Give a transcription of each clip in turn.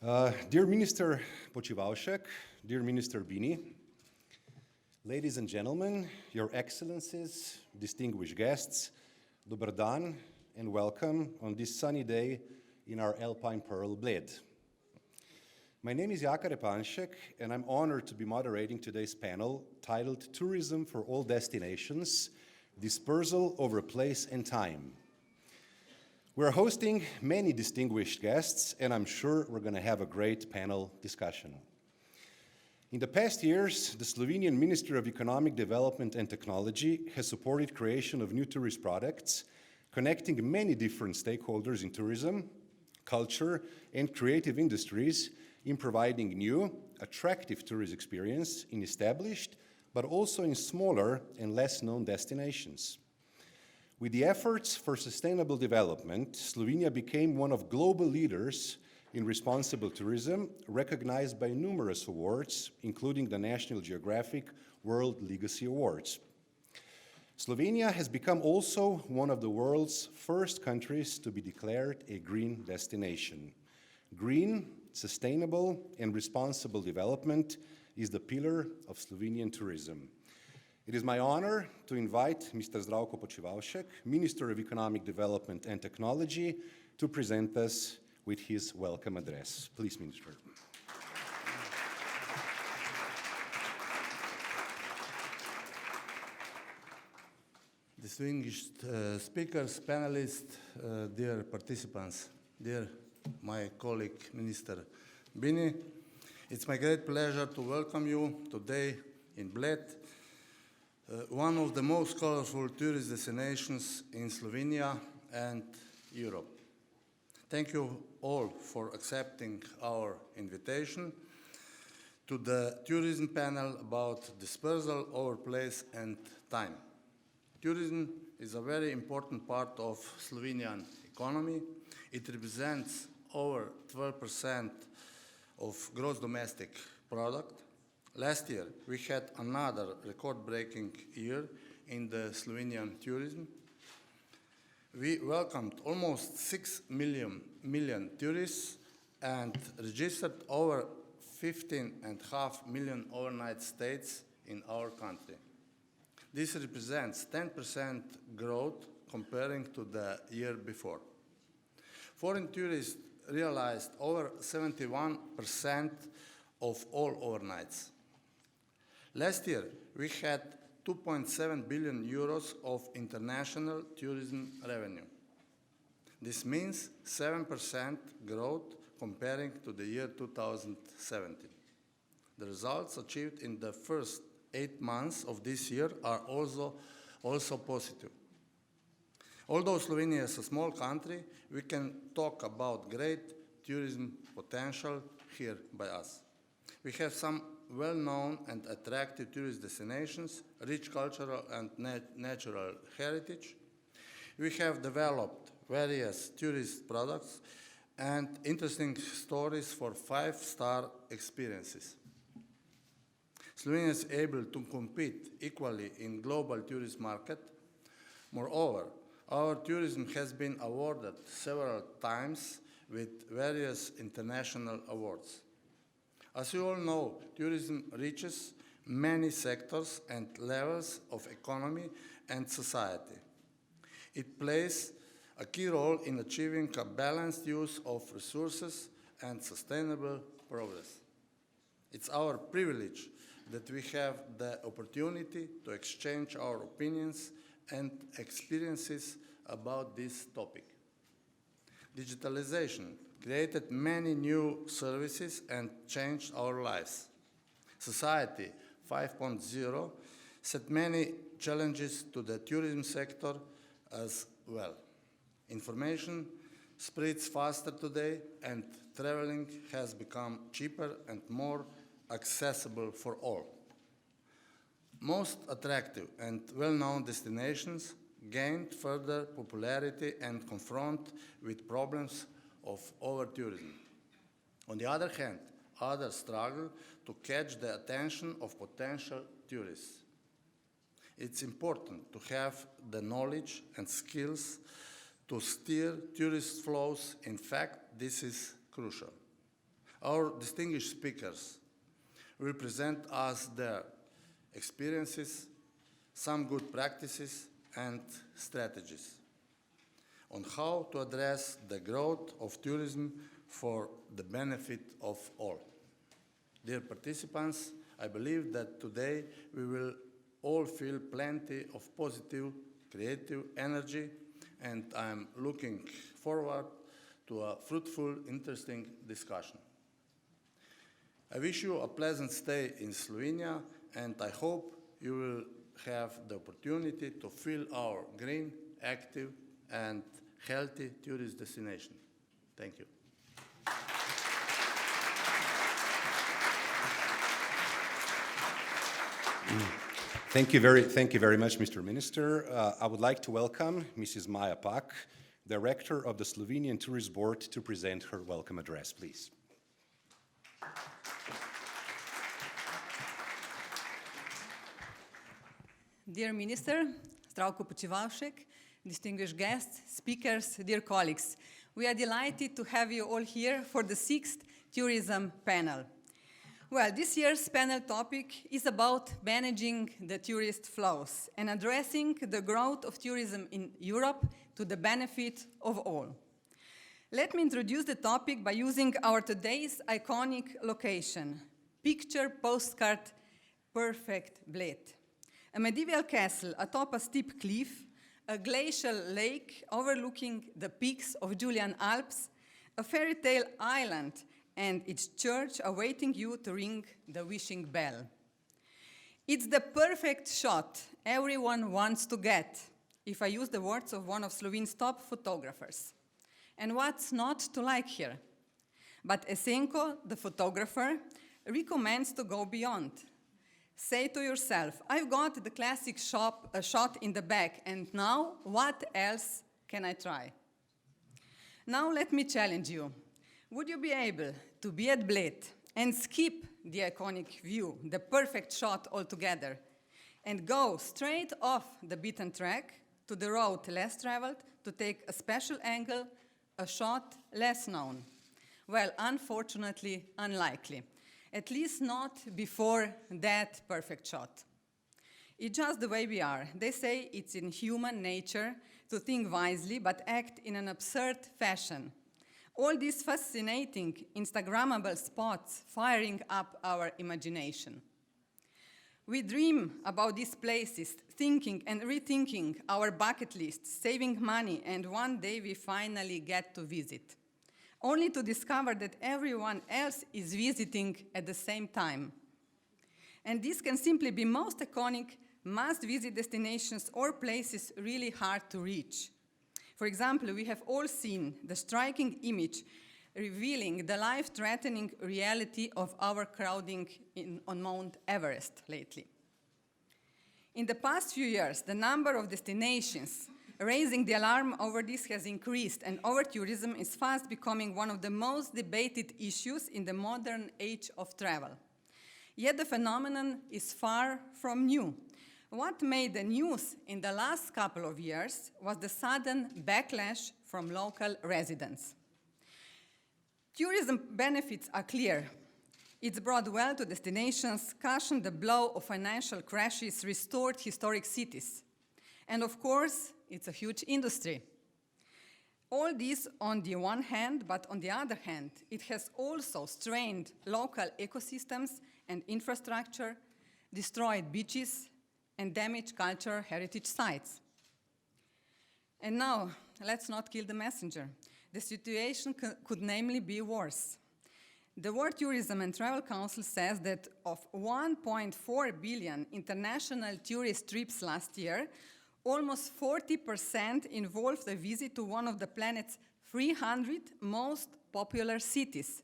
Dear Minister Počivalšek, dear Minister Bini, ladies and gentlemen, Your Excellencies, distinguished guests, dober dan and welcome on this sunny day in our Alpine Pearl Bled. My name is Jaka Repanšek, and I'm honored to be moderating today's panel titled Tourism for All Destinations, Dispersal over Place and Time. We're hosting many distinguished guests, and I'm sure we're going to have a great panel discussion. In the past years, the Slovenian Ministry of Economic Development and Technology has supported creation of new tourist products, connecting many different stakeholders in tourism, culture, and creative industries in providing new, attractive tourist experience in established, but also in smaller and less known destinations. With the efforts for sustainable development, Slovenia became one of global leaders in responsible tourism, recognized by numerous awards, including the National Geographic World Legacy Awards. Slovenia has become also one of the world's first countries to be declared a green destination. Green, sustainable, and responsible development is the pillar of Slovenian tourism. It is my honor to invite Mr. Zdravko Počivalšek, Minister of Economic Development and Technology, to present us with his welcome address. Please, Minister. Distinguished speakers, panelists, dear participants, dear my colleague, Minister Bini, it's my great pleasure to welcome you today in Bled, one of the most colorful tourist destinations in Slovenia and Europe. Thank you all for accepting our invitation to the tourism panel about dispersal over place and time. Tourism is a very important part of Slovenian economy. It represents over 12% of gross domestic product. Last year, we had another record-breaking year in the Slovenian tourism. We welcomed almost 6 million tourists and registered over 15.5 million overnight stays in our country. This represents 10% growth comparing to the year before. Foreign tourists realized over 71% of all overnights. Last year, we had 2.7 billion euros of international tourism revenue. This means 7% growth comparing to the year 2017. The results achieved in the first 8 months of this year are also positive. Although Slovenia is a small country, we can talk about great tourism potential here by us. We have some well-known and attractive tourist destinations, rich cultural and natural heritage. We have developed various tourist products and interesting stories for 5-star experiences. Slovenia is able to compete equally in global tourist market. Moreover, our tourism has been awarded several times with various international awards. As you all know, tourism reaches many sectors and levels of economy and society. It plays a key role in achieving a balanced use of resources and sustainable progress. It's our privilege that we have the opportunity to exchange our opinions and experiences about this topic. Digitalization created many new services and changed our lives. Society 5.0 set many challenges to the tourism sector as well. Information spreads faster today, and traveling has become cheaper and more accessible for all. Most attractive and well-known destinations gained further popularity and confront with problems of over-tourism. On the other hand, others struggle to catch the attention of potential tourists. It's important to have the knowledge and skills to steer tourist flows. In fact, this is crucial. Our distinguished speakers will present us their experiences, some good practices, and strategies on how to address the growth of tourism for the benefit of all. Dear participants, I believe that today we will all feel plenty of positive, creative energy, and I'm looking forward to a fruitful, interesting discussion. I wish you a pleasant stay in Slovenia, and I hope you will have the opportunity to feel our green, active, and healthy tourist destination. Thank you. Thank you very much, Mr. Minister. I would like to welcome Mrs. Maja Pak, Director of the Slovenian Tourist Board, to present her welcome address, please. Dear Minister, Zdravko Počivalšek, distinguished guests, speakers, dear colleagues, we are delighted to have you all here for the 6th tourism panel. Well, this year's panel topic is about managing the tourist flows and addressing the growth of tourism in Europe to the benefit of all. Let me introduce the topic by using our today's iconic location, picture postcard Perfect Bled. A medieval castle atop a steep cliff, a glacial lake overlooking the peaks of Julian Alps, a fairy tale island, and its church awaiting you to ring the wishing bell. It's the perfect shot everyone wants to get, if I use the words of one of Slovene's top photographers. And what's not to like here? But Esenko, the photographer, recommends to go beyond. Say to yourself, I've got the classic shot in the back, and now what else can I try? Now let me challenge you. Would you be able to be at Bled and skip the iconic view, the perfect shot altogether, and go straight off the beaten track to the road less traveled to take a special angle, a shot less known? Well, unfortunately, unlikely. At least not before that perfect shot. It's just the way we are. They say it's in human nature to think wisely but act in an absurd fashion. All these fascinating Instagrammable spots firing up our imagination. We dream about these places, thinking and rethinking our bucket list, saving money, and one day we finally get to visit, only to discover that everyone else is visiting at the same time. And this can simply be most iconic, must-visit destinations or places really hard to reach. For example, we have all seen the striking image revealing the life-threatening reality of our crowding on Mount Everest lately. In the past few years, the number of destinations raising the alarm over this has increased, and over-tourism is fast becoming one of the most debated issues in the modern age of travel. Yet the phenomenon is far from new. What made the news in the last couple of years was the sudden backlash from local residents. Tourism benefits are clear. It's brought well to destinations, cushioned the blow of financial crashes, restored historic cities. And of course, it's a huge industry. All this on the one hand, but on the other hand, it has also strained local ecosystems and infrastructure, destroyed beaches, and damaged cultural heritage sites. And now, let's not kill the messenger. The situation could namely be worse. The World Tourism and Travel Council says that of 1.4 billion international tourist trips last year, almost 40% involved a visit to one of the planet's 300 most popular cities.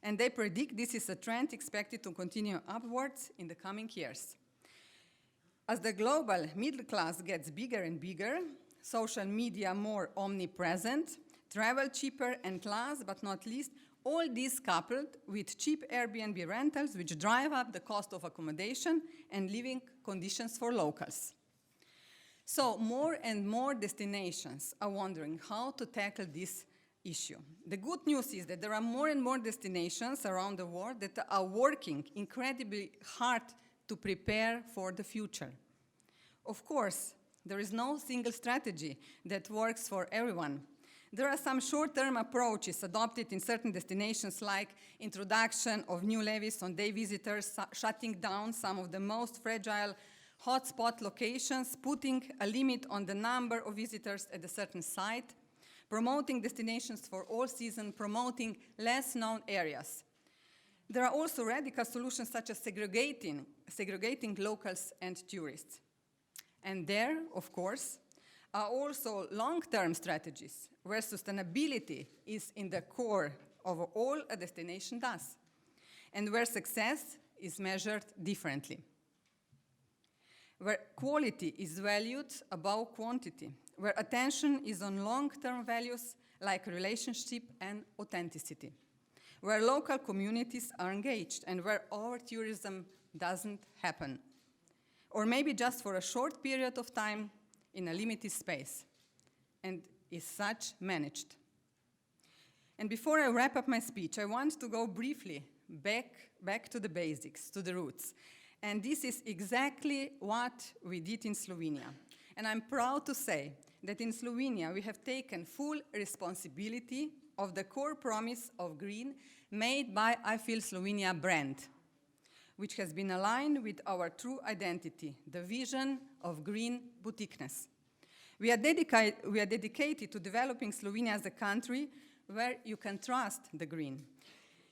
And they predict this is a trend expected to continue upwards in the coming years. As the global middle class gets bigger and bigger, social media more omnipresent, travel cheaper, and last but not least, all this coupled with cheap Airbnb rentals which drive up the cost of accommodation and living conditions for locals. So more and more destinations are wondering how to tackle this issue. The good news is that there are more and more destinations around the world that are working incredibly hard to prepare for the future. Of course, there is no single strategy that works for everyone. There are some short-term approaches adopted in certain destinations, like introduction of new levies on day visitors, shutting down some of the most fragile hotspot locations, putting a limit on the number of visitors at a certain site, promoting destinations for all season, promoting less known areas. There are also radical solutions such as segregating locals and tourists. And there, of course, are also long-term strategies where sustainability is in the core of all a destination does, and where success is measured differently, where quality is valued above quantity, where attention is on long-term values like relationship and authenticity, where local communities are engaged and where over-tourism doesn't happen, or maybe just for a short period of time in a limited space, and is such managed. And before I wrap up my speech, I want to go briefly back to the basics, to the roots. And this is exactly what we did in Slovenia. And I'm proud to say that in Slovenia we have taken full responsibility of the core promise of green made by I Feel Slovenia brand, which has been aligned with our true identity, the vision of green boutiqueness. We are dedicated to developing Slovenia as a country where you can trust the green.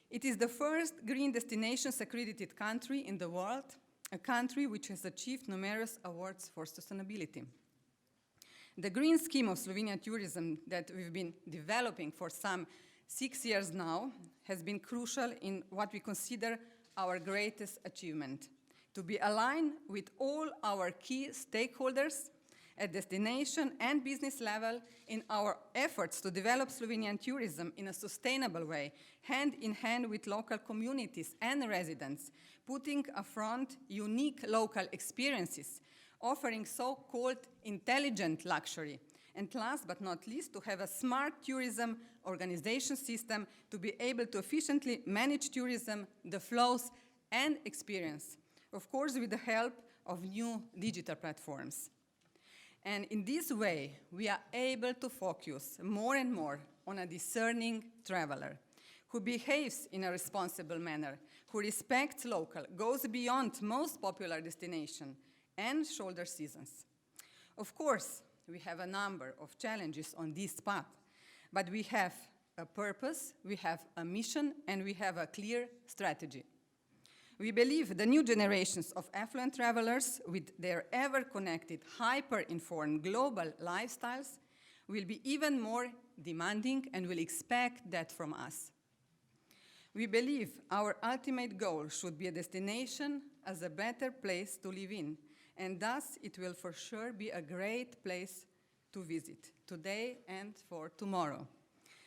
It is the first green destinations accredited country in the world, a country which has achieved numerous awards for sustainability. The green scheme of Slovenian tourism that we've been developing for some 6 years now has been crucial in what we consider our greatest achievement, to be aligned with all our key stakeholders at destination and business level in our efforts to develop Slovenian tourism in a sustainable way, hand in hand with local communities and residents, putting upfront unique local experiences, offering so-called intelligent luxury, and last but not least, to have a smart tourism organization system to be able to efficiently manage tourism, the flows, and experience, of course with the help of new digital platforms. And in this way, we are able to focus more and more on a discerning traveler who behaves in a responsible manner, who respects local, goes beyond most popular destination and shoulder seasons. Of course, we have a number of challenges on this path, but we have a purpose, we have a mission, and we have a clear strategy. We believe the new generations of affluent travelers with their ever-connected, hyper-informed global lifestyles will be even more demanding and will expect that from us. We believe our ultimate goal should be a destination as a better place to live in, and thus it will for sure be a great place to visit today and for tomorrow.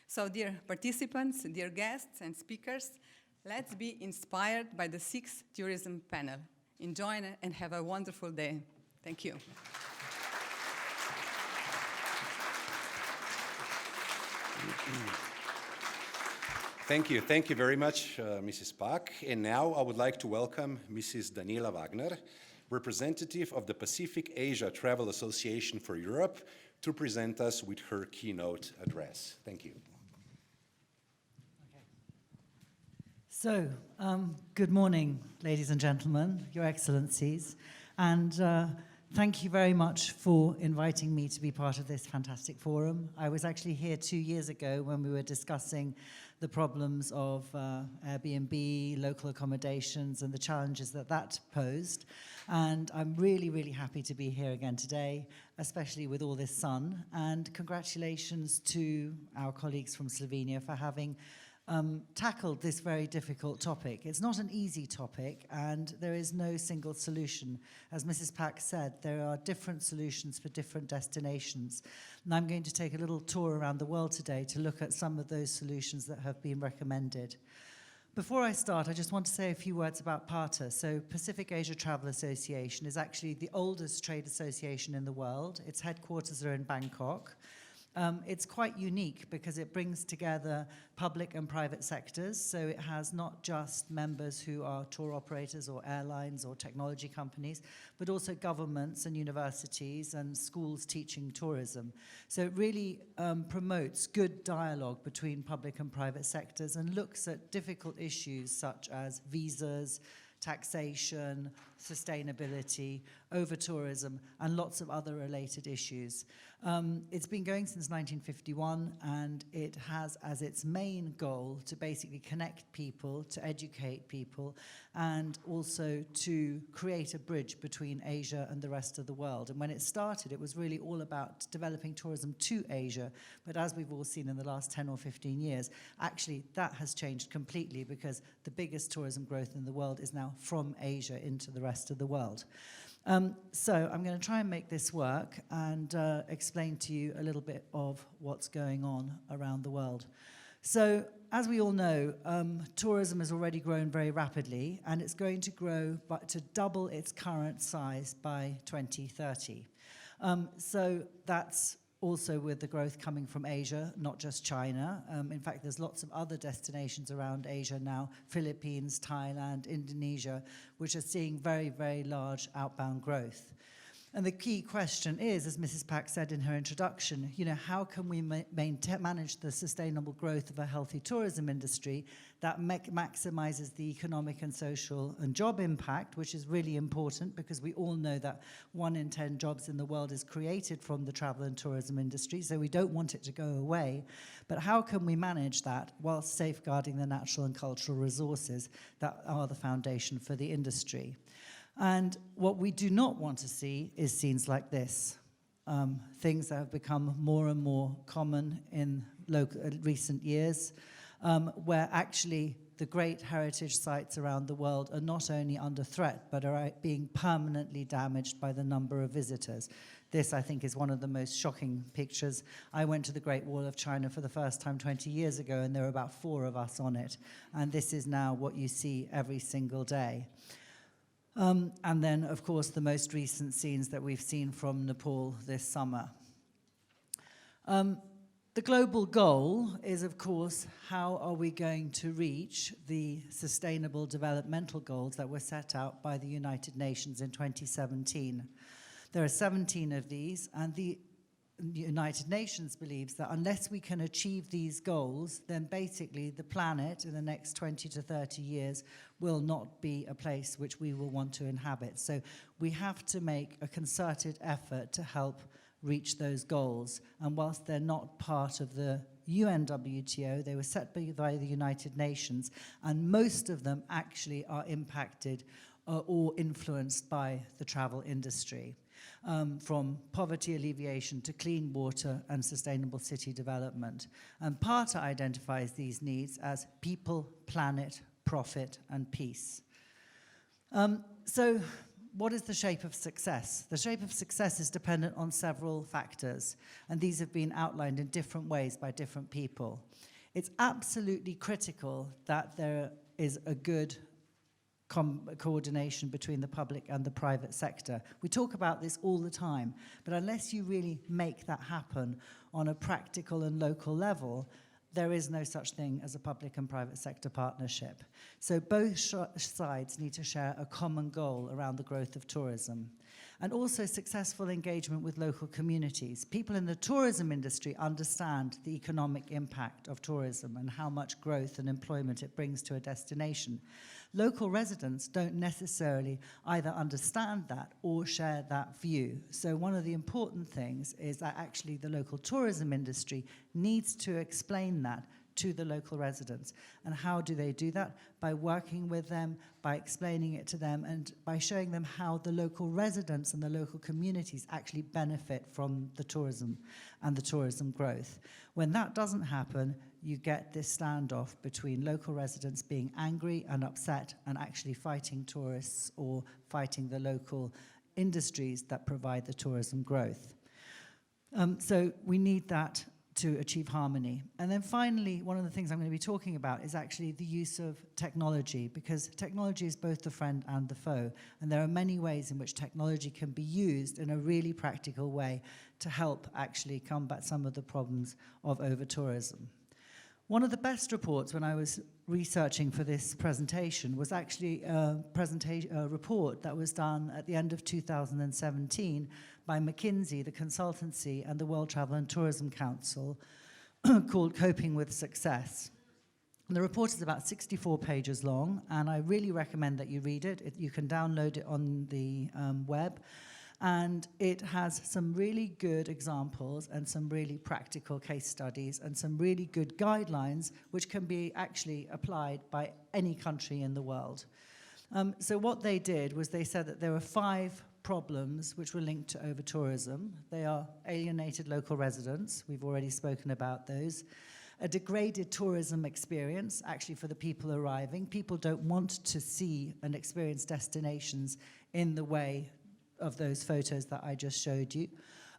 So dear participants, dear guests and speakers, let's be inspired by the 6th tourism panel. Enjoy and have a wonderful day. Thank you. Thank you very much, Mrs. Pak. And now I would like to welcome Mrs. Daniela Wagner, representative of the Pacific Asia Travel Association for Europe, to present us with her keynote address. Thank you. So, good morning, ladies and gentlemen, Your Excellencies, and thank you very much for inviting me to be part of this fantastic forum. I was actually here 2 years ago when we were discussing the problems of Airbnb, local accommodations, and the challenges that that posed. And I'm really, really happy to be here again today, especially with all this sun. And congratulations to our colleagues from Slovenia for having tackled this very difficult topic. It's not an easy topic, and there is no single solution. As Mrs. Pak said, there are different solutions for different destinations. And I'm going to take a little tour around the world today to look at some of those solutions that have been recommended. Before I start, I just want to say a few words about PATA. So Pacific Asia Travel Association is actually the oldest trade association in the world. Its headquarters are in Bangkok. It's quite unique because it brings together public and private sectors. So it has not just members who are tour operators or airlines or technology companies, but also governments and universities and schools teaching tourism. So it really promotes good dialogue between public and private sectors and looks at difficult issues such as visas, taxation, sustainability, over-tourism, and lots of other related issues. It's been going since 1951, and it has as its main goal to basically connect people, to educate people, and also to create a bridge between Asia and the rest of the world. And when it started, it was really all about developing tourism to Asia, but as we've all seen in the last 10 or 15 years, actually that has changed completely because the biggest tourism growth in the world is now from Asia into the rest of the world. So I'm going to try and make this work and explain to you a little bit of what's going on around the world. So as we all know, tourism has already grown very rapidly, and it's going to grow to double its current size by 2030. So that's also with the growth coming from Asia, not just China. In fact, there's lots of other destinations around Asia now, Philippines, Thailand, Indonesia, which are seeing very, very large outbound growth. And the key question is, as Mrs. Pack said in her introduction, how can we manage the sustainable growth of a healthy tourism industry that maximizes the economic and social and job impact, which is really important because we all know that 1 in 10 jobs in the world is created from the travel and tourism industry, so we don't want it to go away. But how can we manage that whilst safeguarding the natural and cultural resources that are the foundation for the industry? And what we do not want to see is scenes like this, things that have become more and more common in recent years, where actually the great heritage sites around the world are not only under threat, but are being permanently damaged by the number of visitors. This, I think, is one of the most shocking pictures. I went to the Great Wall of China for the first time 20 years ago, and there were about 4 of us on it. And this is now what you see every single day. And then, of course, the most recent scenes that we've seen from Nepal this summer. The global goal is, of course, how are we going to reach the Sustainable Developmental Goals that were set out by the United Nations in 2017. There are 17 of these, and the United Nations believes that unless we can achieve these goals, then basically the planet in the next 20 to 30 years will not be a place which we will want to inhabit. So we have to make a concerted effort to help reach those goals. And whilst they're not part of the UNWTO, they were set by the United Nations, and most of them actually are impacted or influenced by the travel industry. From poverty alleviation to clean water and sustainable city development. And PARTA identifies these needs as people, planet, profit, and peace. So what is the shape of success? The shape of success is dependent on several factors, and these have been outlined in different ways by different people. It's absolutely critical that there is a good coordination between the public and the private sector. We talk about this all the time, but unless you really make that happen on a practical and local level, there is no such thing as a public and private sector partnership. So both sides need to share a common goal around the growth of tourism. And also successful engagement with local communities. People in the tourism industry understand the economic impact of tourism and how much growth and employment it brings to a destination. Local residents don't necessarily either understand that or share that view. So one of the important things is that actually the local tourism industry needs to explain that to the local residents. And how do they do that? By working with them, by explaining it to them, and by showing them how the local residents and the local communities actually benefit from the tourism and the tourism growth. When that doesn't happen, you get this standoff between local residents being angry and upset and actually fighting tourists or fighting the local industries that provide the tourism growth. So we need that to achieve harmony. And then finally, one of the things I'm going to be talking about is actually the use of technology, because technology is both the friend and the foe. And there are many ways in which technology can be used in a really practical way to help actually combat some of the problems of over-tourism. One of the best reports when I was researching for this presentation was actually a report that was done at the end of 2017 by McKinsey, the consultancy, and the World Travel and Tourism Council called Coping with Success. And the report is about 64 pages long, and I really recommend that you read it. You can download it on the web. And it has some really good examples and some really practical case studies and some really good guidelines which can be actually applied by any country in the world. So what they did was they said that there were 5 problems which were linked to over-tourism. They are alienated local residents, we've already spoken about those. A degraded tourism experience, actually for the people arriving. People don't want to see and experience destinations in the way of those photos that I just showed you.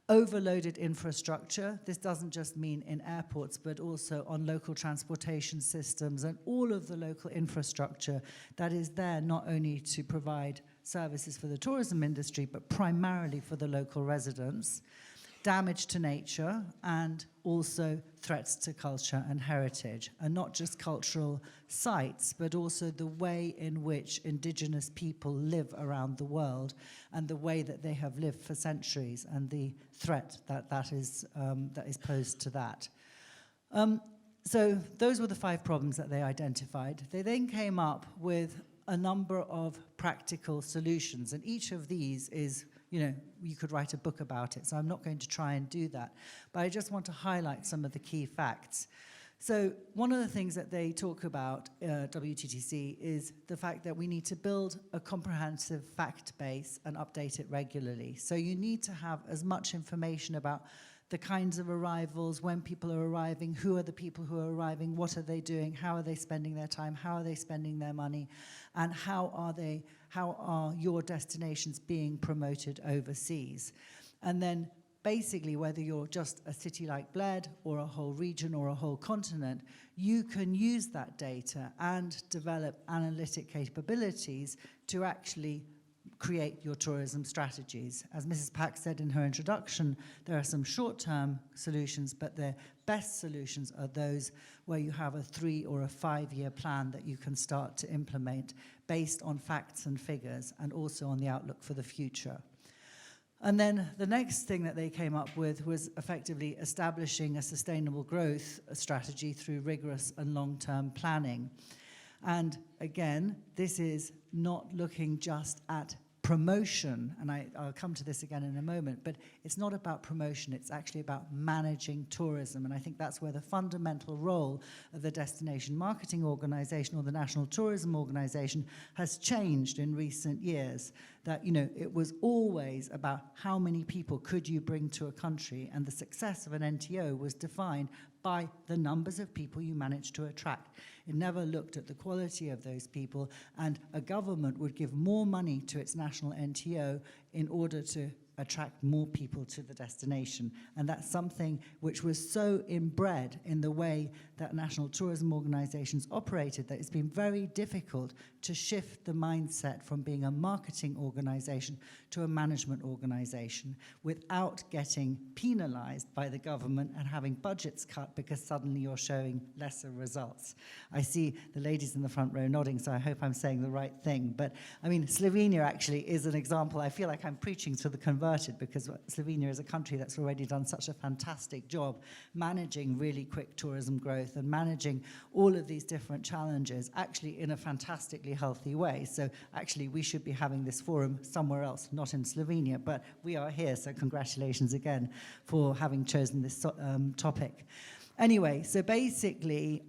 Overloaded infrastructure. This doesn't just mean in airports, but also on local transportation systems and all of the local infrastructure that is there not only to provide services for the tourism industry, but primarily for the local residents. Damage to nature, and also threats to culture and heritage, and not just cultural sites, but also the way in which indigenous people live around the world and the way that they have lived for centuries and the threat that is posed to that. So those were the 5 problems that they identified. They then came up with a number of practical solutions, and each of these is, you could write a book about it, so I'm not going to try and do that. But I just want to highlight some of the key facts. So one of the things that they talk about, WTTC, is the fact that we need to build a comprehensive fact base and update it regularly. So you need to have as much information about the kinds of arrivals, when people are arriving, who are the people who are arriving, what are they doing, how are they spending their time, how are they spending their money, and how are your destinations being promoted overseas. And then basically, whether you're just a city like Bled or a whole region or a whole continent, you can use that data and develop analytic capabilities to actually create your tourism strategies. As Mrs. Pack said in her introduction, there are some short-term solutions, but the best solutions are those where you have a 3 or a 5-year plan that you can start to implement based on facts and figures, and also on the outlook for the future. And then the next thing that they came up with was effectively establishing a sustainable growth strategy through rigorous and long-term planning. And again, this is not looking just at promotion, and I'll come to this again in a moment, but it's not about promotion, it's actually about managing tourism, and I think that's where the fundamental role of the Destination Marketing Organization or the National Tourism Organization has changed in recent years. That, it was always about how many people could you bring to a country, and the success of an NTO was defined by the numbers of people you managed to attract. It never looked at the quality of those people, and a government would give more money to its national NTO in order to attract more people to the destination. And that's something which was so inbred in the way that national tourism organizations operated that it's been very difficult to shift the mindset from being a marketing organization to a management organization without getting penalized by the government and having budgets cut because suddenly you're showing lesser results. I see the ladies in the front row nodding, so I hope I'm saying the right thing. But I mean, Slovenia actually is an example. I feel like I'm preaching to the converted, because Slovenia is a country that's already done such a fantastic job managing really quick tourism growth and managing all of these different challenges actually in a fantastically healthy way. So actually we should be having this forum somewhere else, not in Slovenia, but we are here, so congratulations again for having chosen this topic. Anyway, so basically,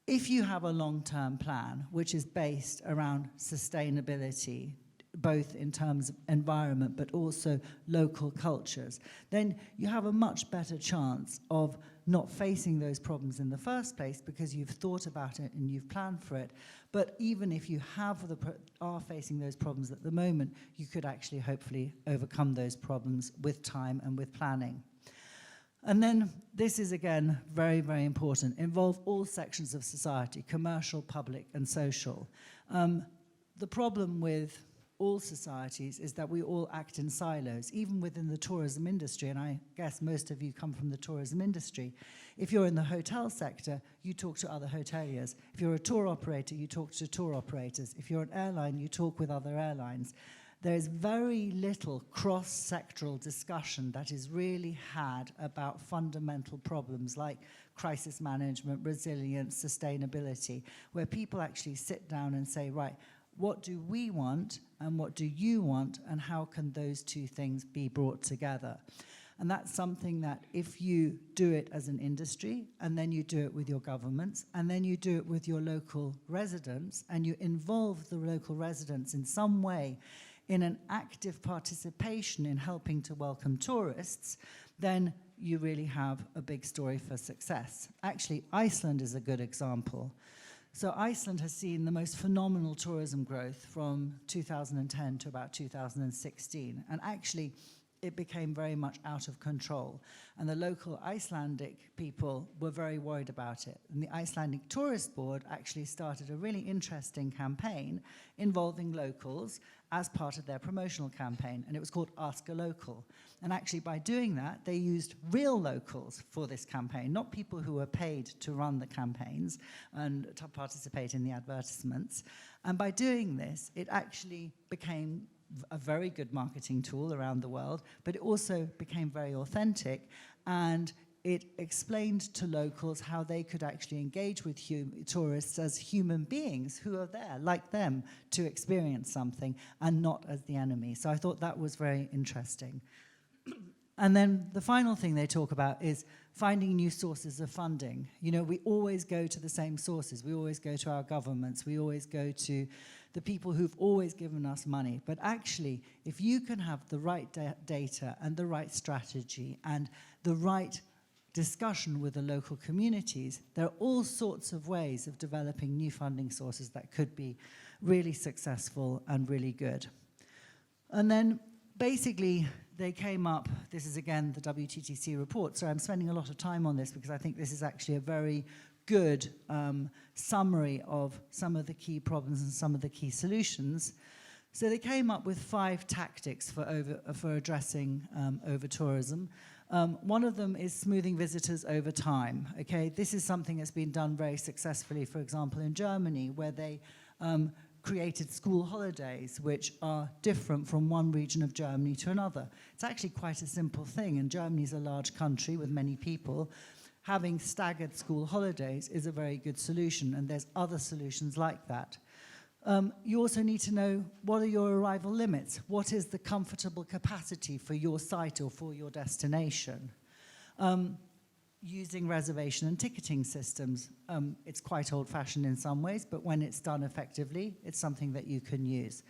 if you have a long-term plan which is based around sustainability, both in terms of environment but also local cultures, then you have a much better chance of not facing those problems in the first place because you've thought about it and you've planned for it. But even if you are facing those problems at the moment, you could actually hopefully overcome those problems with time and with planning. And then this is, again, very, very important. Involve all sections of society, commercial, public, and social. The problem with all societies is that we all act in silos, even within the tourism industry, and I guess most of you come from the tourism industry. If you're in the hotel sector, you talk to other hoteliers. If you're a tour operator, you talk to tour operators. If you're an airline, you talk with other airlines. There is very little cross-sectoral discussion that is really had about fundamental problems like crisis management, resilience, sustainability, where people actually sit down and say, right, what do we want and what do you want, and how can those two things be brought together? And that's something that if you do it as an industry, and then you do it with your governments, and then you do it with your local residents, and you involve the local residents in some way in an active participation in helping to welcome tourists, then you really have a big story for success. Actually, Iceland is a good example. So Iceland has seen the most phenomenal tourism growth from 2010 to about 2016. And actually, it became very much out of control. And the local Icelandic people were very worried about it. And the Icelandic Tourist Board actually started a really interesting campaign involving locals as part of their promotional campaign. And it was called Ask a Local. And actually, by doing that, they used real locals for this campaign, not people who were paid to run the campaigns and to participate in the advertisements. And by doing this, it actually became a very good marketing tool around the world, but it also became very authentic, and it explained to locals how they could actually engage with tourists as human beings who are there, like them, to experience something, and not as the enemy. So I thought that was very interesting. And then the final thing they talk about is finding new sources of funding. You know, we always go to the same sources. We always go to our governments. We always go to the people who've always given us money. But actually, if you can have the right data and the right strategy and the right discussion with the local communities, there are all sorts of ways of developing new funding sources that could be really successful and really good. And then basically, they came up, this is again the WTTC report, so I'm spending a lot of time on this because I think this is actually a very good summary of some of the key problems and some of the key solutions. So they came up with 5 tactics for addressing over-tourism. One of them is smoothing visitors over time. Okay, this is something that's been done very successfully, for example, in Germany, where they created school holidays, which are different from one region of Germany to another. It's actually quite a simple thing, and Germany's a large country with many people. Having staggered school holidays is a very good solution, and there's other solutions like that. You also need to know, what are your arrival limits? What is the comfortable capacity for your site or for your destination? Using reservation and ticketing systems. It's quite old-fashioned in some ways, but when it's done effectively, it's something that you can use.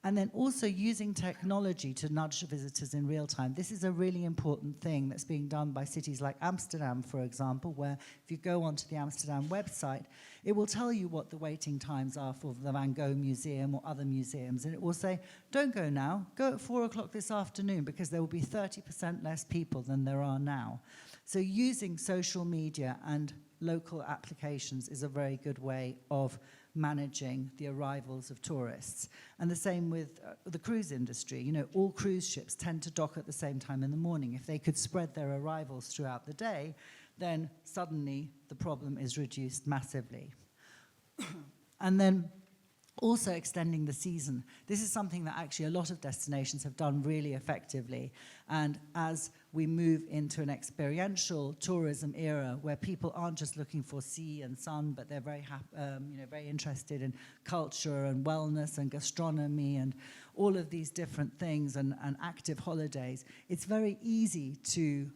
And then also using technology to nudge visitors in real time. This is a really important thing that's being done by cities like Amsterdam, for example, where if you go onto the Amsterdam website, it will tell you what the waiting times are for the Van Gogh Museum or other museums. And it will say, don't go now, go at 4 o'clock this afternoon, because there will be 30% less people than there are now. So using social media and local applications is a very good way of managing the arrivals of tourists. And the same with the cruise industry. You know, all cruise ships tend to dock at the same time in the morning. If they could spread their arrivals throughout the day, then suddenly the problem is reduced massively. And then also extending the season. This is something that actually a lot of destinations have done really effectively. And as we move into an experiential tourism era where people aren't just looking for sea and sun, but they're very, very interested in culture and wellness and gastronomy and all of these different things and active holidays, it's very easy to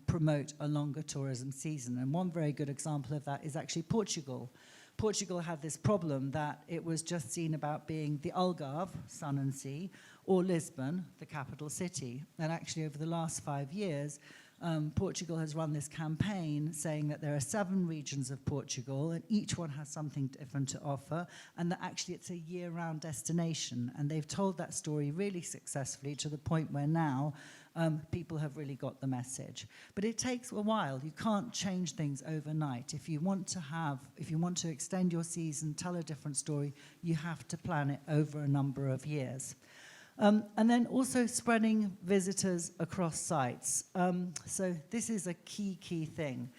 promote a longer tourism season. And one very good example of that is actually Portugal. Portugal had this problem that it was just seen about being the Algarve, sun and sea, or Lisbon, the capital city. And actually over the last 5 years, Portugal has run this campaign saying that there are 7 regions of Portugal and each one has something different to offer, and that actually it's a year-round destination. And they've told that story really successfully to the point where now people have really got the message. But it takes a while. You can't change things overnight. If you want to extend your season, tell a different story, you have to plan it over a number of years. And then also spreading visitors across sites. So this is a key thing.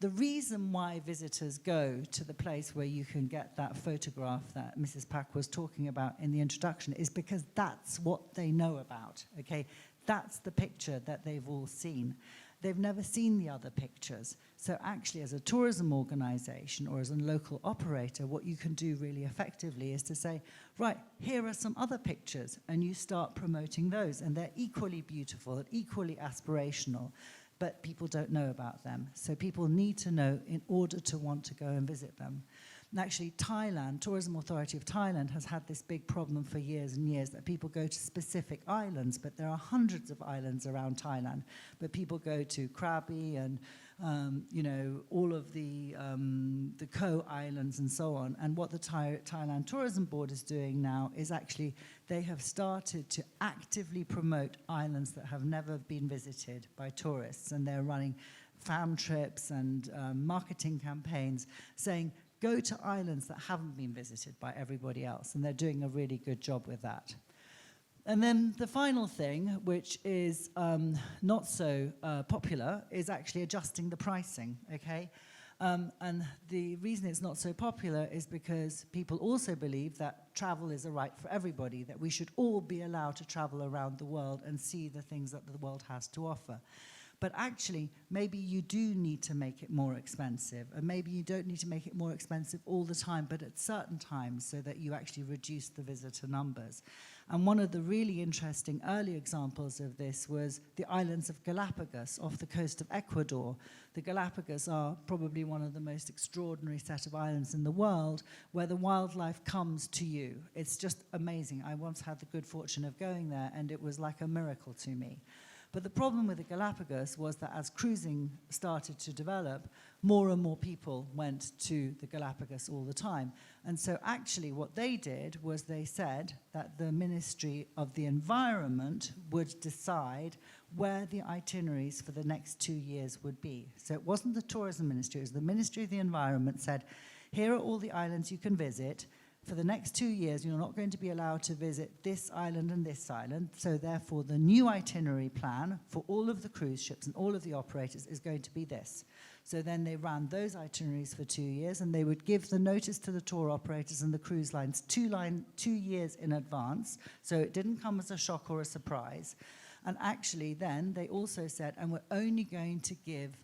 The reason why visitors go to the place where you can get that photograph that Mrs. Pack was talking about in the introduction is because that's what they know about, okay? That's the picture that they've all seen. They've never seen the other pictures. So actually, as a tourism organization or as a local operator, what you can do really effectively is to say, right, here are some other pictures, and you start promoting those, and they're equally beautiful and equally aspirational, but people don't know about them. So people need to know in order to want to go and visit them. And actually, Thailand, Tourism Authority of Thailand has had this big problem for years and years that people go to specific islands, but there are hundreds of islands around Thailand. But people go to Krabi and all of the Ko Islands and so on. And what the Thailand Tourism Board is doing now is actually they have started to actively promote islands that have never been visited by tourists. And they're running fam trips and marketing campaigns saying, go to islands that haven't been visited by everybody else, and they're doing a really good job with that. And then the final thing, which is not so popular, is actually adjusting the pricing, okay? And the reason it's not so popular is because people also believe that travel is a right for everybody, that we should all be allowed to travel around the world and see the things that the world has to offer. But actually, maybe you do need to make it more expensive, and maybe you don't need to make it more expensive all the time, but at certain times so that you actually reduce the visitor numbers. And one of the really interesting early examples of this was the islands of Galapagos off the coast of Ecuador. The Galapagos are probably one of the most extraordinary set of islands in the world where the wildlife comes to you. It's just amazing. I once had the good fortune of going there, and it was like a miracle to me. But the problem with the Galapagos was that as cruising started to develop, more and more people went to the Galapagos all the time. And so actually what they did was they said that the Ministry of the Environment would decide where the itineraries for the next 2 years would be. So it wasn't the Tourism Ministry, it was the Ministry of the Environment said, here are all the islands you can visit. For the next 2 years, you're not going to be allowed to visit this island and this island. So therefore, the new itinerary plan for all of the cruise ships and all of the operators is going to be this. So then they ran those itineraries for 2 years, and they would give the notice to the tour operators and the cruise lines 2 years in advance. So it didn't come as a shock or a surprise. And actually then they also said, and we're only going to give,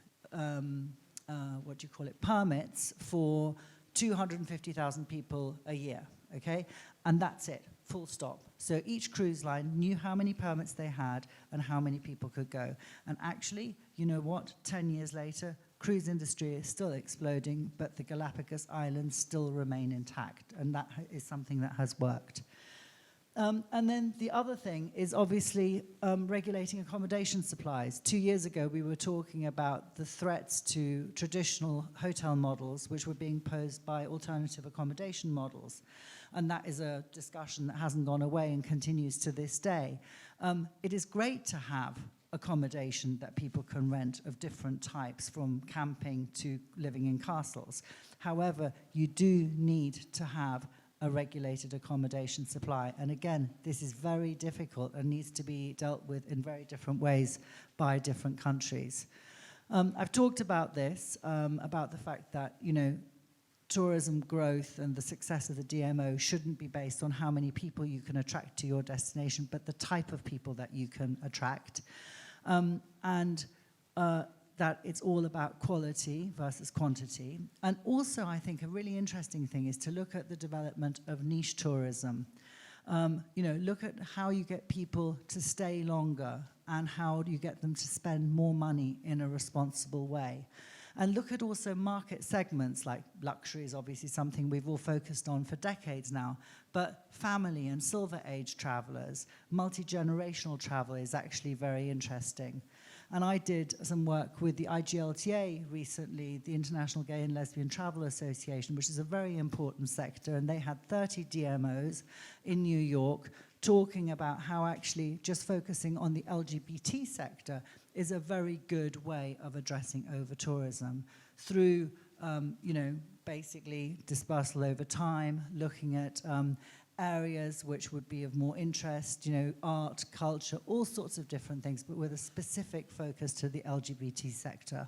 permits for 250,000 people a year, okay? And that's it, full stop. So each cruise line knew how many permits they had and how many people could go. And actually, you know what? 10 years later, cruise industry is still exploding, but the Galapagos Islands still remain intact, and that is something that has worked. And then the other thing is obviously regulating accommodation supplies. 2 years ago, we were talking about the threats to traditional hotel models, which were being posed by alternative accommodation models. And that is a discussion that hasn't gone away and continues to this day. It is great to have accommodation that people can rent of different types, from camping to living in castles. However, you do need to have a regulated accommodation supply. And again, this is very difficult and needs to be dealt with in very different ways by different countries. I've talked about this, about the fact that, you know, tourism growth and the success of the DMO shouldn't be based on how many people you can attract to your destination, but the type of people that you can attract. That it's all about quality versus quantity. And also, I think a really interesting thing is to look at the development of niche tourism. Look at how you get people to stay longer and how do you get them to spend more money in a responsible way. And look at also market segments, like luxury is obviously something we've all focused on for decades now, but family and silver age travelers, multi-generational travel is actually very interesting. And I did some work with the IGLTA recently, the International Gay and Lesbian Travel Association, which is a very important sector, and they had 30 DMOs in New York talking about how actually just focusing on the LGBT sector is a very good way of addressing over-tourism through, basically dispersal over time, looking at areas which would be of more interest, art, culture, all sorts of different things, but with a specific focus to the LGBT sector.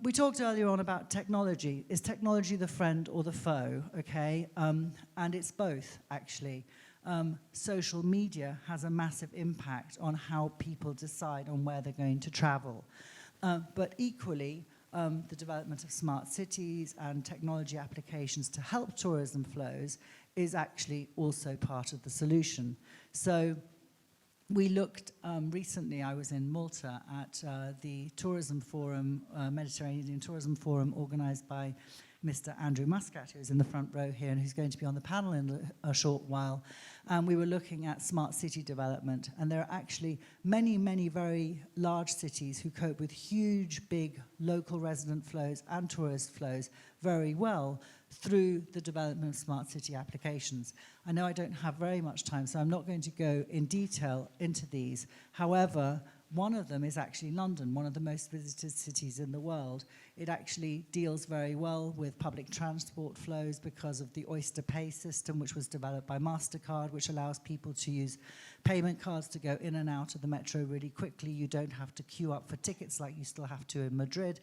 We talked earlier on about technology. Is technology the friend or the foe, okay? And it's both, actually. Social media has a massive impact on how people decide on where they're going to travel. But equally, the development of smart cities and technology applications to help tourism flows is actually also part of the solution. So we looked recently, I was in Malta at the Tourism Forum, Mediterranean Tourism Forum, organized by Mr. Andrew Muscat, who's in the front row here and who's going to be on the panel in a short while. And we were looking at smart city development. And there are actually many, many very large cities who cope with huge, big local resident flows and tourist flows very well through the development of smart city applications. I know I don't have very much time, so I'm not going to go in detail into these. However, one of them is actually London, one of the most visited cities in the world. It actually deals very well with public transport flows because of the Oyster Pay system, which was developed by MasterCard, which allows people to use payment cards to go in and out of the metro really quickly. You don't have to queue up for tickets like you still have to in Madrid.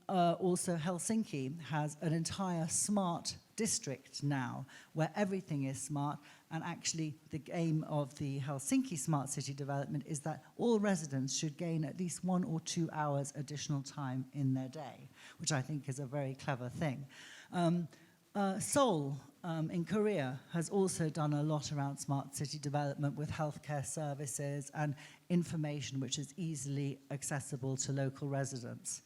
Also, Helsinki has an entire smart district now where everything is smart, and actually the aim of the Helsinki Smart City development is that all residents should gain at least 1 or 2 hours additional time in their day, which I think is a very clever thing. Seoul in Korea has also done a lot around smart city development with healthcare services and information which is easily accessible to local residents.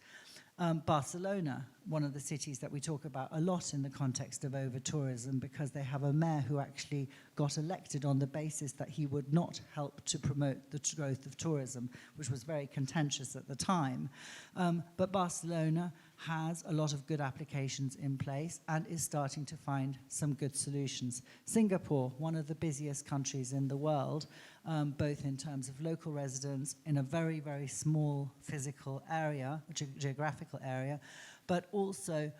Barcelona, one of the cities that we talk about a lot in the context of over-tourism, because they have a mayor who actually got elected on the basis that he would not help to promote the growth of tourism, which was very contentious at the time. But Barcelona has a lot of good applications in place and is starting to find some good solutions. Singapore, one of the busiest countries in the world, both in terms of local residents in a very, very small physical area, geographical area, but also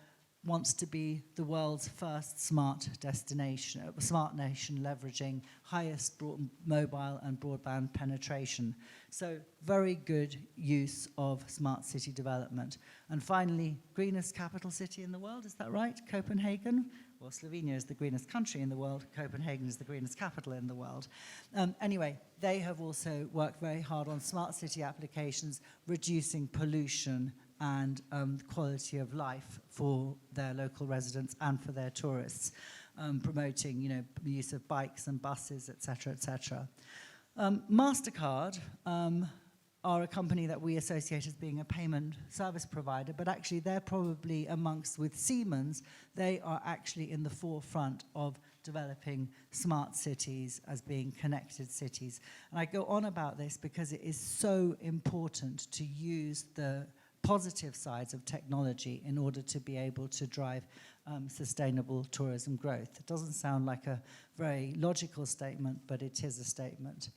wants to be the world's first smart destination, smart nation leveraging highest mobile and broadband penetration. So very good use of smart city development. And finally, greenest capital city in the world, is that right? Copenhagen? Well, Slovenia is the greenest country in the world. Copenhagen is the greenest capital in the world. Anyway, they have also worked very hard on smart city applications, reducing pollution and quality of life for their local residents and for their tourists, promoting, the use of bikes and buses, et cetera, et cetera. MasterCard are a company that we associate as being a payment service provider, but actually they're probably amongst, with Siemens, they are actually in the forefront of developing smart cities as being connected cities. And I go on about this because it is so important to use the positive sides of technology in order to be able to drive sustainable tourism growth. It doesn't sound like a very logical statement, but it is a statement.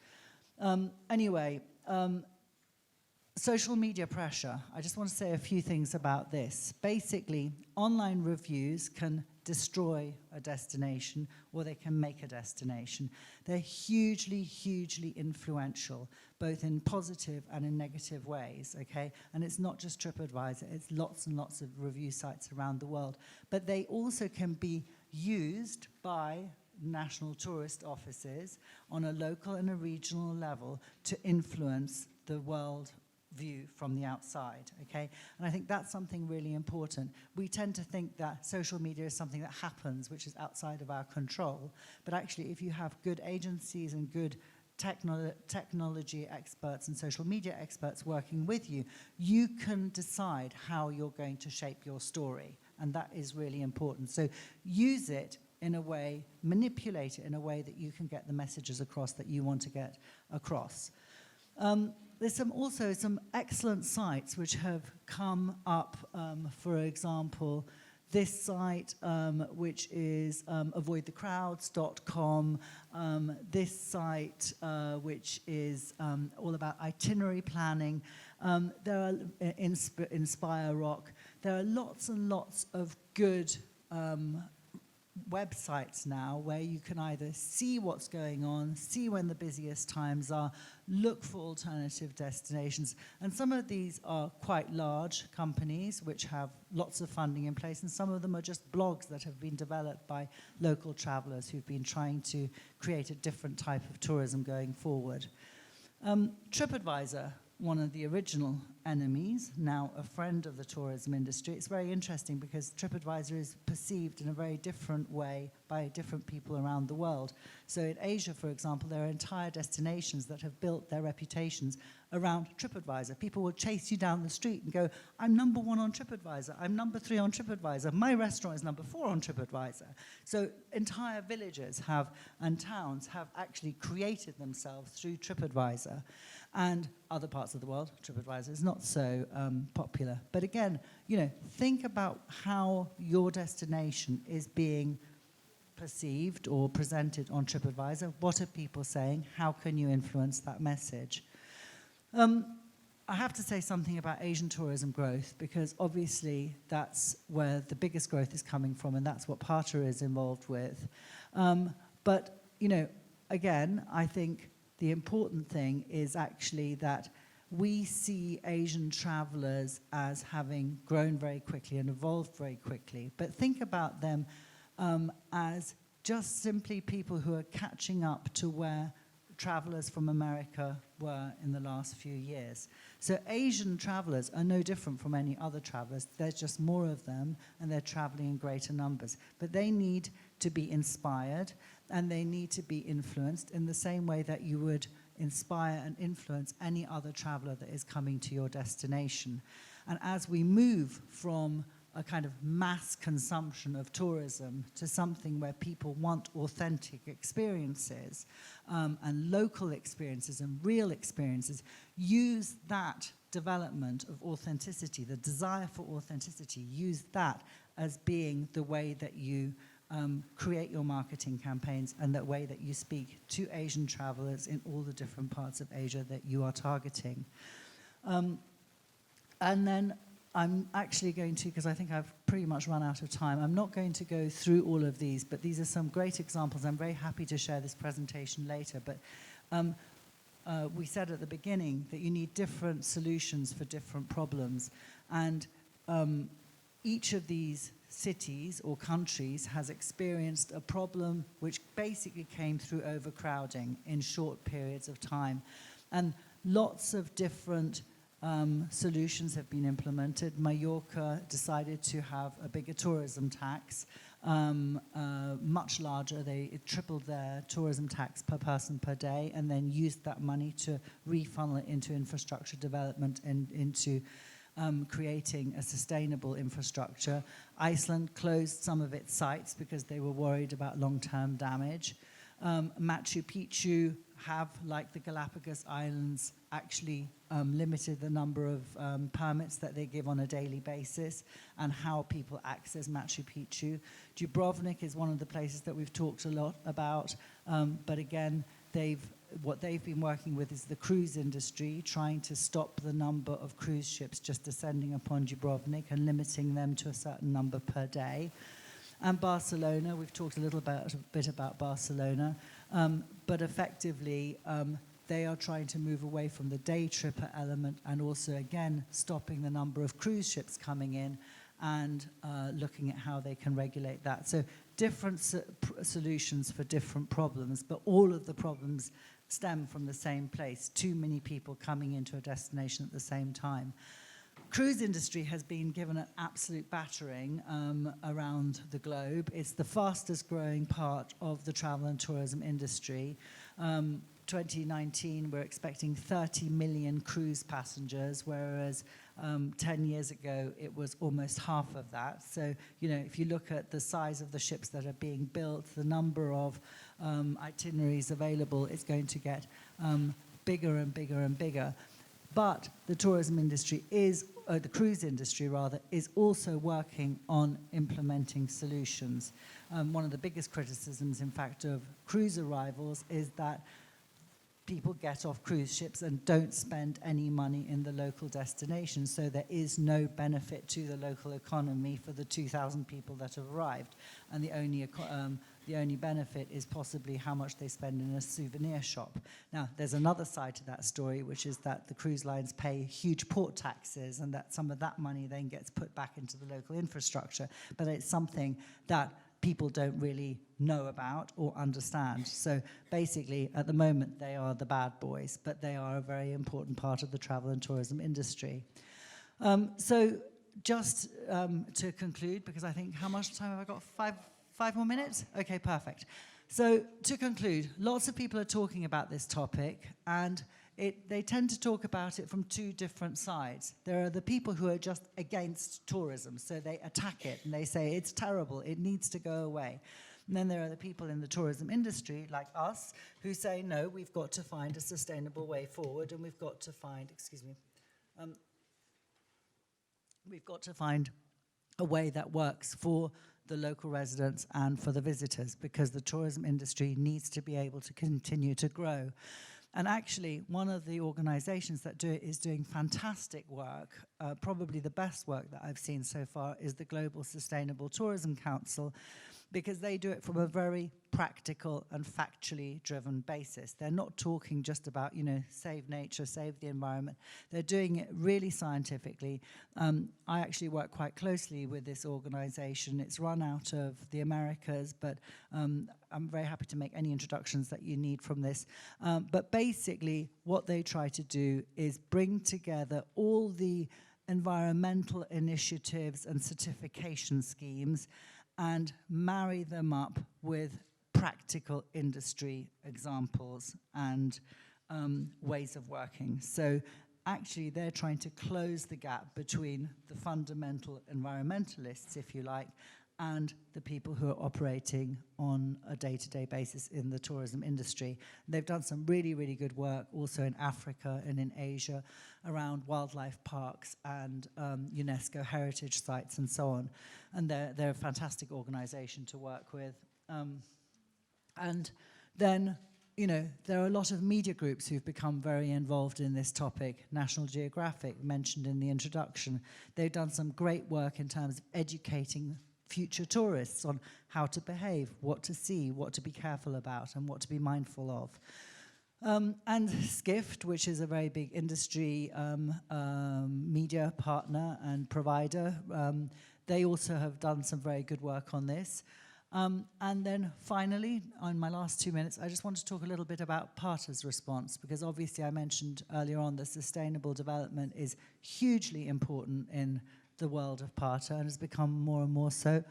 Social media pressure. I just want to say a few things about this. Basically, online reviews can destroy a destination or they can make a destination. They're hugely, hugely influential, both in positive and in negative ways, okay? And it's not just TripAdvisor, it's lots and lots of review sites around the world. But they also can be used by national tourist offices on a local and a regional level to influence the world view from the outside, okay? And I think that's something really important. We tend to think that social media is something that happens, which is outside of our control. But actually, if you have good agencies and good technology experts and social media experts working with you, you can decide how you're going to shape your story. And that is really important. So use it in a way, manipulate it in a way that you can get the messages across that you want to get across. There's also some excellent sites which have come up, for example, this site, which is avoidthecrowds.com, this site, which is all about itinerary planning. There are Inspire Rock. There are lots and lots of good websites now where you can either see what's going on, see when the busiest times are, look for alternative destinations. And some of these are quite large companies which have lots of funding in place, and some of them are just blogs that have been developed by local travelers who've been trying to create a different type of tourism going forward. TripAdvisor, one of the original enemies, now a friend of the tourism industry. It's very interesting because TripAdvisor is perceived in a very different way by different people around the world. So in Asia, for example, there are entire destinations that have built their reputations around TripAdvisor. People will chase you down the street and go, I'm number 1 on TripAdvisor, I'm number 3 on TripAdvisor, my restaurant is number 4 on TripAdvisor. So entire villages and towns have actually created themselves through TripAdvisor. And other parts of the world, TripAdvisor is not so popular. But again, think about how your destination is being perceived or presented on TripAdvisor. What are people saying? How can you influence that message? I have to say something about Asian tourism growth, because obviously that's where the biggest growth is coming from, and that's what Pata is involved with. But, again, I think the important thing is actually that we see Asian travelers as having grown very quickly and evolved very quickly. But think about them as just simply people who are catching up to where travelers from America were in the last few years. So Asian travelers are no different from any other travelers. There's just more of them, and they're traveling in greater numbers. But they need to be inspired, and they need to be influenced in the same way that you would inspire and influence any other traveler that is coming to your destination. And as we move from a kind of mass consumption of tourism to something where people want authentic experiences and local experiences and real experiences, use that development of authenticity, the desire for authenticity, use that as being the way that you create your marketing campaigns and the way that you speak to Asian travelers in all the different parts of Asia that you are targeting. And then I'm actually going to, because I think I've pretty much run out of time, I'm not going to go through all of these, but these are some great examples. I'm very happy to share this presentation later, but we said at the beginning that you need different solutions for different problems, and each of these cities or countries has experienced a problem which basically came through overcrowding in short periods of time, and lots of different solutions have been implemented. Mallorca decided to have a bigger tourism tax, much larger. They tripled their tourism tax per person per day, and then used that money to refunnel it into infrastructure development and into creating a sustainable infrastructure. Iceland closed some of its sites because they were worried about long-term damage. Machu Picchu have, like the Galapagos Islands, actually limited the number of permits that they give on a daily basis and how people access Machu Picchu. Dubrovnik is one of the places that we've talked a lot about, but again, what they've been working with is the cruise industry, trying to stop the number of cruise ships just descending upon Dubrovnik and limiting them to a certain number per day. And Barcelona, we've talked a bit about Barcelona, but effectively they are trying to move away from the day tripper element and also, again, stopping the number of cruise ships coming in and looking at how they can regulate that. So different solutions for different problems, but all of the problems stem from the same place, too many people coming into a destination at the same time. Cruise industry has been given an absolute battering around the globe. It's the fastest growing part of the travel and tourism industry. 2019, we're expecting 30 million cruise passengers, whereas 10 years ago, it was almost half of that. So, if you look at the size of the ships that are being built, the number of itineraries available, it's going to get bigger and bigger and bigger. But the tourism industry is the cruise industry rather, is also working on implementing solutions. One of the biggest criticisms, in fact, of cruise arrivals is that people get off cruise ships and don't spend any money in the local destination, so there is no benefit to the local economy for the 2,000 people that have arrived, and the only benefit is possibly how much they spend in a souvenir shop. Now, there's another side to that story, which is that the cruise lines pay huge port taxes, and that some of that money then gets put back into the local infrastructure, but it's something that people don't really know about or understand. So basically, at the moment, they are the bad boys, but they are a very important part of the travel and tourism industry. So just to conclude, because I think, how much time have I got? Five more minutes? Okay, perfect. So to conclude, lots of people are talking about this topic, and they tend to talk about it from two different sides. There are the people who are just against tourism, so they attack it and they say it's terrible, it needs to go away. And then there are the people in the tourism industry, like us, who say, no, we've got to find a sustainable way forward, and we've got to find, we've got to find a way that works for the local residents and for the visitors, because the tourism industry needs to be able to continue to grow. And actually, one of the organizations that do it is doing fantastic work. Probably the best work that I've seen so far is the Global Sustainable Tourism Council, because they do it from a very practical and factually driven basis. They're not talking just about, save nature, save the environment. They're doing it really scientifically. I actually work quite closely with this organization. It's run out of the Americas, but I'm very happy to make any introductions that you need from this. But basically, what they try to do is bring together all the environmental initiatives and certification schemes and marry them up with practical industry examples and ways of working. So actually, they're trying to close the gap between the fundamental environmentalists, if you like, and the people who are operating on a day-to-day basis in the tourism industry. They've done some really, really good work also in Africa and in Asia around wildlife parks and UNESCO heritage sites and so on. And they're a fantastic organization to work with. And then, there are a lot of media groups who've become very involved in this topic. National Geographic, mentioned in the introduction. They've done some great work in terms of educating future tourists on how to behave, what to see, what to be careful about, and what to be mindful of. And Skift, which is a very big industry media partner and provider, they also have done some very good work on this. And then finally, on my last 2 minutes, I just want to talk a little bit about PARTA's response, because obviously I mentioned earlier on that sustainable development is hugely important in the world of PARTA and has become more and more so.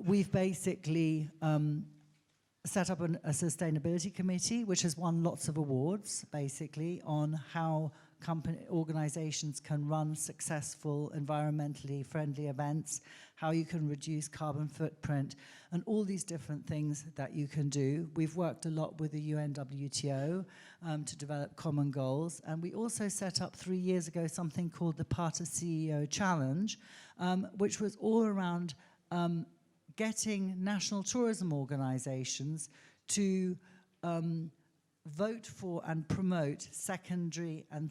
We've basically set up a sustainability committee, which has won lots of awards, basically, on how organizations can run successful, environmentally friendly events, how you can reduce carbon footprint, and all these different things that you can do. We've worked a lot with the UNWTO to develop common goals, and we also set up 3 years ago something called the PARTA CEO Challenge, which was all around getting national tourism organizations to vote for and promote secondary and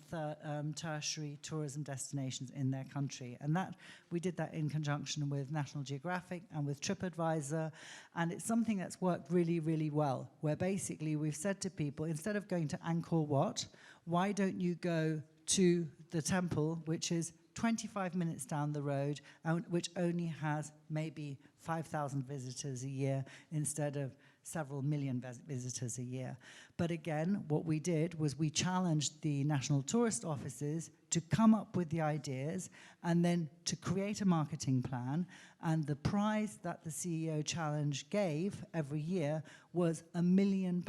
tertiary tourism destinations in their country. And that we did that in conjunction with National Geographic and with TripAdvisor, and it's something that's worked really, really well, where basically we've said to people, instead of going to Angkor Wat, why don't you go to the temple, which is 25 minutes down the road, and which only has maybe 5,000 visitors a year instead of several million visitors a year. But again, what we did was we challenged the national tourist offices to come up with the ideas and then to create a marketing plan. And the prize that the CEO Challenge gave every year was £1 million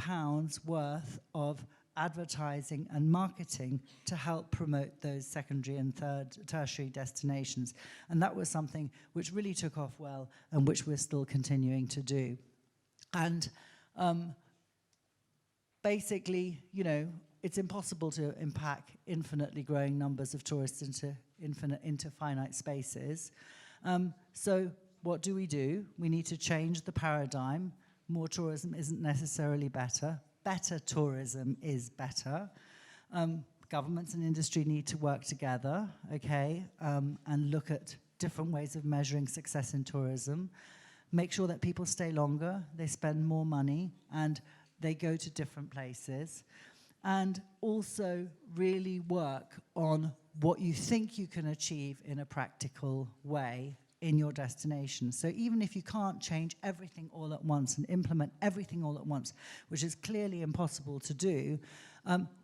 worth of advertising and marketing to help promote those secondary and tertiary destinations. And that was something which really took off well and which we're still continuing to do. And basically, it's impossible to impact infinitely growing numbers of tourists into finite spaces. So what do? We need to change the paradigm. More tourism isn't necessarily better. Better tourism is better. Governments and industry need to work together, okay, and look at different ways of measuring success in tourism. Make sure that people stay longer, they spend more money, and they go to different places. And also really work on what you think you can achieve in a practical way in your destination. So even if you can't change everything all at once and implement everything all at once, which is clearly impossible to do,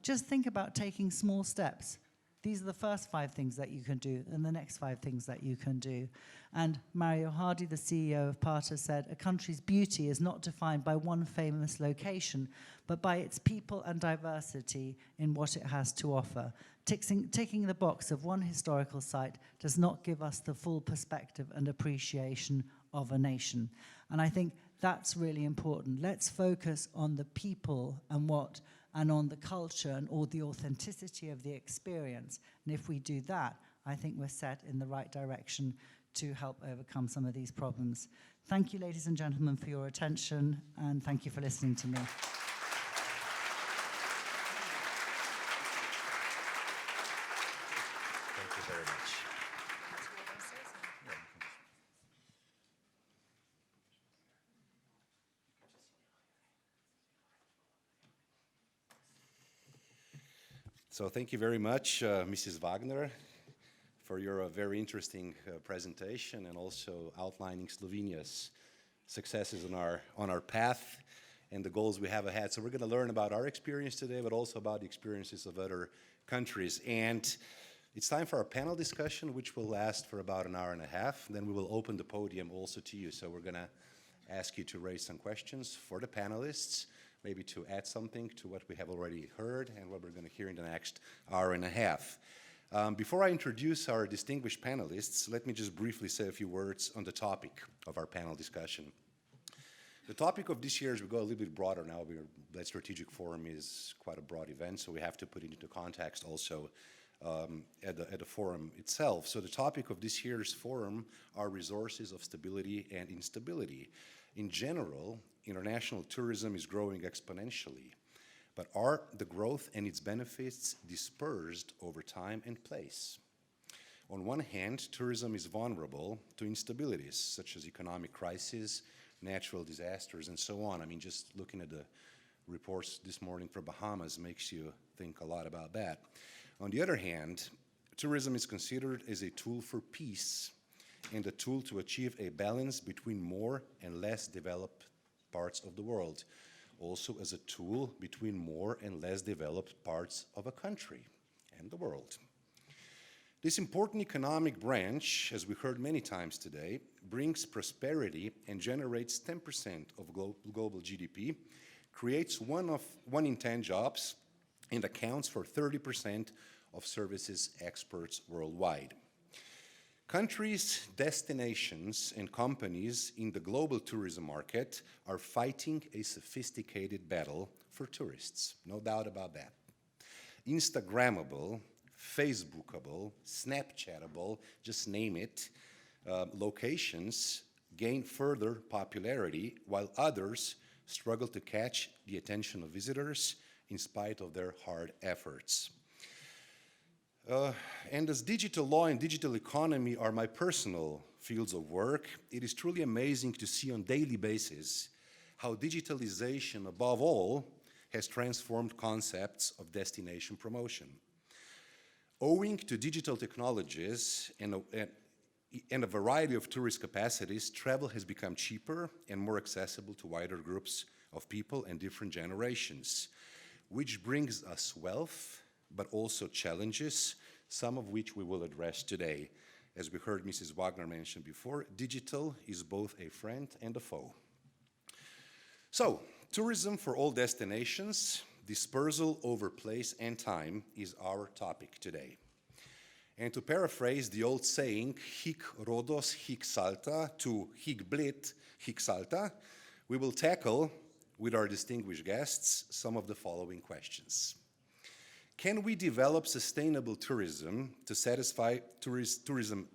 just think about taking small steps. These are the first 5 things that you can do, and the next 5 things that you can do. And Mario Hardy, the CEO of PATA, said, a country's beauty is not defined by one famous location, but by its people and diversity in what it has to offer. Ticking the box of one historical site does not give us the full perspective and appreciation of a nation. And I think that's really important. Let's focus on the people and on the culture and all the authenticity of the experience. And if we do that, I think we're set in the right direction to help overcome some of these problems. Thank you, ladies and gentlemen, for your attention, and thank you for listening to me. Thank you very much. So thank you very much, Mrs. Wagner, for your very interesting presentation and also outlining Slovenia's successes on our path and the goals we have ahead. So we're going to learn about our experience today, but also about the experiences of other countries. And it's time for our panel discussion, which will last for about an hour and a half. Then we will open the podium also to you. So we're going to ask you to raise some questions for the panelists, maybe to add something to what we have already heard and what we're going to hear in the next hour and a half. Before I introduce our distinguished panelists, let me just briefly say a few words on the topic of our panel discussion. The topic of this year, as we go a little bit broader now, Bled Strategic Forum is quite a broad event, so we have to put it into context also at the forum itself. So the topic of this year's forum are resources of stability and instability. In general, international tourism is growing exponentially, but are the growth and its benefits dispersed over time and place? On one hand, tourism is vulnerable to instabilities such as economic crises, natural disasters, and so on. I mean, just looking at the reports this morning for Bahamas makes you think a lot about that. On the other hand, tourism is considered as a tool for peace and a tool to achieve a balance between more and less developed parts of the world, also as a tool between more and less developed parts of a country and the world. This important economic branch, as we heard many times today, brings prosperity and generates 10% of global GDP, creates 1 in 10 jobs, and accounts for 30% of services exports worldwide. Countries, destinations, and companies in the global tourism market are fighting a sophisticated battle for tourists, no doubt about that. Instagrammable, Facebookable, Snapchatable, just name it, locations gain further popularity while others struggle to catch the attention of visitors in spite of their hard efforts. And as digital law and digital economy are my personal fields of work, it is truly amazing to see on a daily basis how digitalization, above all, has transformed concepts of destination promotion. Owing to digital technologies and a variety of tourist capacities, travel has become cheaper and more accessible to wider groups of people and different generations, which brings us wealth, but also challenges, some of which we will address today. As we heard Mrs. Wagner mention before, digital is both a friend and a foe. So, tourism for all destinations, dispersal over place and time is our topic today. And to paraphrase the old saying, hic Rhodos, hic salta, to hic blit, hic salta, we will tackle, with our distinguished guests, some of the following questions. Can we develop sustainable tourism to satisfy tourism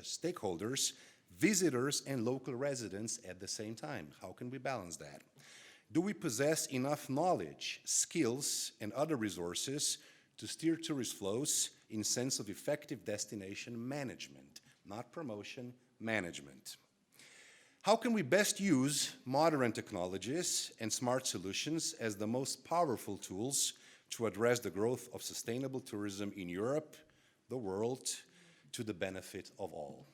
stakeholders, visitors, and local residents at the same time? How can we balance that? Do we possess enough knowledge, skills, and other resources to steer tourist flows in sense of effective destination management, not promotion, management? How can we best use modern technologies and smart solutions as the most powerful tools to address the growth of sustainable tourism in Europe, the world, to the benefit of all?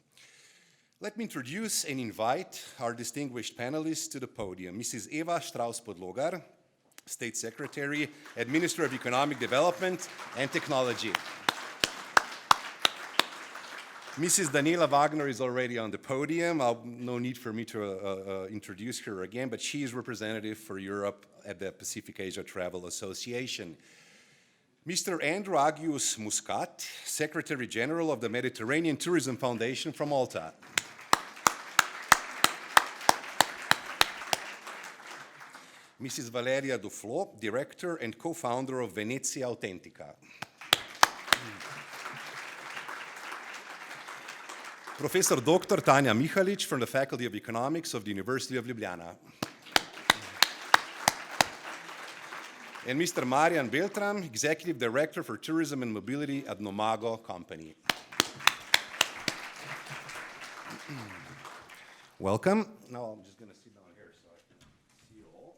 Let me introduce and invite our distinguished panelists to the podium. Mrs. Eva Strauss-Podlogar, State Secretary and Minister of Economic Development and Technology. Mrs. Daniela Wagner is already on the podium. No need for me to introduce her again, but she is representative for Europe at the Pacific Asia Travel Association. Mr. Andrew Agius Muscat, Secretary General of the Mediterranean Tourism Foundation from Malta. Mrs. Valeria Duflo, Director and Co-founder of Venezia Autentica. Professor Dr. Tanja Mihalic from the Faculty of Economics of the University of Ljubljana. And Mr. Marian Beltram, Executive Director for Tourism and Mobility at Nomago Company. Welcome. Now I'm just going to sit down here so I can see you all.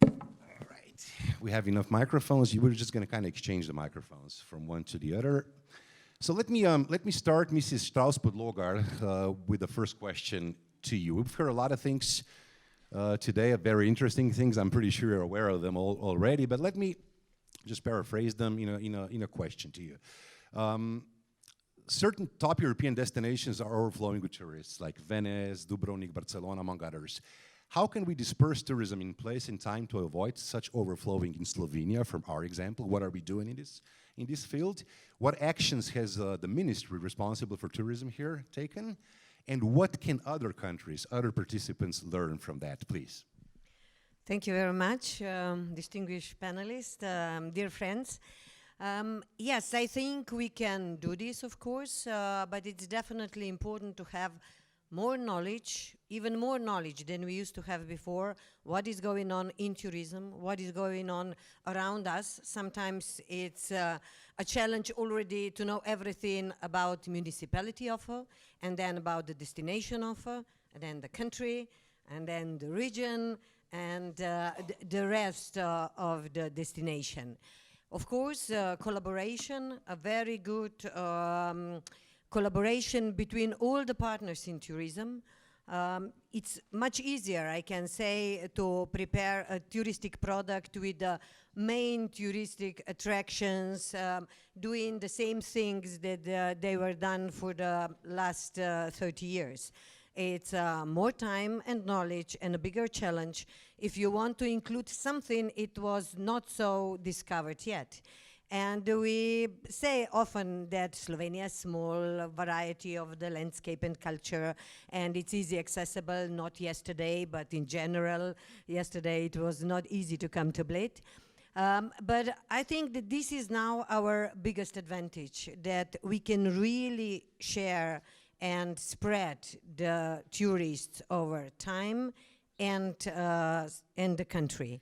All right. We have enough microphones. You were just going to kind of exchange the microphones from one to the other. So let me start, Mrs. Strauss-Podlogar, with the first question to you. We've heard a lot of things today, very interesting things. I'm pretty sure you're aware of them already, but let me just paraphrase them in a question to you. Certain top European destinations are overflowing with tourists, like Venice, Dubrovnik, Barcelona, among others. How can we disperse tourism in place and time to avoid such overflowing in Slovenia, from our example? What are we doing in this field? What actions has the ministry responsible for tourism here taken? And what can other countries, other participants learn from that, please? Thank you very much, distinguished panelists, dear friends. Yes, I think we can do this, of course, but it's definitely important to have more knowledge, even more knowledge than we used to have before, what is going on in tourism, what is going on around us. Sometimes it's a challenge already to know everything about municipality offer, and then about the destination offer, and then the country, and then the region, and the rest of the destination. Of course, collaboration, a very good collaboration between all the partners in tourism. It's much easier, I can say, to prepare a touristic product with the main touristic attractions, doing the same things that they were done for the last 30 years. It's more time and knowledge and a bigger challenge if you want to include something it was not so discovered yet. And we say often that Slovenia has small variety of the landscape and culture, and it's easy accessible, not yesterday, but in general. Yesterday it was not easy to come to Bled. But I think that this is now our biggest advantage, that we can really share and spread the tourists over time and the country.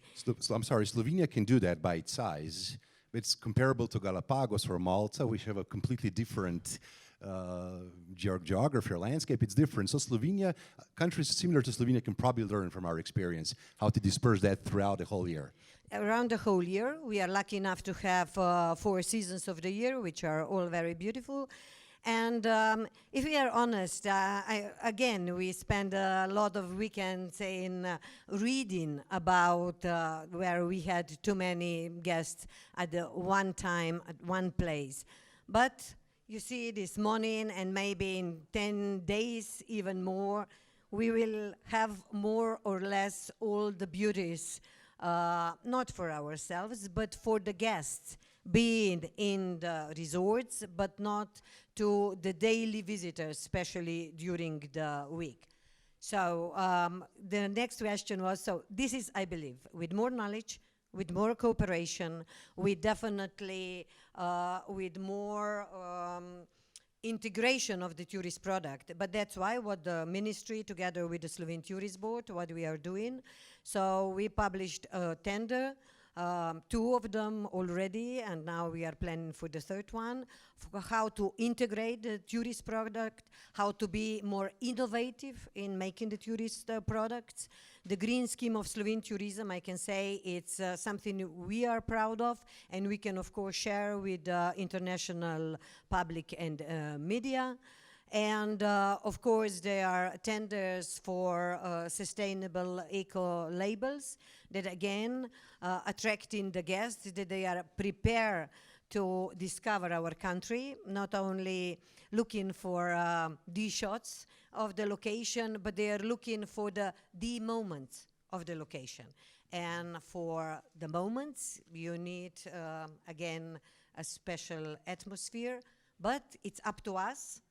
I'm sorry, Slovenia can do that by its size. It's comparable to Galapagos or Malta. We have a completely different geography or landscape. It's different. So Slovenia, countries similar to Slovenia can probably learn from our experience how to disperse that throughout the whole year. Around the whole year. We are lucky enough to have 4 seasons of the year, which are all very beautiful. And if we are honest, again, we spend a lot of weekends in reading about where we had too many guests at the one time, at one place. But you see, this morning and maybe in 10 days, even more, we will have more or less all the beauties, not for ourselves, but for the guests, being in the resorts, but not to the daily visitors, especially during the week. So the next question was, so this is, I believe, with more knowledge, with more cooperation, with definitely with more integration of the tourist product. But that's why what the ministry, together with the Slovene Tourist Board, what we are doing. So we published a tender, 2 of them already, and now we are planning for the 3rd one, for how to integrate the tourist product, how to be more innovative in making the tourist products. The green scheme of Slovene tourism, I can say it's something we are proud of, and we can of course share with international public and media. And of course, there are tenders for sustainable eco labels that again attracting the guests, that they are prepared to discover our country, not only looking for the shots of the location, but they are looking for the moments of the location. And for the moments, you need, again, a special atmosphere, but it's up to us,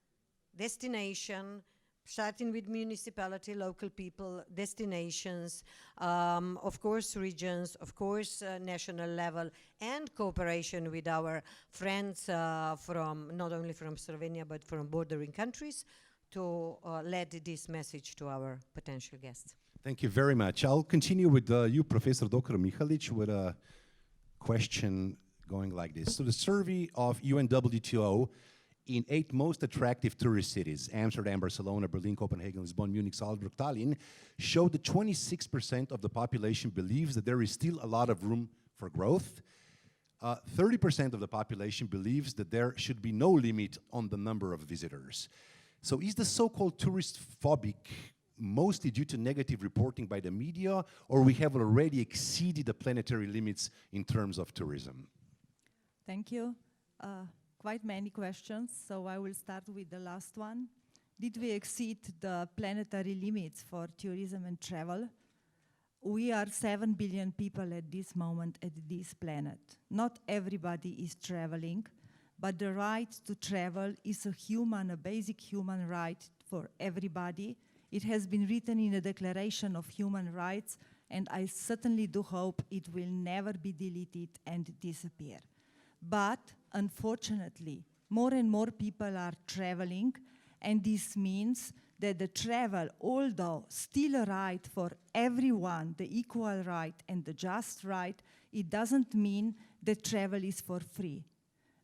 destination, starting with municipality, local people, destinations, of course regions, of course national level, and cooperation with our friends from, not only from Slovenia, but from bordering countries, to lead this message to our potential guests. Thank you very much. I'll continue with you, Professor Dr. Mihalic, with a question going like this. So the survey of UNWTO in 8 most attractive tourist cities, Amsterdam, Barcelona, Berlin, Copenhagen, Lisbon, Munich, Salzburg, Tallinn, showed that 26% of the population believes that there is still a lot of room for growth. 30% of the population believes that there should be no limit on the number of visitors. So is the so-called tourist phobic mostly due to negative reporting by the media, or we have already exceeded the planetary limits in terms of tourism? Thank you. Quite many questions, so I will start with the last one. Did we exceed the planetary limits for tourism and travel? We are 7 billion people at this moment at this planet. Not everybody is traveling, but the right to travel is a basic human right for everybody. It has been written in the Declaration of Human Rights, and I certainly do hope it will never be deleted and disappear. But unfortunately, more and more people are traveling, and this means that the travel, although still a right for everyone, the equal right and the just right, it doesn't mean that travel is for free.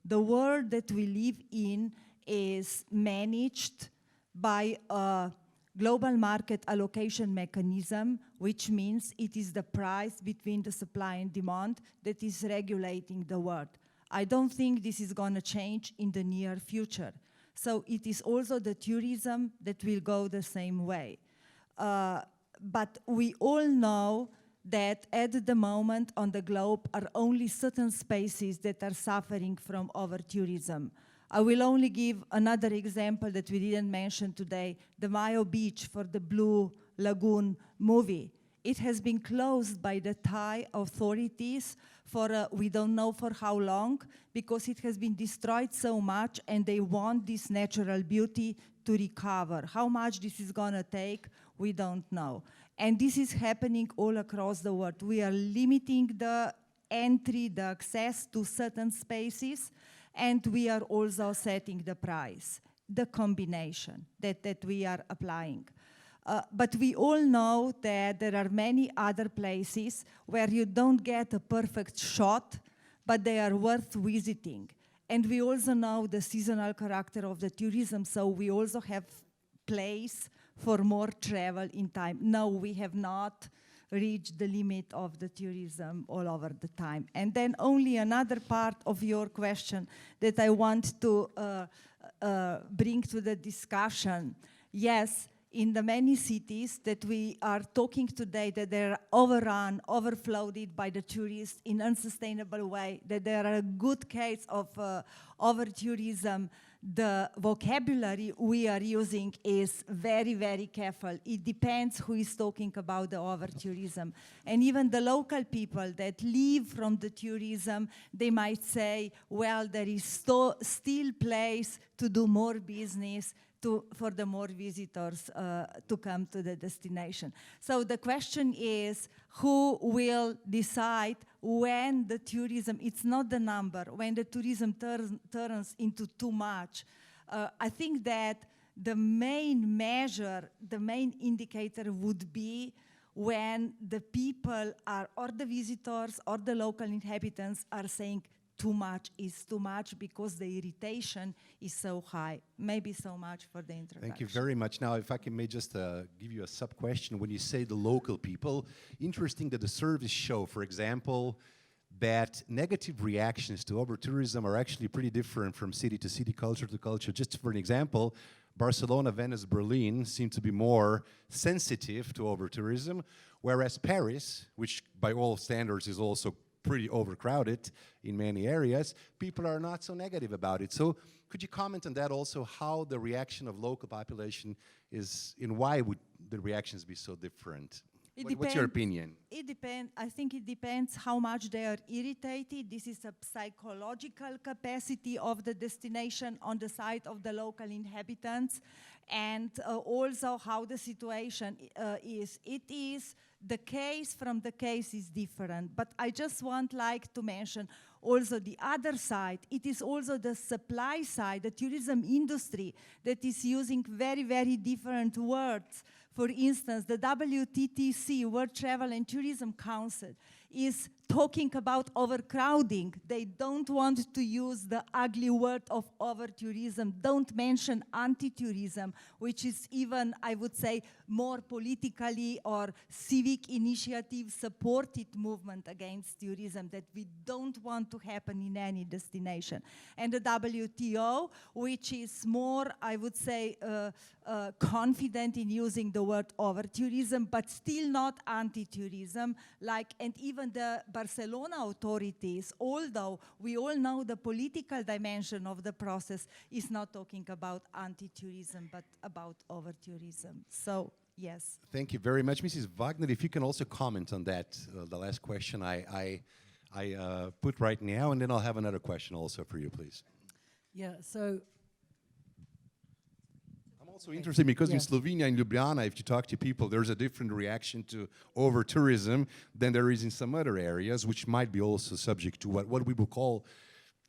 The world that we live in is managed by a global market allocation mechanism, which means it is the price between the supply and demand that is regulating the world. I don't think this is going to change in the near future. So it is also the tourism that will go the same way. But we all know that at the moment on the globe are only certain spaces that are suffering from over-tourism. I will only give another example that we didn't mention today, the Mayo Beach for the Blue Lagoon movie. It has been closed by the Thai authorities for we don't know for how long, because it has been destroyed so much and they want this natural beauty to recover. How much this is going to take, we don't know. And this is happening all across the world. We are limiting the entry, the access to certain spaces, and we are also setting the price, the combination that we are applying. But we all know that there are many other places where you don't get a perfect shot, but they are worth visiting. And we also know the seasonal character of the tourism, so we also have place for more travel in time. No, we have not reached the limit of the tourism all over the time. And then only another part of your question that I want to bring to the discussion. Yes, in the many cities that we are talking today, that they're overrun, overflowed by the tourists in unsustainable way, that there are a good case of over-tourism, the vocabulary we are using is very, very careful. It depends who is talking about the over-tourism. And even the local people that live from the tourism, they might say, well, there is still place to do more business, for the more visitors to come to the destination. So the question is, who will decide when the tourism, it's not the number, when the tourism turns into too much? I think that the main measure, the main indicator would be when the people are, or the visitors or the local inhabitants are saying too much is too much because the irritation is so high. Maybe so much for the introduction. Thank you very much. Now, if I can may just give you a sub-question. When you say the local people, interesting that the surveys show, for example, that negative reactions to over-tourism are actually pretty different from city to city, culture to culture. Just for an example, Barcelona, Venice, Berlin seem to be more sensitive to over-tourism, whereas Paris, which by all standards is also pretty overcrowded in many areas, people are not so negative about it. So could you comment on that also, how the reaction of local population is, and why would the reactions be so different? What's your opinion? It depends. I think it depends how much they are irritated. This is a psychological capacity of the destination on the side of the local inhabitants, and also how the situation is. It is the case from the case is different, but I just want to mention also the other side. It is also the supply side, the tourism industry, that is using very, very different words. For instance, the WTTC, World Travel and Tourism Council, is talking about overcrowding. They don't want to use the ugly word of over-tourism, don't mention anti-tourism, which is even, I would say, more politically or civic initiative supported movement against tourism that we don't want to happen in any destination. And the WTO, which is more, I would say, confident in using the word over-tourism, but still not anti-tourism, and even the Barcelona authorities, although we all know the political dimension of the process, is not talking about anti-tourism, but about over-tourism. So, yes. Thank you very much. Mrs. Wagner, if you can also comment on that, the last question I put right now, and then I'll have another question also for you, please. Yeah, so also interesting because in Slovenia, in Ljubljana, if you talk to people, there's a different reaction to over-tourism than there is in some other areas, which might be also subject to what we would call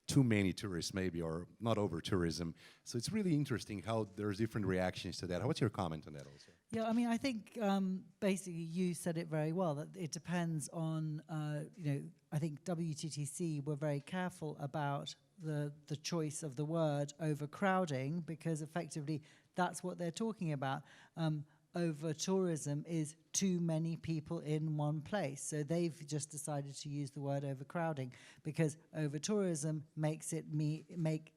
too many tourists, maybe, or not over-tourism. So it's really interesting how there's different reactions to that. What's your comment on that also? Yeah, I mean, I think basically you said it very well, that it depends on, I think WTTC were very careful about the choice of the word overcrowding, because effectively that's what they're talking about. Over-tourism is too many people in one place. So they've just decided to use the word overcrowding because over-tourism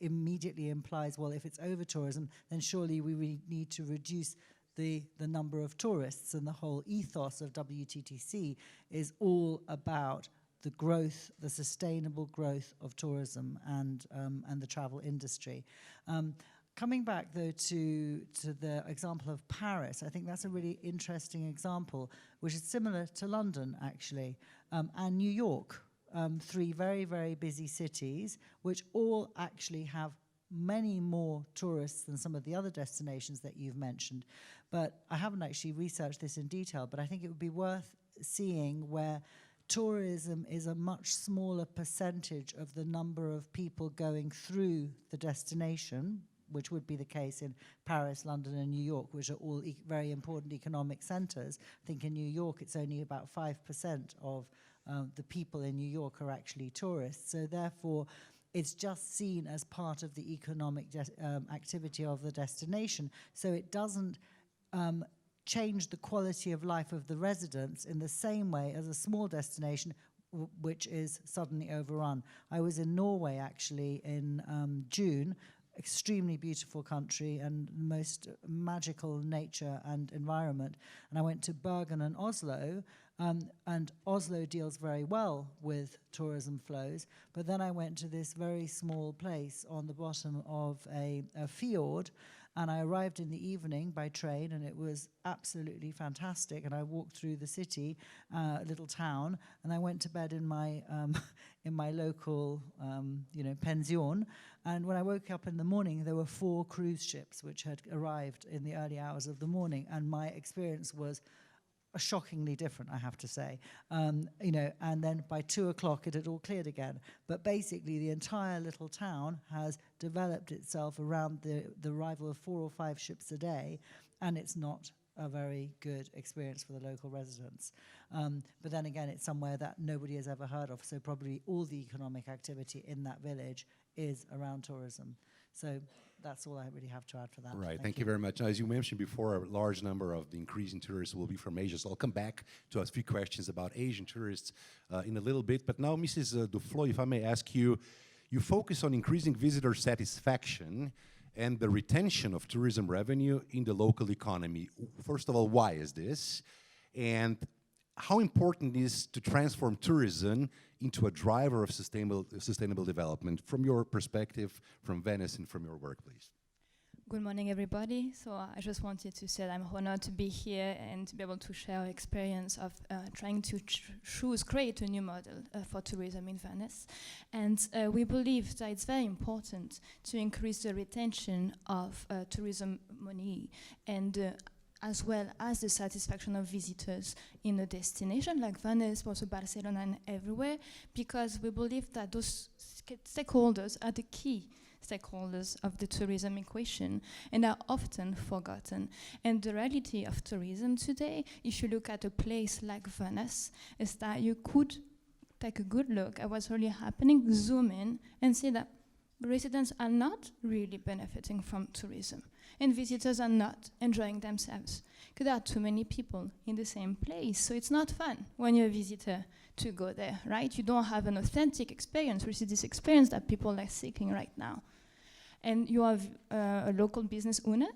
immediately implies, well, if it's over-tourism, then surely we need to reduce the number of tourists, and the whole ethos of WTTC is all about the growth, the sustainable growth of tourism and the travel industry. Coming back, though, to the example of Paris, I think that's a really interesting example, which is similar to London, actually, and New York, three very, very busy cities, which all actually have many more tourists than some of the other destinations that you've mentioned. But I haven't actually researched this in detail, but I think it would be worth seeing where tourism is a much smaller percentage of the number of people going through the destination, which would be the case in Paris, London, and New York, which are all very important economic centers. I think in New York, it's only about 5% of the people in New York are actually tourists. So therefore, it's just seen as part of the economic activity of the destination. So it doesn't change the quality of life of the residents in the same way as a small destination which is suddenly overrun. I was in Norway, actually, in June, extremely beautiful country and most magical nature and environment. And I went to Bergen and Oslo, And Oslo deals very well with tourism flows, but then I went to this very small place on the bottom of a fjord, and I arrived in the evening by train, and it was absolutely fantastic. And I walked through the city, little town, and I went to bed in my in my local, pension. And when I woke up in the morning, there were 4 cruise ships which had arrived in the early hours of the morning, and my experience was shockingly different, I have to say. And then by 2 o'clock it had all cleared again. But basically the entire little town has developed itself around the arrival of 4 or 5 ships a day, and it's not a very good experience for the local residents. But then again, it's somewhere that nobody has ever heard of, so probably all the economic activity in that village is around tourism. So that's all I really have to add for that. Right, thank you very much. Now, as you mentioned before, a large number of the increasing tourists will be from Asia, so I'll come back to a few questions about Asian tourists in a little bit. But now, Mrs. Duflo, if I may ask you, you focus on increasing visitor satisfaction and the retention of tourism revenue in the local economy. First of all, why is this? And how important is to transform tourism into a driver of sustainable development from your perspective, from Venice, and from your work, please? Good morning, everybody. So I just wanted to say that I'm honored to be here and to be able to share our experience of trying to create a new model for tourism in Venice. And we believe that it's very important to increase the retention of tourism money and as well as the satisfaction of visitors in a destination like Venice, but also Barcelona and everywhere, because we believe that those stakeholders are the key stakeholders of the tourism equation and are often forgotten. And the reality of tourism today, if you look at a place like Venice, is that you could take a good look at what's really happening, zoom in, and see that residents are not really benefiting from tourism, and visitors are not enjoying themselves because there are too many people in the same place. So it's not fun when you're a visitor to go there, right? You don't have an authentic experience, which is this experience that people are seeking right now. And you have a local business owner.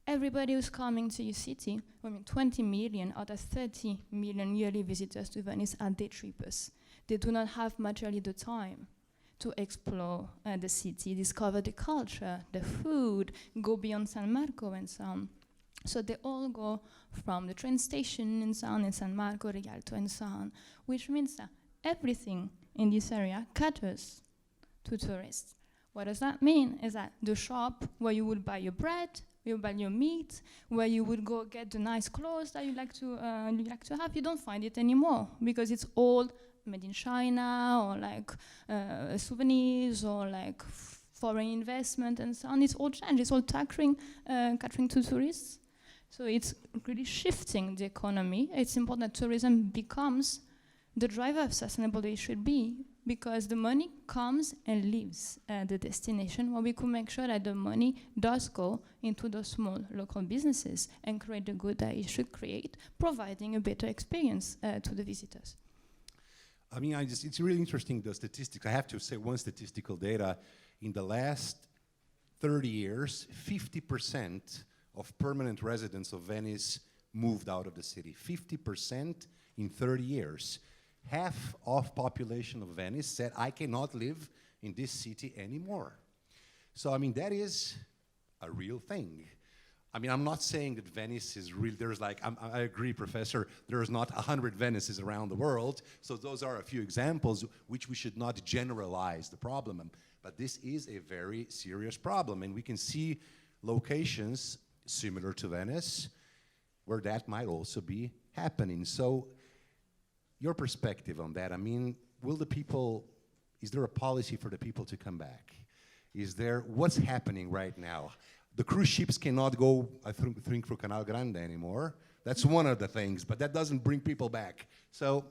Everybody who's coming to your city, 20 million out of 30 million yearly visitors to Venice are day trippers. They do not have much really the time to explore the city, discover the culture, the food, go beyond San Marco and so on. So they all go from the train station and so on, in San Marco, Rialto and so on, which means that everything in this area caters to tourists. What does that mean? Is that the shop where you would buy your bread, where you buy your meat, where you would go get the nice clothes that you like to have, you don't find it anymore because it's all made in China or like souvenirs or like foreign investment and so on. It's all changed. It's all catering to tourists. So it's really shifting the economy. It's important that tourism becomes the driver of sustainability it should be, because the money comes and leaves the destination, where we could make sure that the money does go into those small local businesses and create the good that it should create, providing a better experience to the visitors. I mean, it's really interesting, the statistics. I have to say one statistical data. In the last 30 years, 50% of permanent residents of Venice moved out of the city. 50% in 30 years. Half of population of Venice said, I cannot live in this city anymore. So, I mean, that is a real thing. I mean, I'm not saying that Venice is real. There's like, I agree, Professor, there's not 100 Venices around the world. So those are a few examples which we should not generalize the problem. But this is a very serious problem. And we can see locations similar to Venice where that might also be happening. So your perspective on that, I mean, is there a policy for the people to come back? What's happening right now? The cruise ships cannot go, I think, through Canal Grande anymore. That's one of the things, but that doesn't bring people back. So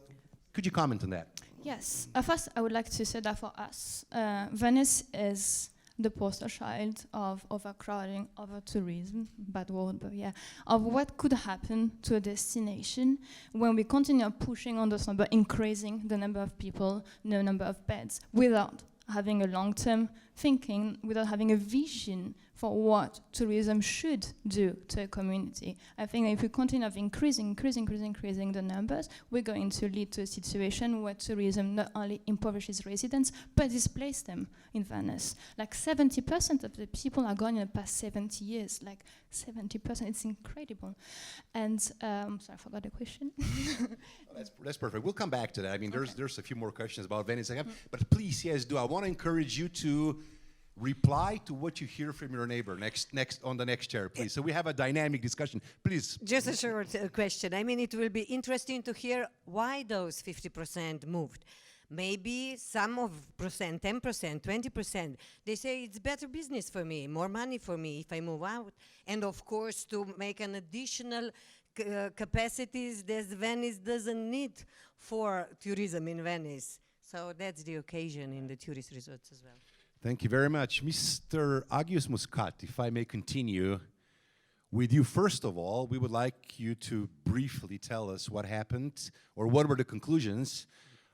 could you comment on that? Yes. First, I would like to say that for us, Venice is the poster child of overcrowding, over-tourism, bad word, but yeah, of what could happen to a destination when we continue pushing on those numbers, increasing the number of people, the number of beds, without having a long-term thinking, without having a vision for what tourism should do to a community. I think that if we continue of increasing the numbers, we're going to lead to a situation where tourism not only impoverishes residents, but displaces them in Venice. Like 70% of the people are gone in the past 70 years, like 70%, it's incredible. And, sorry, I forgot the question. That's perfect. We'll come back to that. I mean, there's a few more questions about Venice I have, but please, yes, I want to encourage you to reply to what you hear from your neighbor next on the next chair, please. So we have a dynamic discussion. Please. Just a short question. I mean, it will be interesting to hear why those 50% moved. Maybe some of percent, 10%, 20%, they say it's better business for me, more money for me if I move out. And of course, to make an additional capacities that Venice doesn't need for tourism in Venice. So that's the occasion in the tourist resorts as well. Thank you very much. Mr. Agius Muscat, if I may continue with you, first of all, we would like you to briefly tell us what happened or what were the conclusions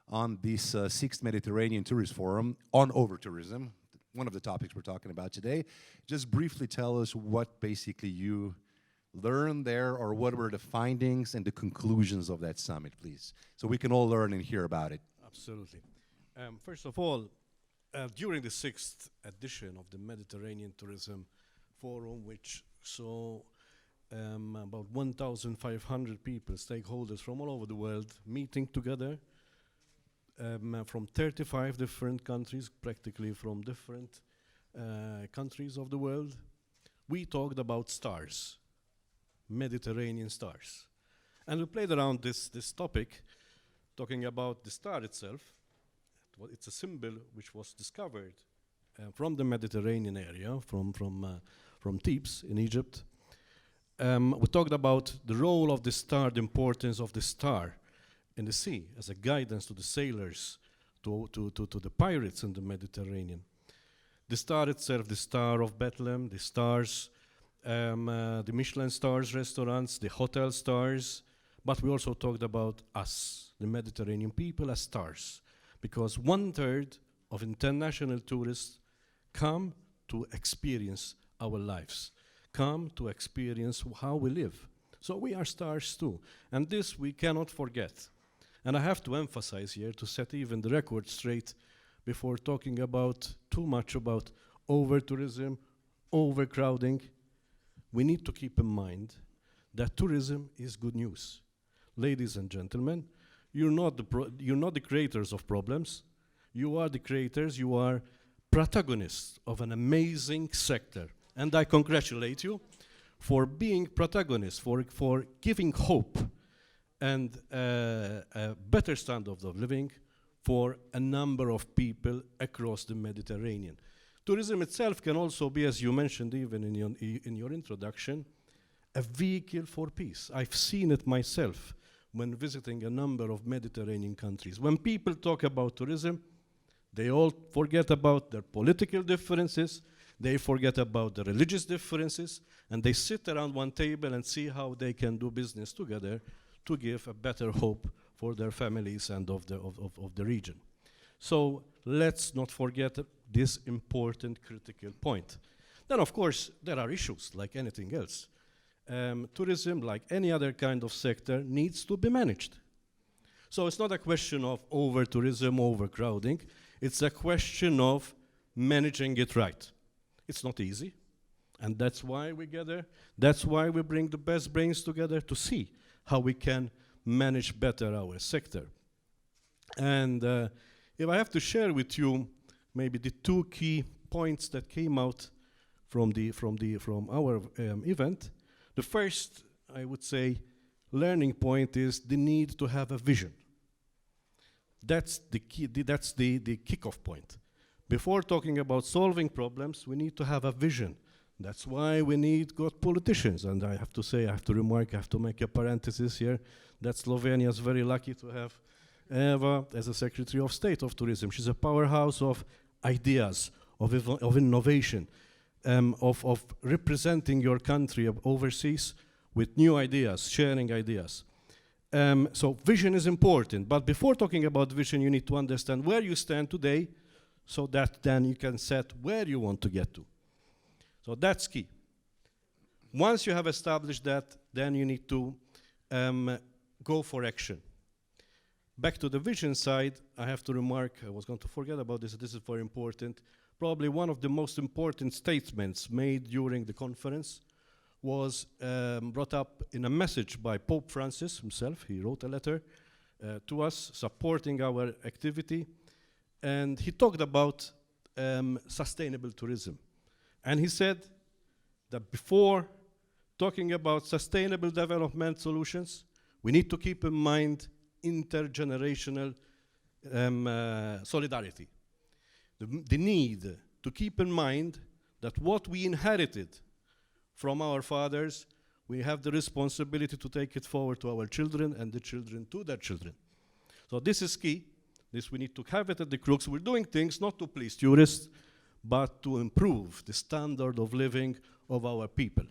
on this 6th Mediterranean Tourist Forum on over-tourism, one of the topics we're talking about today. Just briefly tell us what basically you learned there, or what were the findings and the conclusions of that summit, please, so we can all learn and hear about it. Absolutely. First of all, during the 6th edition of the Mediterranean Tourism Forum, which saw about 1,500 people, stakeholders from all over the world, meeting together from 35 different countries, practically from different countries of the world, we talked about stars, Mediterranean stars. And we played around this topic, talking about the star itself. It's a symbol which was discovered from the Mediterranean area, from Thebes in Egypt. We talked about the role of the star, the importance of the star in the sea as a guidance to the sailors, to the pirates in the Mediterranean. The star itself, the Star of Bethlehem, the stars, the Michelin stars restaurants, the hotel stars, but we also talked about us, the Mediterranean people, as stars. Because 1/3 of international tourists come to experience our lives, come to experience how we live. So we are stars too, and this we cannot forget. And I have to emphasize here, to set even the record straight, before talking about too much about over-tourism, overcrowding, we need to keep in mind that tourism is good news. Ladies and gentlemen, you're not the creators of problems. You are the creators, you are protagonists of an amazing sector. And I congratulate you for being protagonists, for giving hope and a better standard of living for a number of people across the Mediterranean. Tourism itself can also be, as you mentioned even in your introduction, a vehicle for peace. I've seen it myself when visiting a number of Mediterranean countries. When people talk about tourism, they all forget about their political differences, they forget about the religious differences, and they sit around one table and see how they can do business together to give a better hope for their families and of the region. So let's not forget this important critical point. Then of course there are issues like anything else. Tourism, like any other kind of sector, needs to be managed. So it's not a question of over-tourism, overcrowding. It's a question of managing it right. It's not easy, and that's why we gather. That's why we bring the best brains together to see how we can manage better our sector. And if I have to share with you maybe the two key points that came out from our event, the first, I would say, learning point is the need to have a vision. That's the key. That's the kickoff point. Before talking about solving problems, we need to have a vision. That's why we need good politicians. And I have to say, I have to make a parenthesis here, that Slovenia is very lucky to have Eva as a Secretary of State of Tourism. She's a powerhouse of ideas, of innovation, of representing your country overseas with new ideas, sharing ideas. So vision is important, but before talking about vision, you need to understand where you stand today. so that then you can set where you want to get to. So that's key. Once you have established that, then you need to go for action. Back to the vision side, I have to remark, I was going to forget about this is very important. Probably one of the most important statements made during the conference was brought up in a message by Pope Francis himself. He wrote a letter to us supporting our activity, and he talked about sustainable tourism. And he said that before talking about sustainable development solutions, we need to keep in mind intergenerational solidarity. The need to keep in mind that what we inherited from our fathers, we have the responsibility to take it forward to our children and the children to their children. So this is key. This we need to have it at the crux. We're doing things not to please tourists, but to improve the standard of living of our people.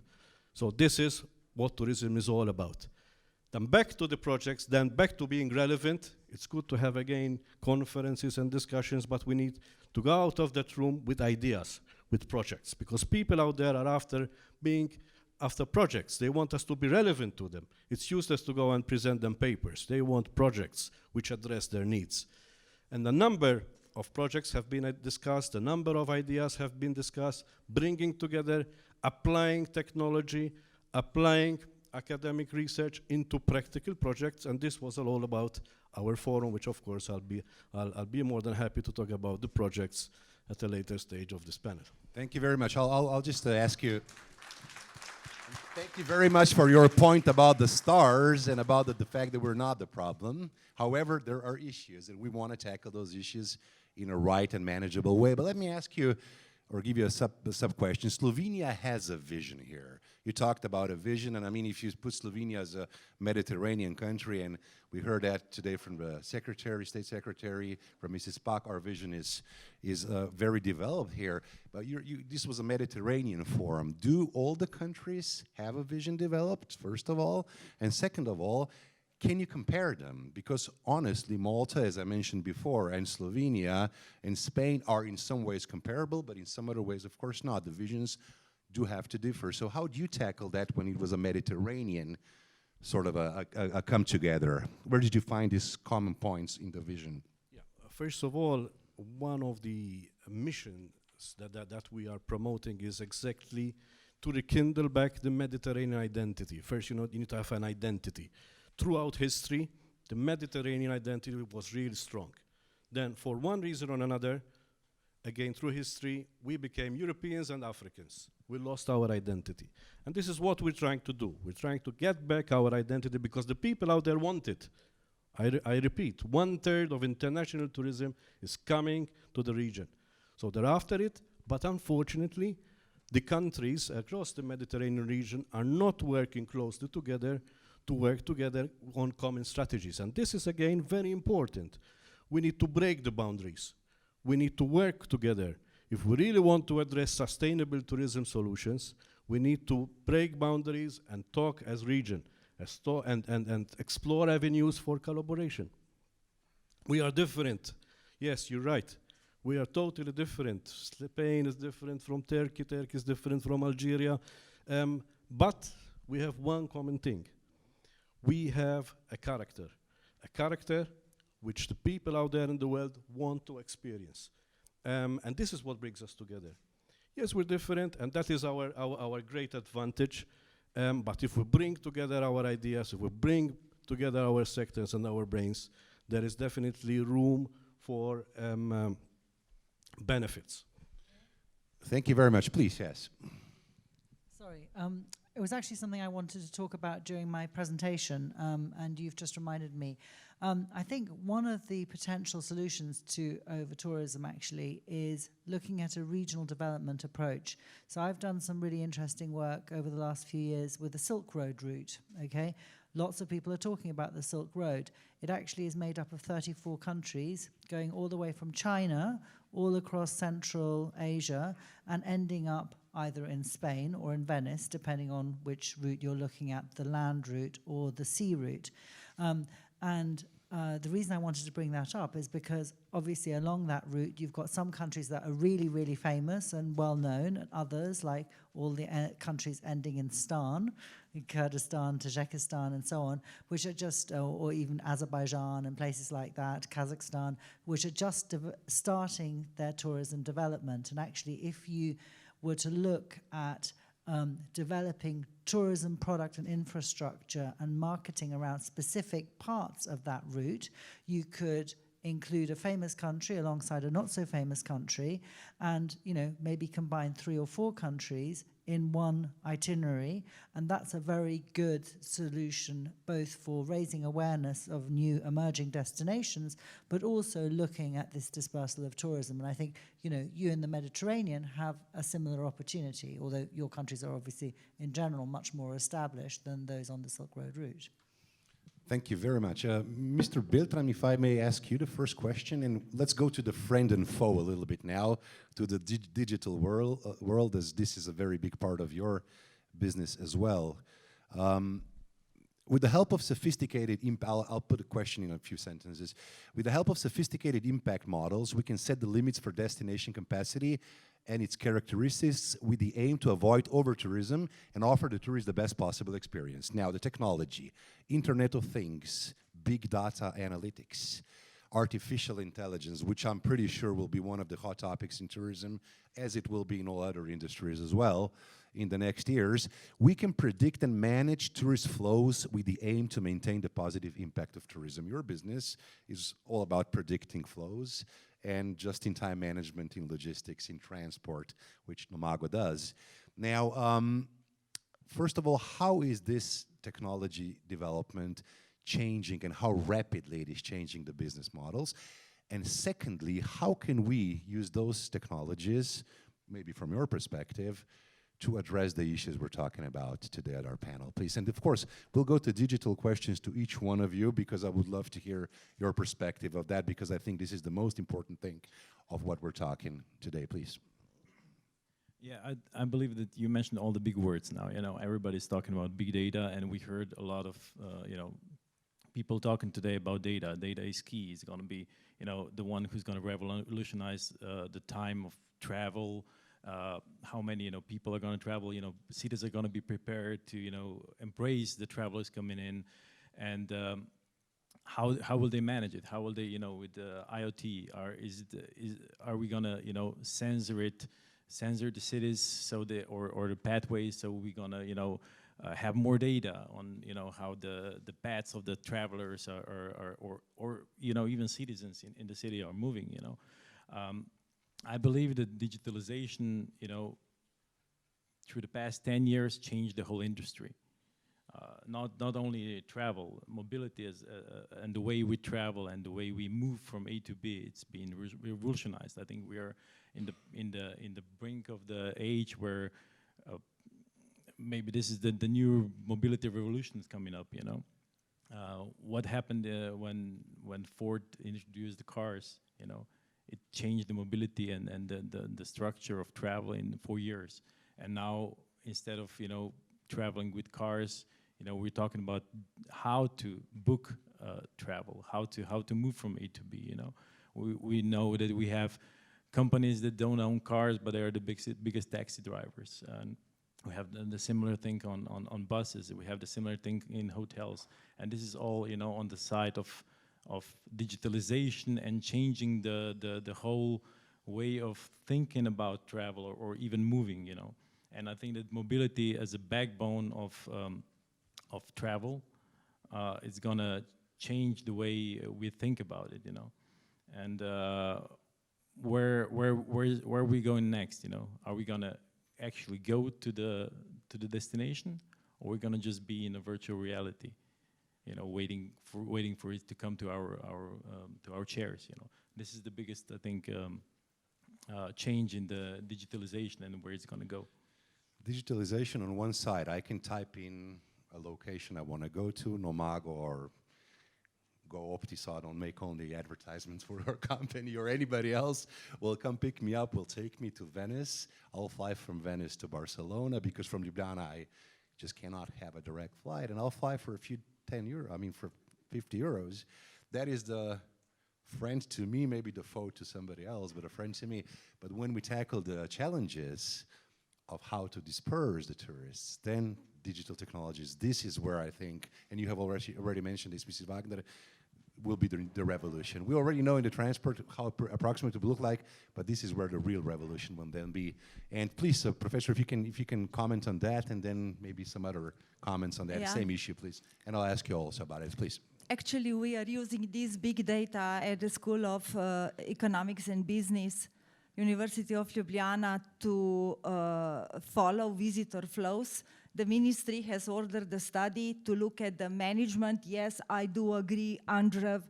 So this is what tourism is all about. Then back to the projects, then back to being relevant. It's good to have, again, conferences and discussions, but we need to go out of that room with ideas, with projects, because people out there are after projects. They want us to be relevant to them. It's useless to go and present them papers. They want projects which address their needs. And a number of projects have been discussed, a number of ideas have been discussed, bringing together, applying technology, applying academic research into practical projects, and this was all about our forum, which of course I'll be more than happy to talk about the projects at a later stage of this panel. Thank you very much. I'll just ask you. Thank you very much for your point about the stars and about the fact that we're not the problem. However, there are issues, and we want to tackle those issues in a right and manageable way. But let me ask you, or give you a sub question. Slovenia has a vision here. You talked about a vision, and I mean, if you put Slovenia as a Mediterranean country, and we heard that today from the Secretary, State Secretary, from Mrs. Pak, our vision is very developed here. But this was a Mediterranean forum. Do all the countries have a vision developed, first of all? And second of all, can you compare them? Because honestly, Malta, as I mentioned before, and Slovenia and Spain are in some ways comparable, but in some other ways, of course not. The visions do have to differ. So how do you tackle that when it was a Mediterranean sort of a come together? Where did you find these common points in the vision? Yeah. First of all, one of the missions that we are promoting is exactly to rekindle back the Mediterranean identity. First, you need to have an identity. Throughout history, the Mediterranean identity was really strong. Then, for one reason or another, again, through history, we became Europeans and Africans. We lost our identity. And this is what we're trying to do. We're trying to get back our identity because the people out there want it. I repeat, 1/3 of international tourism is coming to the region. So they're after it, but unfortunately, the countries across the Mediterranean region are not working closely together to work together on common strategies. And this is, again, very important. We need to break the boundaries. We need to work together. If we really want to address sustainable tourism solutions, we need to break boundaries and talk as region, and explore avenues for collaboration. We are different. Yes, you're right. We are totally different. Spain is different from Turkey. Turkey is different from Algeria. But we have one common thing. We have a character which the people out there in the world want to experience. And this is what brings us together. Yes, we're different, and that is our great advantage. But if we bring together our ideas, if we bring together our sectors and our brains, there is definitely room for benefits. Thank you very much. Please, yes. Sorry, it was actually something I wanted to talk about during my presentation, and you've just reminded me. I think one of the potential solutions to over-tourism actually is looking at a regional development approach. So I've done some really interesting work over the last few years with the Silk Road route, okay? Lots of people are talking about the Silk Road. It actually is made up of 34 countries, going all the way from China, all across Central Asia, and ending up either in Spain or in Venice, depending on which route you're looking at, the land route or the sea route. And the reason I wanted to bring that up is because obviously along that route you've got some countries that are really, really famous and well known, and others like all the countries ending in stan, Kyrgyzstan, Tajikistan and so on, which are just, or even Azerbaijan and places like that, Kazakhstan, which are just starting their tourism development. And actually if you were to look at developing tourism product and infrastructure and marketing around specific parts of that route, you could include a famous country alongside a not so famous country and, you know, maybe combine 3 or 4 countries in one itinerary, and that's a very good solution both for raising awareness of new emerging destinations but also looking at this dispersal of tourism. And I think, you know, you in the Mediterranean have a similar opportunity, although your countries are obviously in general much more established than those on the Silk Road route. Thank you very much. Mr. Beltran, if I may ask you the first question, and let's go to the friend and foe a little bit now, to the digital world, as this is a very big part of your business as well. With the help of sophisticated I'll put a question in a few sentences. With the help of sophisticated impact models, we can set the limits for destination capacity and its characteristics with the aim to avoid over-tourism and offer the tourist the best possible experience. Now, the technology, Internet of Things, big data analytics, artificial intelligence, which I'm pretty sure will be one of the hot topics in tourism, as it will be in all other industries as well in the next years. We can predict and manage tourist flows with the aim to maintain the positive impact of tourism. Your business is all about predicting flows and just-in-time management in logistics, in transport, which Nomago does. Now, first of all, how is this technology development changing and how rapidly it is changing the business models? And secondly, how can we use those technologies, maybe from your perspective, to address the issues we're talking about today at our panel, please? And of course, we'll go to digital questions to each one of you because I would love to hear your perspective of that, because I think this is the most important thing of what we're talking today, please. Yeah, I believe that you mentioned all the big words now. You know, everybody's talking about big data, and we heard a lot of, you know, people talking today about data. Data is key. It's going to be, you know, the one who's going to revolutionize the time of travel. How many, you know, people are going to travel, you know, cities are going to be prepared to, you know, embrace the travelers coming in, and how will they manage it? How will they, you know, with the IoT, are we going to, you know, censor the cities so or the pathways, so we're going to, you know, have more data on, you know, how the paths of the travelers or you know, even citizens in the city are moving, you know. I believe that digitalization, you know, through the past 10 years changed the whole industry. Not only travel, mobility and the way we travel and the way we move from A to B, it's been revolutionized. I think we are in the brink of the age where maybe this is the new mobility revolution is coming up, you know. What happened when Ford introduced the cars, you know, it changed the mobility and the structure of travel in 4 years. And now, instead of, you know, traveling with cars, you know, we're talking about how to book travel, how to move from A to B, you know. We know that we have companies that don't own cars, but they are the biggest taxi drivers. And we have the similar thing on buses. We have the similar thing in hotels. And this is all, you know, on the side of digitalization and changing the whole way of thinking about travel or even moving, you know. And I think that mobility as a backbone of travel is gonna change the way we think about it, you know. And where are we going next, you know? Are we gonna actually go to the destination, or are we gonna just be in a virtual reality, you know, waiting for it to come to our chairs, you know? This is the biggest, I think, change in the digitalization and where it's gonna go. Digitalization on one side, I can type in a location I want to go to, Nomago or Go Optisa, don't make only advertisements for our company, or anybody else will come pick me up, will take me to Venice. I'll fly from Venice to Barcelona, because from Ljubljana I just cannot have a direct flight, and I'll fly for a few 10 euro, I mean for 50 euros that is the friend to me, maybe the foe to somebody else, but a friend to me. But when we tackle the challenges of how to disperse the tourists, then digital technologies, this is where I think, and you have already mentioned this, Mrs. Wagner, will be the revolution. We already know in the transport how approximately it will look like, but this is where the real revolution will then be. And please, Professor, if you can comment on that, and then maybe some other comments on that same issue, please. And I'll ask you also about it, please. Actually, we are using this big data at the School of Economics and Business, University of Ljubljana, to follow visitor flows. The ministry has ordered the study to look at the management. Yes, I do agree, Andrew,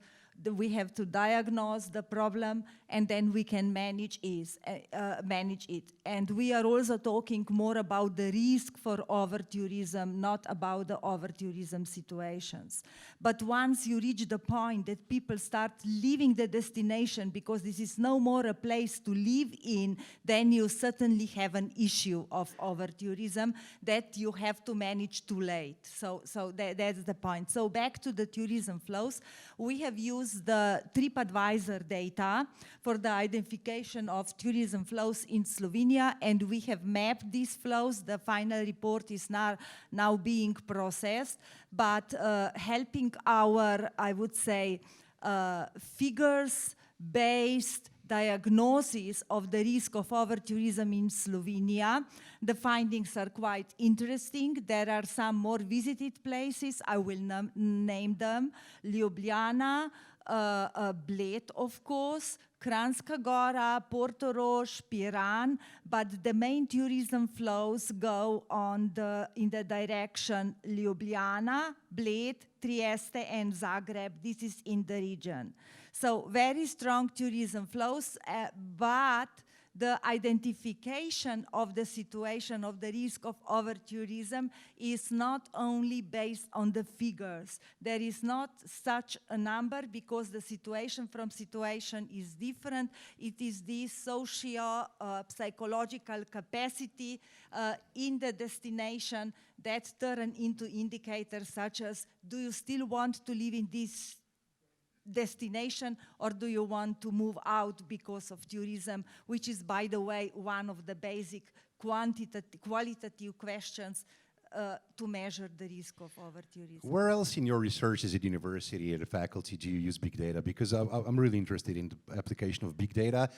that we have to diagnose the problem and then we can manage it. And we are also talking more about the risk for over-tourism, not about the over-tourism situations. But once you reach the point that people start leaving the destination because this is no more a place to live in, then you certainly have an issue of over-tourism that you have to manage too late. So that's the point. So back to the tourism flows, we have used the TripAdvisor data for the identification of tourism flows in Slovenia, and we have mapped these flows. The final report is now being processed, but helping our, I would say, figures-based diagnosis of the risk of over-tourism in Slovenia. The findings are quite interesting. There are some more visited places. I will name them. Ljubljana, Bled, of course, Kranjska Gora, Portorož, Piran, but the main tourism flows go in the direction Ljubljana, Bled, Trieste, and Zagreb. This is in the region. So very strong tourism flows, but the identification of the situation of the risk of over-tourism is not only based on the figures. There is not such a number because the situation from situation is different. It is this socio-psychological capacity in the destination that turn into indicators such as, do you still want to live in this destination, or do you want to move out because of tourism, which is, by the way, one of the basic qualitative questions to measure the risk of over-tourism. Where else in your researches at university, at the faculty, do you use big data? Because I'm really interested in the application of big data.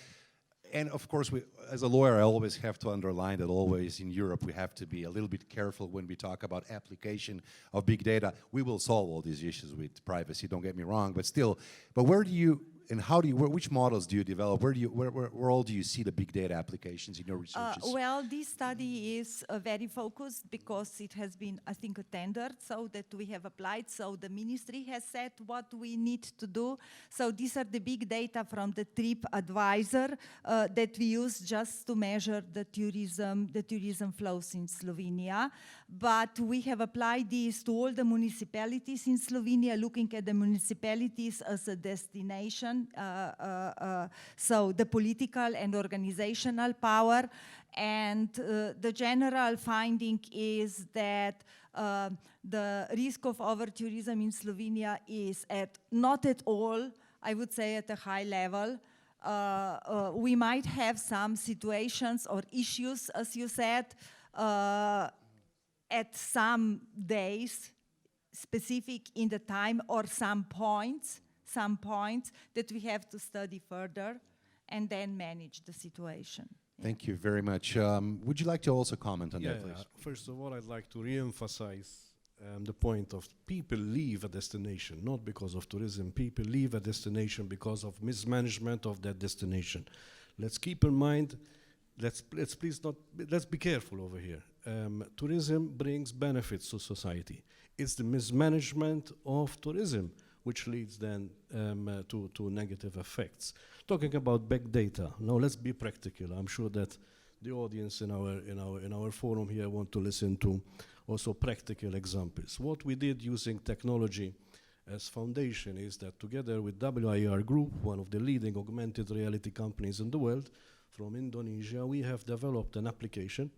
And of course, as a lawyer, I always have to underline that always in Europe, we have to be a little bit careful when we talk about application of big data. We will solve all these issues with privacy, don't get me wrong, but still, where do you, and how do you, which models do you develop? Where all do you see the big data applications in your researches? Well, this study is very focused because it has been, I think, a tender, so that we have applied. So the ministry has said what we need to do. So these are the big data from the TripAdvisor that we use just to measure the tourism flows in Slovenia. But we have applied these to all the municipalities in Slovenia, looking at the municipalities as a destination. So the political and organizational power, and the general finding is that the risk of over-tourism in Slovenia is not at all, I would say, at a high level. We might have some situations or issues, as you said, at some days, specific in the time, or some points that we have to study further and then manage the situation. Thank you very much. Would you like to also comment on that, please? First of all, I'd like to re-emphasize the point of people leave a destination, not because of tourism. People leave a destination because of mismanagement of that destination. Let's keep in mind, let's be careful over here. Tourism brings benefits to society. It's the mismanagement of tourism which leads then to negative effects. Talking about big data, now let's be practical. I'm sure that the audience in our forum here want to listen to also practical examples. What we did using technology as foundation is that together with WIR Group, one of the leading augmented reality companies in the world, from Indonesia, we have developed an application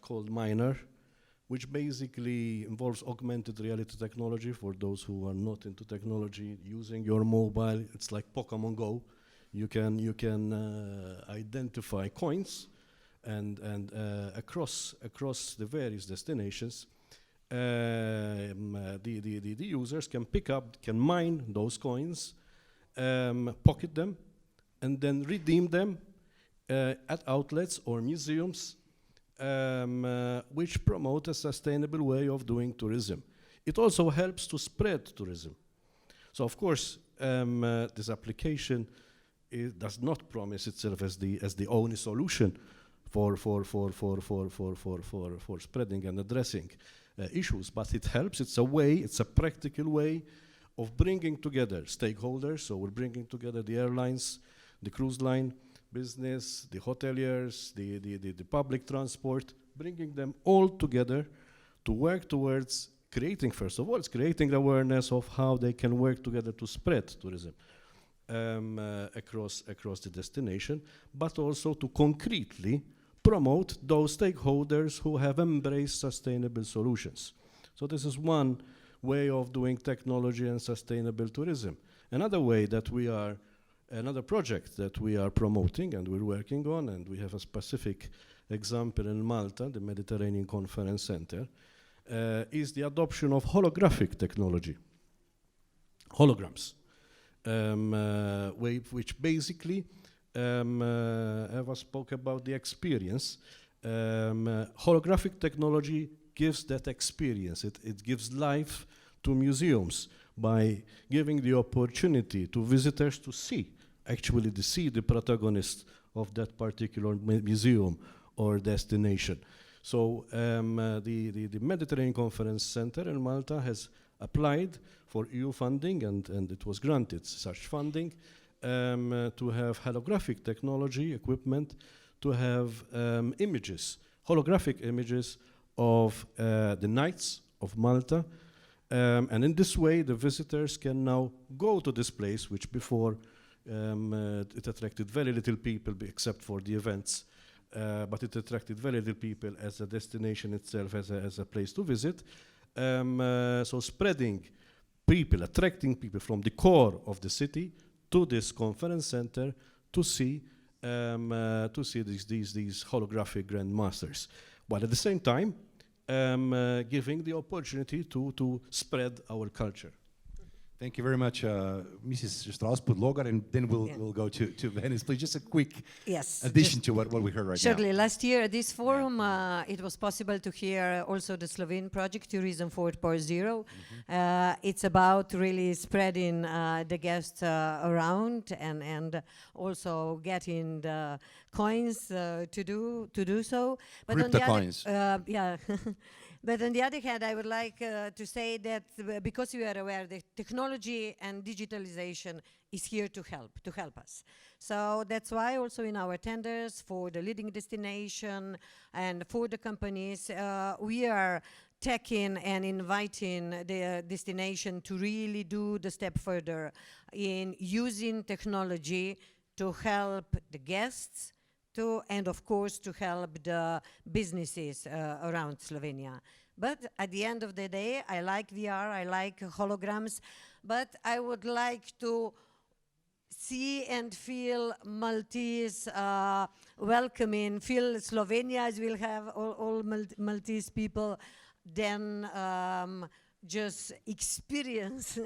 called Miner, which basically involves augmented reality technology for those who are not into technology. Using your mobile, it's like Pokemon Go. You can identify coins, and across the various destinations, the users can mine those coins, pocket them, and then redeem them at outlets or museums, which promote a sustainable way of doing tourism. It also helps to spread tourism. So of course, this application does not promise itself as the only solution for spreading and addressing issues, but it helps. It's a way, it's a practical way of bringing together stakeholders. So we're bringing together the airlines, the cruise line business, the hoteliers, the public transport, bringing them all together to work towards creating, first of all, it's creating awareness of how they can work together to spread tourism across the destination, but also to concretely promote those stakeholders who have embraced sustainable solutions. So this is one way of doing technology and sustainable tourism. Another project that we are promoting and we're working on, and we have a specific example in Malta, the Mediterranean Conference Center, is the adoption of holographic technology. Holograms. Which basically, Eva spoke about the experience. Holographic technology gives that experience. It gives life to museums by giving the opportunity to visitors to see the protagonist of that particular museum or destination. So the Mediterranean Conference Center in Malta has applied for EU funding, and it was granted such funding to have holographic technology equipment, to have holographic images of the nights of Malta. And in this way, the visitors can now go to this place, which before it attracted very little people except for the events, but it attracted very little people as a destination itself, as a place to visit. So spreading people, attracting people from the core of the city to this conference center to see these holographic grandmasters, while at the same time giving the opportunity to spread our culture. Thank you very much, Mrs. Strauss-Podlogar, and then we'll go to Venice. Please, just a quick addition to what we heard right now. Surely, last year at this forum, it was possible to hear also the Slovene project, Tourism 4.0. It's about really spreading the guests around and also getting the coins to do so. But Crypto coins. But on the other hand, I would like to say that because we are aware that technology and digitalization is here to help us. So that's why also in our tenders for the leading destination and for the companies, we are taking and inviting the destination to really do the step further in using technology to help the guests, and of course to help the businesses around Slovenia. But at the end of the day, I like VR, I like holograms, but I would like to see and feel Maltese welcoming, feel Slovenia as we'll have all Maltese people, then just experience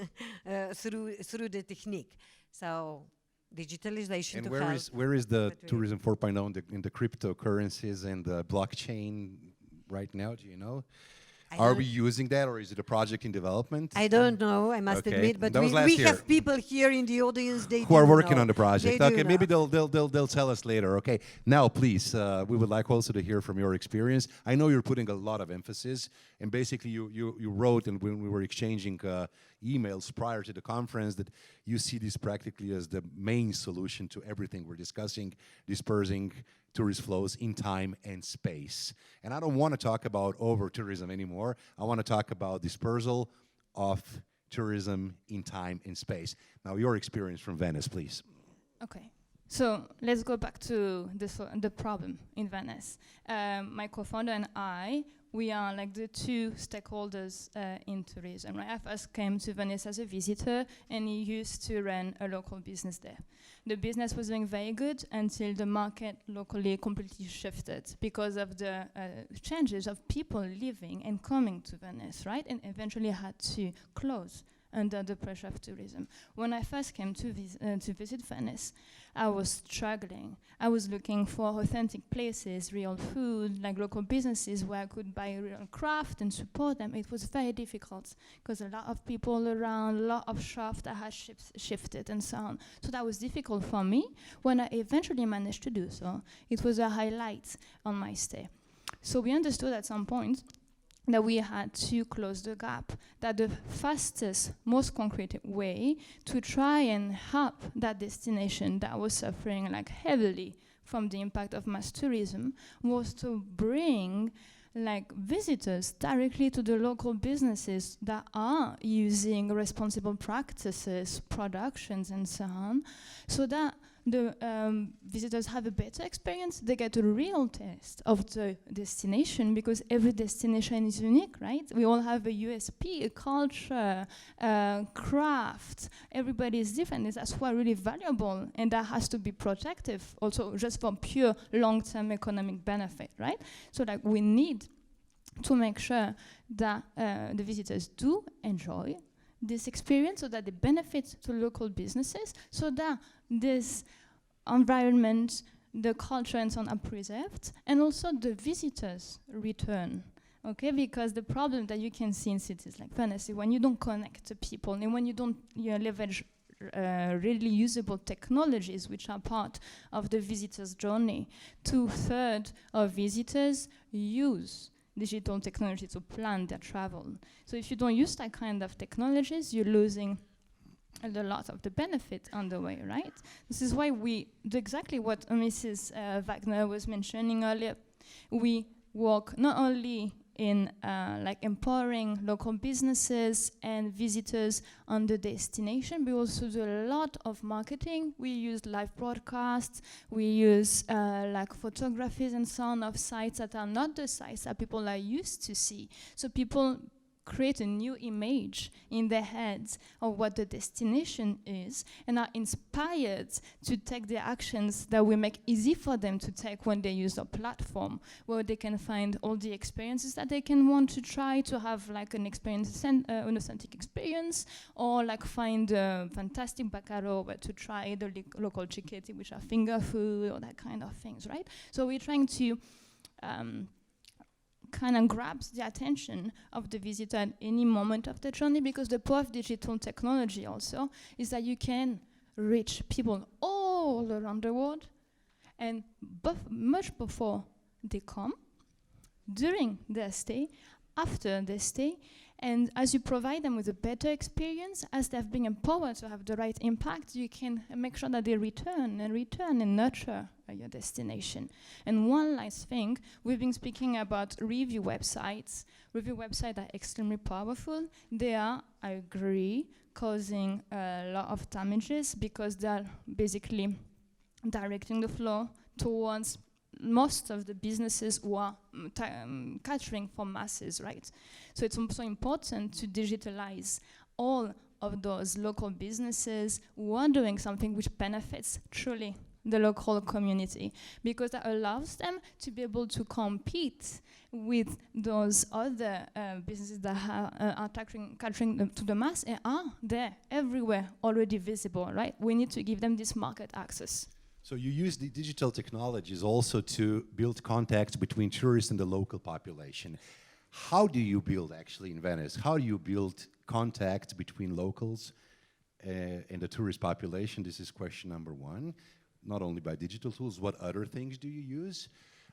through the technique. So digitalization and to where help. Where is the Tourism 4.0 in the cryptocurrencies and the blockchain right now? Do you know? Are we using that, or is it a project in development? I don't know, I must admit, but we have people here in the audience who are working on the project. Okay, maybe they'll tell us later. Okay, now please, we would like also to hear from your experience. I know you're putting a lot of emphasis, and basically you wrote, and when we were exchanging emails prior to the conference, that you see this practically as the main solution to everything we're discussing, dispersing tourist flows in time and space. And I don't want to talk about over-tourism anymore. I want to talk about dispersal of tourism in time and space. Now, your experience from Venice, please. Okay. So let's go back to the problem in Venice. My co-founder and I, we are like the two stakeholders in tourism. Right? I first came to Venice as a visitor, and he used to run a local business there. The business was doing very good until the market locally completely shifted because of the changes of people living and coming to Venice, right? And eventually had to close under the pressure of tourism. When I first came to visit Venice, I was struggling. I was looking for authentic places, real food, like local businesses where I could buy real craft and support them. It was very difficult because a lot of people around, a lot of shops that had shifted and so on. So that was difficult for me. When I eventually managed to do so, it was a highlight on my stay. So we understood at some point that we had to close the gap, that the fastest, most concrete way to try and help that destination that was suffering like heavily from the impact of mass tourism was to bring like visitors directly to the local businesses that are using responsible practices, productions and so on, so that the visitors have a better experience. They get a real taste of the destination because every destination is unique, right? We all have a USP, a culture, craft. Everybody is different. And that's why really valuable, and that has to be protective also just for pure long-term economic benefit, right? So like we need to make sure that the visitors do enjoy this experience so that they benefit to local businesses, so that this environment, the culture and so on are preserved, and also the visitors return. Okay, because the problem that you can see in cities like Venice is when you don't connect to people and when you don't leverage really usable technologies which are part of the visitor's journey. 2/3 of visitors use digital technology to plan their travel. So if you don't use that kind of technologies, you're losing a lot of the benefit on the way, right? This is why we do exactly what Mrs. Wagner was mentioning earlier. We work not only in like empowering local businesses and visitors on the destination, we also do a lot of marketing. We use live broadcasts, we use like photographies and so on of sites that are not the sites that people are used to see. So people create a new image in their heads of what the destination is and are inspired to take the actions that we make easy for them to take when they use our platform, where they can find all the experiences that they can want to try to have like an experience, an authentic experience, or like find a fantastic bacaro where to try the local cicchetti, which are finger food or that kind of things, right? So we're trying to kind of grabs the attention of the visitor at any moment of the journey, because the power of digital technology also is that you can reach people all around the world, and much before they come, during their stay, after their stay, and as you provide them with a better experience, as they've been empowered to have the right impact, you can make sure that they return and nurture your destination. And one last thing, we've been speaking about review websites. Review websites are extremely powerful. They are, I agree, causing a lot of damages because they're basically directing the flow towards most of the businesses who are catering for masses, right? So it's also important to digitalize all of those local businesses who are doing something which benefits truly the local community, because that allows them to be able to compete with those other businesses that are catering to the mass and are there everywhere, already visible, right? We need to give them this market access. So you use the digital technologies also to build contacts between tourists and the local population. How do you build, actually, in Venice, how do you build contact between locals and the tourist population? This is question number one. Not only by digital tools, what other things do you use?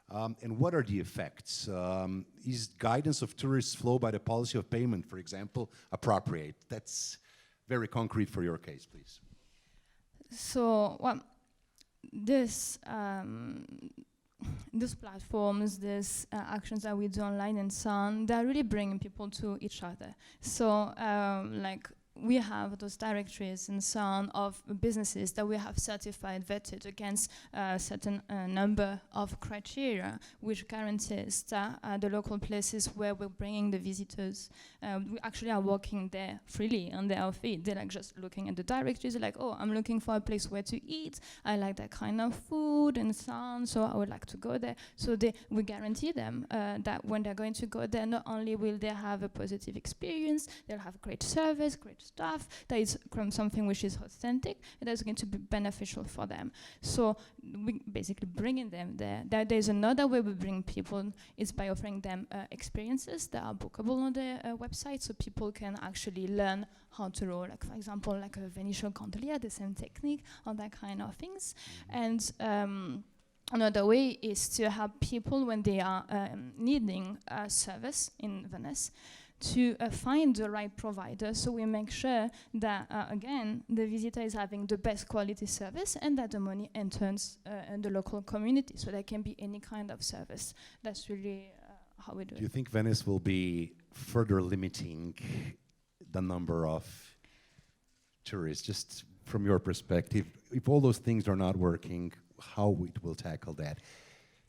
And what are the effects? Is guidance of tourists flow by the policy of payment, for example, appropriate? That's very concrete for your case, please. So, well, these platforms, these actions that we do online and so on, they're really bringing people to each other. So, like, we have those directories and so on of businesses that we have certified, vetted against a certain number of criteria, which guarantees that the local places where we're bringing the visitors, we actually are walking there freely on their feet. They're like just looking at the directories, like, oh, I'm looking for a place where to eat. I like that kind of food and so on, so I would like to go there. So we guarantee them that when they're going to go there, not only will they have a positive experience, they'll have great service, great stuff, that is something which is authentic, and that's going to be beneficial for them. So we basically bringing them there. There's another way we bring people is by offering them experiences that are bookable on the website, so people can actually learn how to row, like for example, like a Venetian gondolier, the same technique, all that kind of things. And another way is to help people when they are needing a service in Venice to find the right provider, so we make sure that, again, the visitor is having the best quality service and that the money enters in the local community, so there can be any kind of service. That's really how we do it. Do you think Venice will be further limiting the number of tourists, just from your perspective? If all those things are not working, how it will tackle that?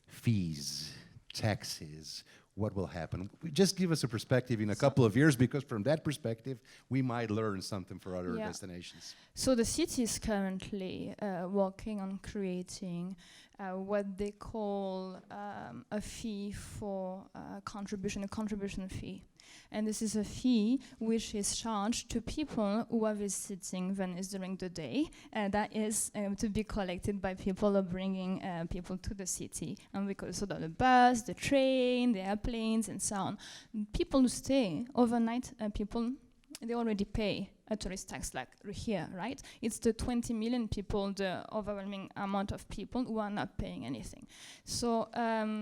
Fees, taxes, what will happen? Just give us a perspective in a couple of years, because from that perspective, we might learn something for other destinations. So the city is currently working on creating what they call a fee for a contribution fee. And this is a fee which is charged to people who are visiting Venice during the day. That is to be collected by people who are bringing people to the city. And we call so the bus, the train, the airplanes, and so on. People who stay overnight, they already pay a tourist tax like here, right? It's the 20 million people, the overwhelming amount of people who are not paying anything. So,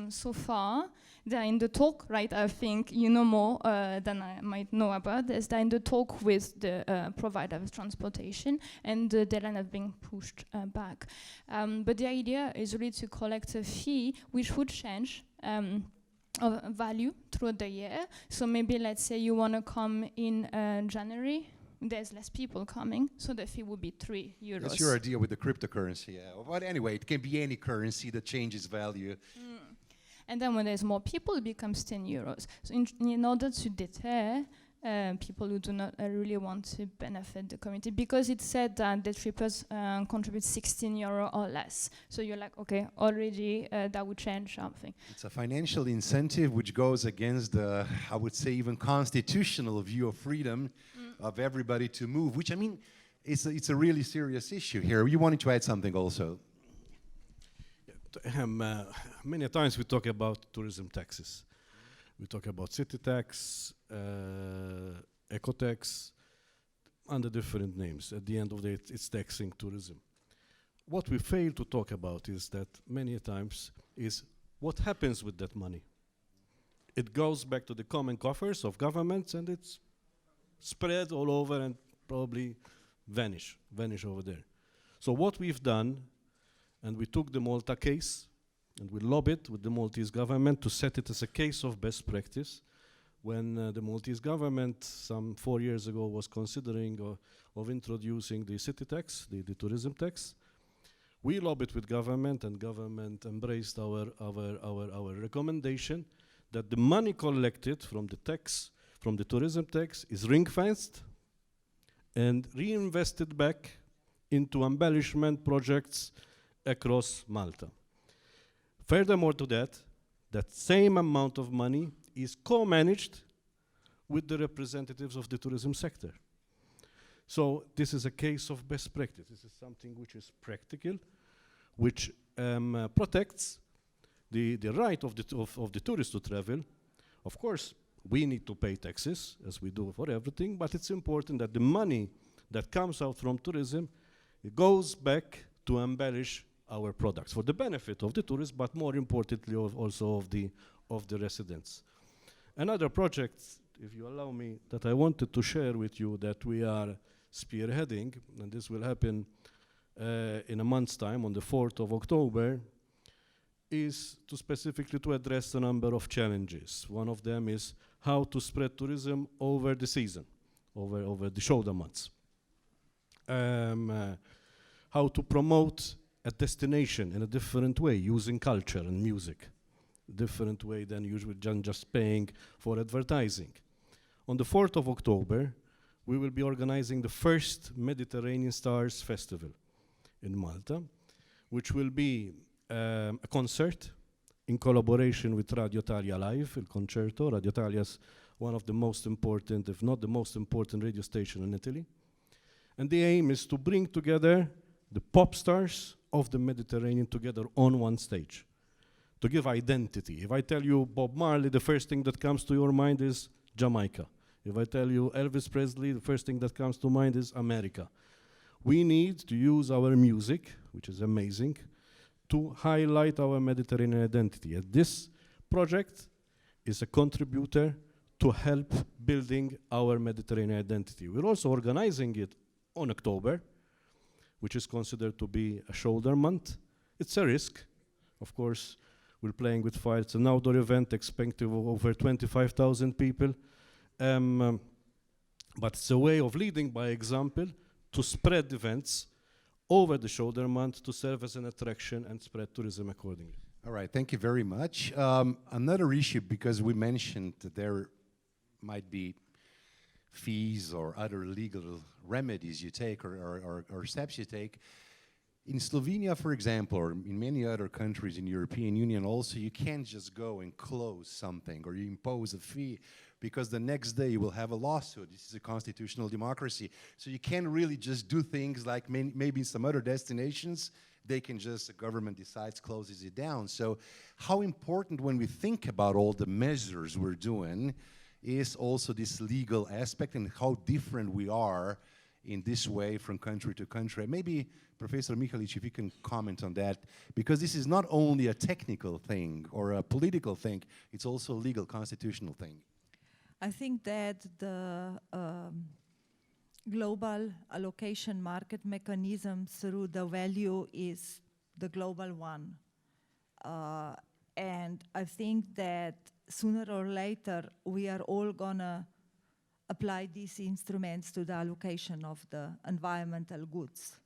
so far, they're in the talk, right? I think you know more than I might know about this. They're in the talk with the provider of transportation, and the deadline has been pushed back. But the idea is really to collect a fee which would change of value throughout the year. So maybe let's say you want to come in January, there's less people coming, so the fee would be €3. That's your idea with the cryptocurrency, yeah. But anyway, it can be any currency that changes value. And then when there's more people, it becomes €10. So in order to deter people who do not really want to benefit the community, because it said that the trippers contribute €16 or less. So you're like, okay, already that would change something. It's a financial incentive which goes against the, I would say, even constitutional view of freedom of everybody to move, which, I mean, it's a really serious issue here. You wanted to add something also. Many times we talk about tourism taxes. We talk about city tax, eco tax, under different names. At the end of the day, it's taxing tourism. What we fail to talk about is that many times is what happens with that money. It goes back to the common coffers of governments, and it's spread all over and probably vanish over there. So what we've done, and we took the Malta case, and we lobbied with the Maltese government to set it as a case of best practice. When the Maltese government, some 4 years ago, was considering of introducing the city tax, the tourism tax, we lobbied with government, and government embraced our recommendation that the money collected from the tax, from the tourism tax, is ring-fenced and reinvested back into embellishment projects across Malta. Furthermore to that same amount of money is co-managed with the representatives of the tourism sector. So this is a case of best practice. This is something which is practical, which protects the right of the tourist to travel. Of course, we need to pay taxes, as we do for everything, but it's important that the money that comes out from tourism, it goes back to embellish our products for the benefit of the tourists, but more importantly also of the residents. Another project, if you allow me, that I wanted to share with you that we are spearheading, and this will happen in a month's time, on the 4th of October, is to specifically to address a number of challenges. One of them is how to spread tourism over the season, over the shoulder months. How to promote a destination in a different way, using culture and music, different way than usually just paying for advertising. On the 4th of October, we will be organizing the first Mediterranean Stars Festival in Malta, which will be a concert in collaboration with Radio Italia Live, Il Concerto. Radio Italia is one of the most important, if not the most important radio station in Italy. And the aim is to bring together the pop stars of the Mediterranean together on one stage, to give identity. If I tell you Bob Marley, the first thing that comes to your mind is Jamaica. If I tell you Elvis Presley, the first thing that comes to mind is America. We need to use our music, which is amazing, to highlight our Mediterranean identity. And this project is a contributor to help building our Mediterranean identity. We're also organizing it on October, which is considered to be a shoulder month. It's a risk. Of course, we're playing with fire. It's an outdoor event expected of over 25,000 people. But it's a way of leading by example to spread events over the shoulder month to serve as an attraction and spread tourism accordingly. All right, thank you very much. Another issue, because we mentioned that there might be fees or other legal remedies you take or steps you take. In Slovenia, for example, or in many other countries in the European Union also, you can't just go and close something or you impose a fee because the next day you will have a lawsuit. This is a constitutional democracy. So you can't really just do things like maybe in some other destinations, they can just, the government decides, closes it down. So how important when we think about all the measures we're doing is also this legal aspect and how different we are in this way from country to country. Maybe, Professor Mihalic, if you can comment on that, because this is not only a technical thing or a political thing, it's also a legal, constitutional thing. I think that the global allocation market mechanism through the value is the global one. And I think that sooner or later we are all gonna apply these instruments to the allocation of the environmental goods,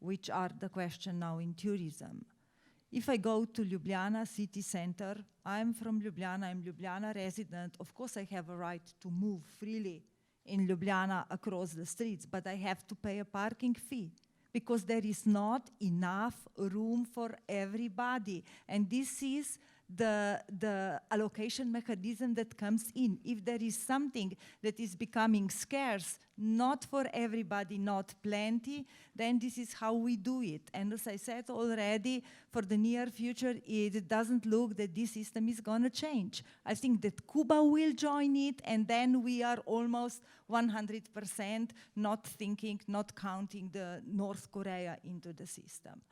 which are the question now in tourism. If I go to Ljubljana city center, I'm from Ljubljana, I'm Ljubljana resident. Of course I have a right to move freely in Ljubljana across the streets, but I have to pay a parking fee because there is not enough room for everybody. And this is the allocation mechanism that comes in. If there is something that is becoming scarce, not for everybody, not plenty, then this is how we do it. And as I said already, for the near future, it doesn't look that this system is going to change. I think that Cuba will join it, and then we are almost 100% not thinking, not counting the North Korea into the system.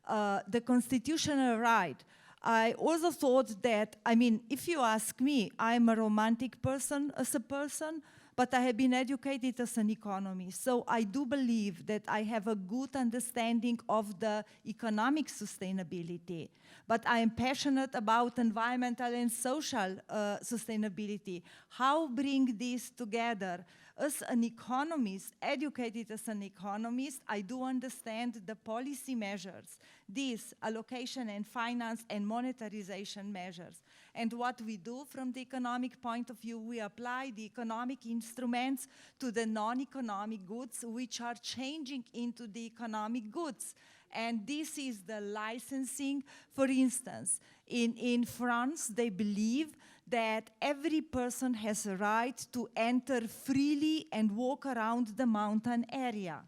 The constitutional right. I also thought that, I mean, if you ask me, I'm a romantic person as a person, but I have been educated as an economist. So I do believe that I have a good understanding of the economic sustainability. But I am passionate about environmental and social sustainability. How bring this together? As an economist, educated as an economist, I do understand the policy measures, these allocation and finance and monetarization measures. And what we do from the economic point of view, we apply the economic instruments to the non-economic goods, which are changing into the economic goods. And this is the licensing. For instance, in France, they believe that every person has a right to enter freely and walk around the mountain area.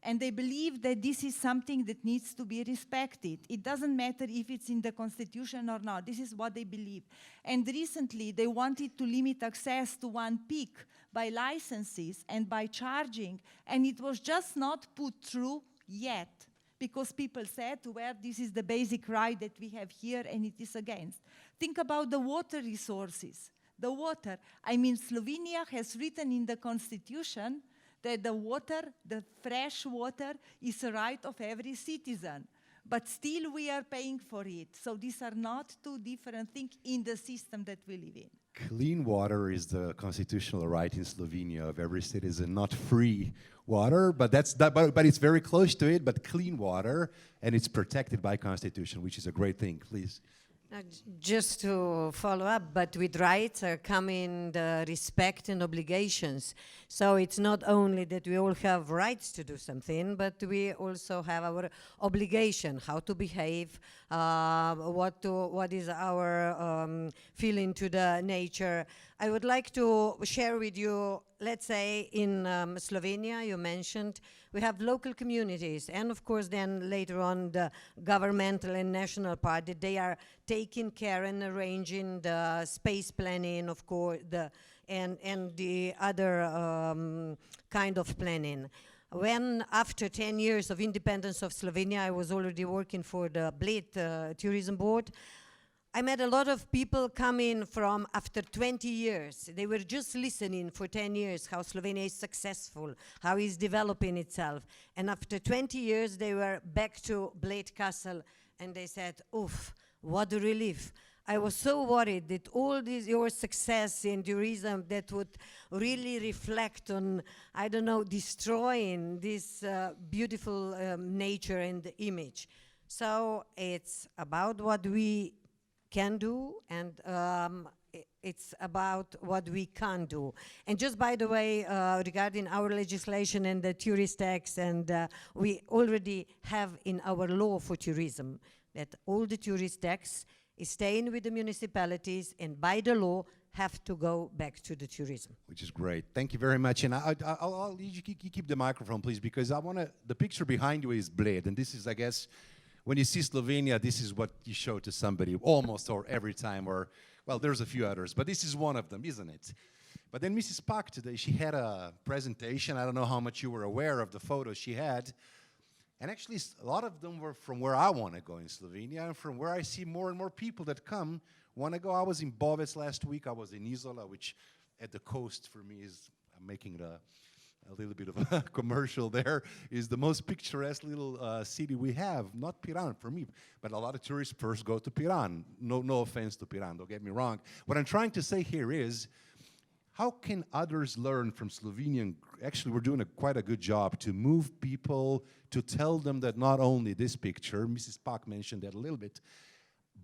And they believe that this is something that needs to be respected. It doesn't matter if it's in the constitution or not. This is what they believe. And recently, they wanted to limit access to one peak by licenses and by charging. And it was just not put through yet, because people said, well, this is the basic right that we have here, and it is against. Think about the water resources. The water. I mean, Slovenia has written in the constitution that the water, the fresh water, is a right of every citizen. but still we are paying for it. So these are not two different things in the system that we live in. Clean water is the constitutional right in Slovenia of every citizen, not free water, but but it's very close to it, but clean water, and it's protected by constitution, which is a great thing. Please. Just to follow up, but with rights are coming the respect and obligations. So it's not only that we all have rights to do something, but we also have our obligation, how to behave, what is our feeling to the nature. I would like to share with you, let's say in Slovenia, you mentioned, we have local communities, and of course then later on the governmental and national part, that they are taking care and arranging the space planning, of course, and the other kind of planning. When after 10 years of independence of Slovenia, I was already working for the Bled Tourism Board, I met a lot of people coming from after 20 years. They were just listening for 10 years how Slovenia is successful, how it's developing itself. And after 20 years, they were back to Bled Castle and they said, oof, what a relief. I was so worried that all this, your success in tourism that would really reflect on, I don't know, destroying this beautiful nature and the image. So it's about what we can do, and it's about what we can't do. And just by the way, regarding our legislation and the tourist tax, and we already have in our law for tourism that all the tourist tax is staying with the municipalities, and by the law have to go back to the tourism. Which is great. Thank you very much. And you keep the microphone, please, because the picture behind you is Bled, and this is, I guess, when you see Slovenia, this is what you show to somebody almost or every time, or, well, there's a few others, but this is one of them, isn't it? But then Mrs. Pak today, she had a presentation. I don't know how much you were aware of the photos she had. And actually, a lot of them were from where I want to go in Slovenia, and from where I see more and more people that come want to go. I was in Bovec last week. I was in Izola, which at the coast for me is, I'm making a little bit of a commercial there, is the most picturesque little city we have. Not Piran for me, but a lot of tourists first go to Piran. No offense to Piran, don't get me wrong. What I'm trying to say here is, how can others learn from Slovenian? Actually, we're doing quite a good job to move people, to tell them that not only this picture, Mrs. Pak mentioned that a little bit,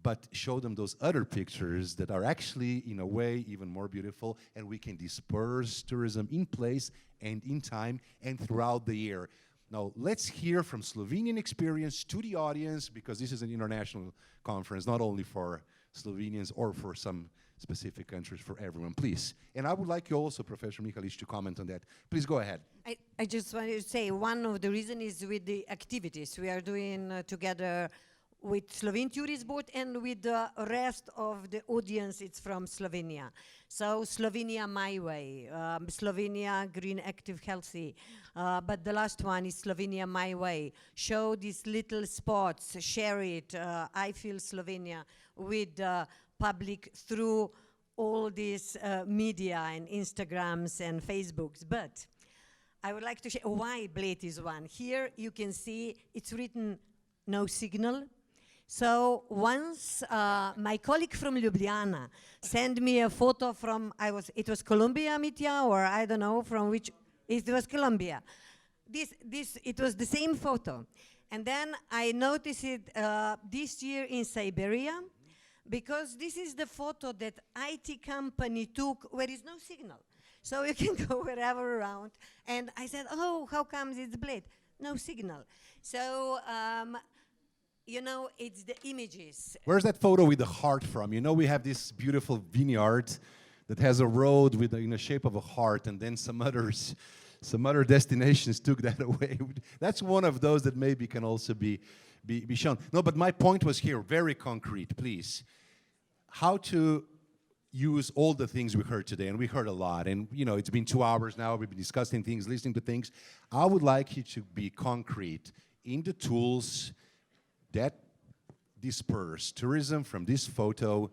but show them those other pictures that are actually, in a way, even more beautiful, and we can disperse tourism in place and in time and throughout the year. Now, let's hear from Slovenian experience to the audience, because this is an international conference, not only for Slovenians or for some specific countries, for everyone, please. And I would like you also, Professor Mihalic, to comment on that. Please go ahead. I just wanted to say one of the reasons is with the activities we are doing together with Slovene Tourist Board and with the rest of the audience. It's from Slovenia. So Slovenia My Way, Slovenia Green Active Healthy, but the last one is Slovenia My Way. Show these little spots, share it, I Feel Slovenia, with the public through all these media and Instagrams and Facebooks. But I would like to share why Bled is one. Here you can see it's written no signal. So once my colleague from Ljubljana sent me a photo from, it was Colombia, Mitya, or I don't know from which, it was Colombia. It was the same photo. And then I noticed it this year in Siberia, because this is the photo that IT company took where is no signal. So you can go wherever around. And I said, oh, how comes it's Bled? No signal. So, you know, it's the images. Where's that photo with the heart from? You know, we have this beautiful vineyard that has a road with in the shape of a heart, and then some other destinations took that away. That's one of those that maybe can also be shown. No, but my point was here, very concrete, please. How to use all the things we heard today, and we heard a lot, and you know, it's been 2 hours now, we've been discussing things, listening to things. I would like you to be concrete in the tools that disperse tourism from this photo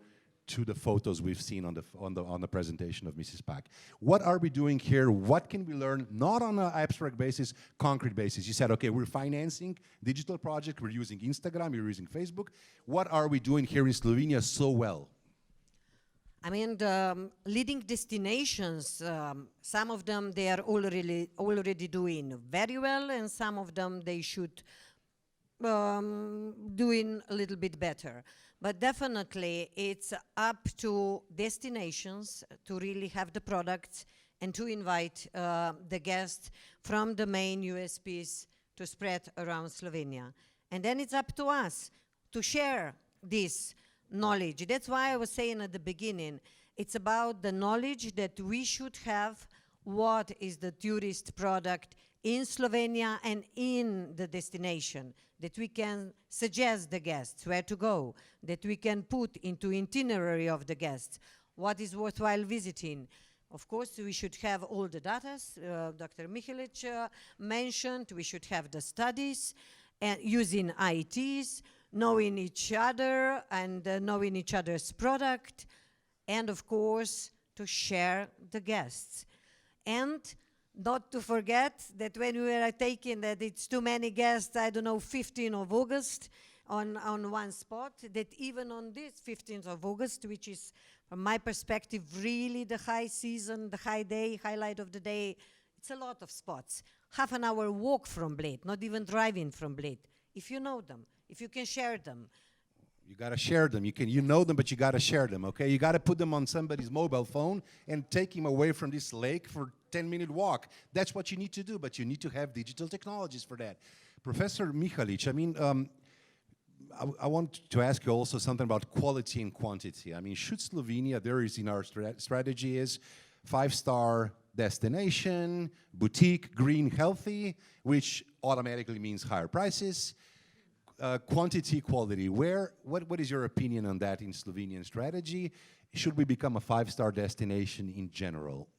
to the photos we've seen on the presentation of Mrs. Pak. What are we doing here? What can we learn, not on an abstract basis, concrete basis? You said, okay, we're financing digital projects, we're using Instagram, we're using Facebook. What are we doing here in Slovenia so well? I mean, the leading destinations, some of them they are already doing very well, and some of them they should doing a little bit better. But definitely it's up to destinations to really have the products and to invite the guests from the main USPs to spread around Slovenia. And then it's up to us to share this knowledge. That's why I was saying at the beginning, it's about the knowledge that we should have what is the tourist product in Slovenia and in the destination, that we can suggest the guests where to go, that we can put into itinerary of the guests, what is worthwhile visiting. Of course, we should have all the data, Dr. Mihelic mentioned, we should have the studies, and using ITs, knowing each other and knowing each other's product, and of course, to share the guests. And not to forget that when we were taking that it's too many guests, I don't know, 15th of August on one spot, that even on this 15th of August, which is, from my perspective, really the high season, the high day, highlight of the day, it's a lot of spots. Half an hour walk from Bled, not even driving from Bled, if you know them, if you can share them. You got to share them. You know them, but you got to share them, okay? You got to put them on somebody's mobile phone and take him away from this lake for 10-minute walk. That's what you need to do, but you need to have digital technologies for that. Professor Mihalic, I mean, I want to ask you also something about quality and quantity. I mean, should Slovenia, there is in our strategy is 5-star destination, boutique, green, healthy, which automatically means higher prices. Quantity, quality, what is your opinion on that in Slovenian strategy? Should we become a 5-star destination in general?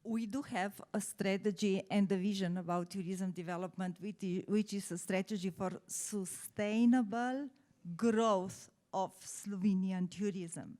We do have a strategy and a vision about tourism development, which is a strategy for sustainable growth of Slovenian tourism.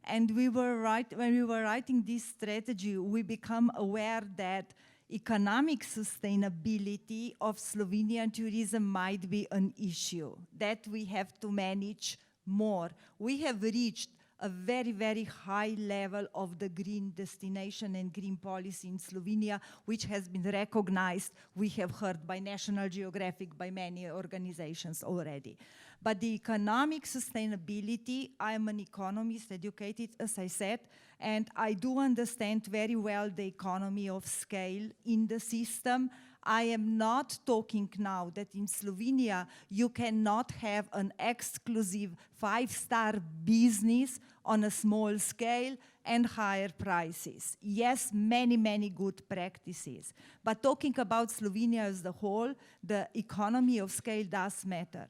And when we were writing this strategy, we become aware that economic sustainability of Slovenian tourism might be an issue that we have to manage more. We have reached a very, very high level of the green destination and green policy in Slovenia, which has been recognized, we have heard, by National Geographic, by many organizations already. But the economic sustainability, I am an economist, educated, as I said, and I do understand very well the economy of scale in the system. I am not talking now that in Slovenia you cannot have an exclusive 5-star business on a small scale and higher prices. Yes, many, many good practices. But talking about Slovenia as a whole, the economy of scale does matter.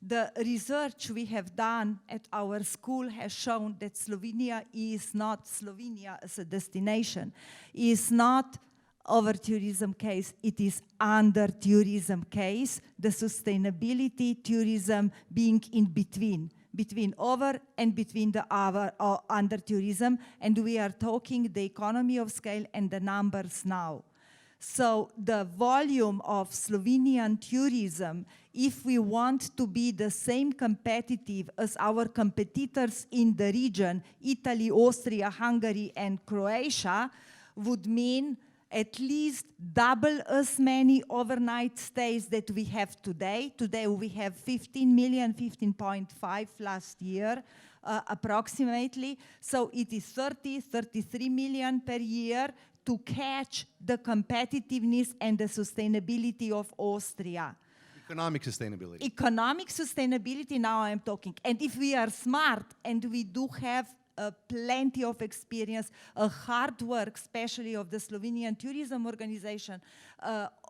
The research we have done at our school has shown that Slovenia is not, Slovenia as a destination, is not over-tourism case, it is under-tourism case, the sustainability tourism being in between over and between the under-tourism, and we are talking the economy of scale and the numbers now. So the volume of Slovenian tourism, if we want to be the same competitive as our competitors in the region, Italy, Austria, Hungary, and Croatia, would mean at least double as many overnight stays that we have today. Today we have 15 million, 15.5 last year, approximately. So it is 30, 33 million per year to catch the competitiveness and the sustainability of Austria. Economic sustainability. Economic sustainability, now I'm talking. And if we are smart and we do have plenty of experience, hard work, especially of the Slovenian Tourism Organization,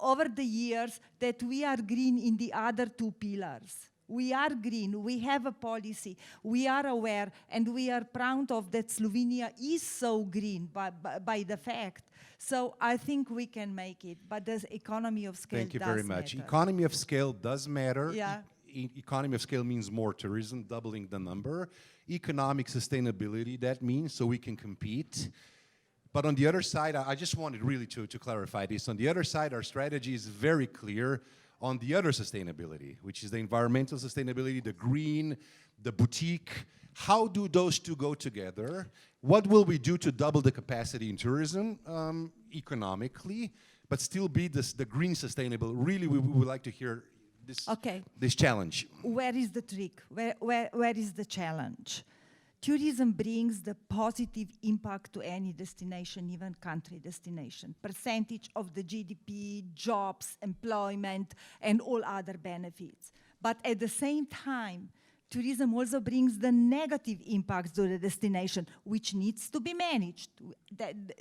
over the years, that we are green in the other two pillars. We are green, we have a policy, we are aware, and we are proud of that Slovenia is so green by the fact. So I think we can make it, but the economy of scale does matter. Thank you very much. Economy of scale does matter. Yeah. economy of scale means more tourism, doubling the number. Economic sustainability, that means so we can compete. But on the other side, I just wanted really to clarify this. On the other side, our strategy is very clear on the other sustainability, which is the environmental sustainability, the green, the boutique. How do those two go together? What will we do to double the capacity in tourism economically, but still be the green sustainable? Really, we would like to hear this challenge. Where is the trick? Where is the challenge? Tourism brings the positive impact to any destination, even country destination. Percentage of the GDP, jobs, employment, and all other benefits. But at the same time, tourism also brings the negative impacts to the destination, which needs to be managed.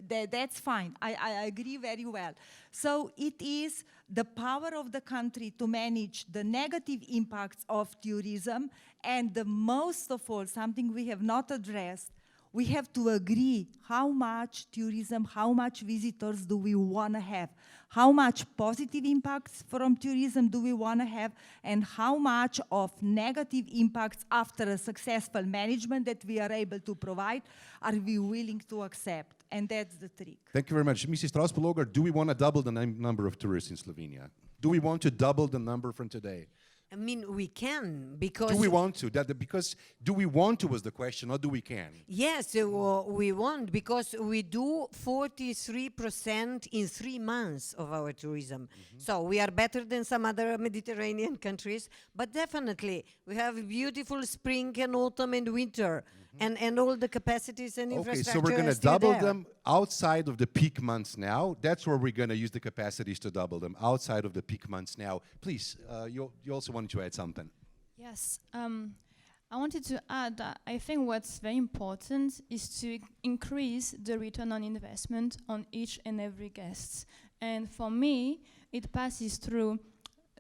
That's fine. I agree very well. So it is the power of the country to manage the negative impacts of tourism, and the most of all, something we have not addressed, we have to agree how much tourism, how much visitors do we want to have, how much positive impacts from tourism do we want to have, and how much of negative impacts after a successful management that we are able to provide are we willing to accept. And that's the trick. Thank you very much. Mrs. Strauss-Pologar, do we want to double the number of tourists in Slovenia? Do we want to double the number from today? I mean, we can, because... Do we want to? Because do we want to was the question, or do we can? Yes, we want, because we do 43% in 3 months of our tourism. So we are better than some other Mediterranean countries, but definitely we have beautiful spring and autumn and winter, and all the capacities and infrastructure. Okay, so we're going are to still double there. them outside of the peak months now. That's where we're going to use the capacities to double them, outside of the peak months now. Please, you also wanted to add something. Yes, I wanted to add that I think what's very important is to increase the return on investment on each and every guest. And for me, it passes through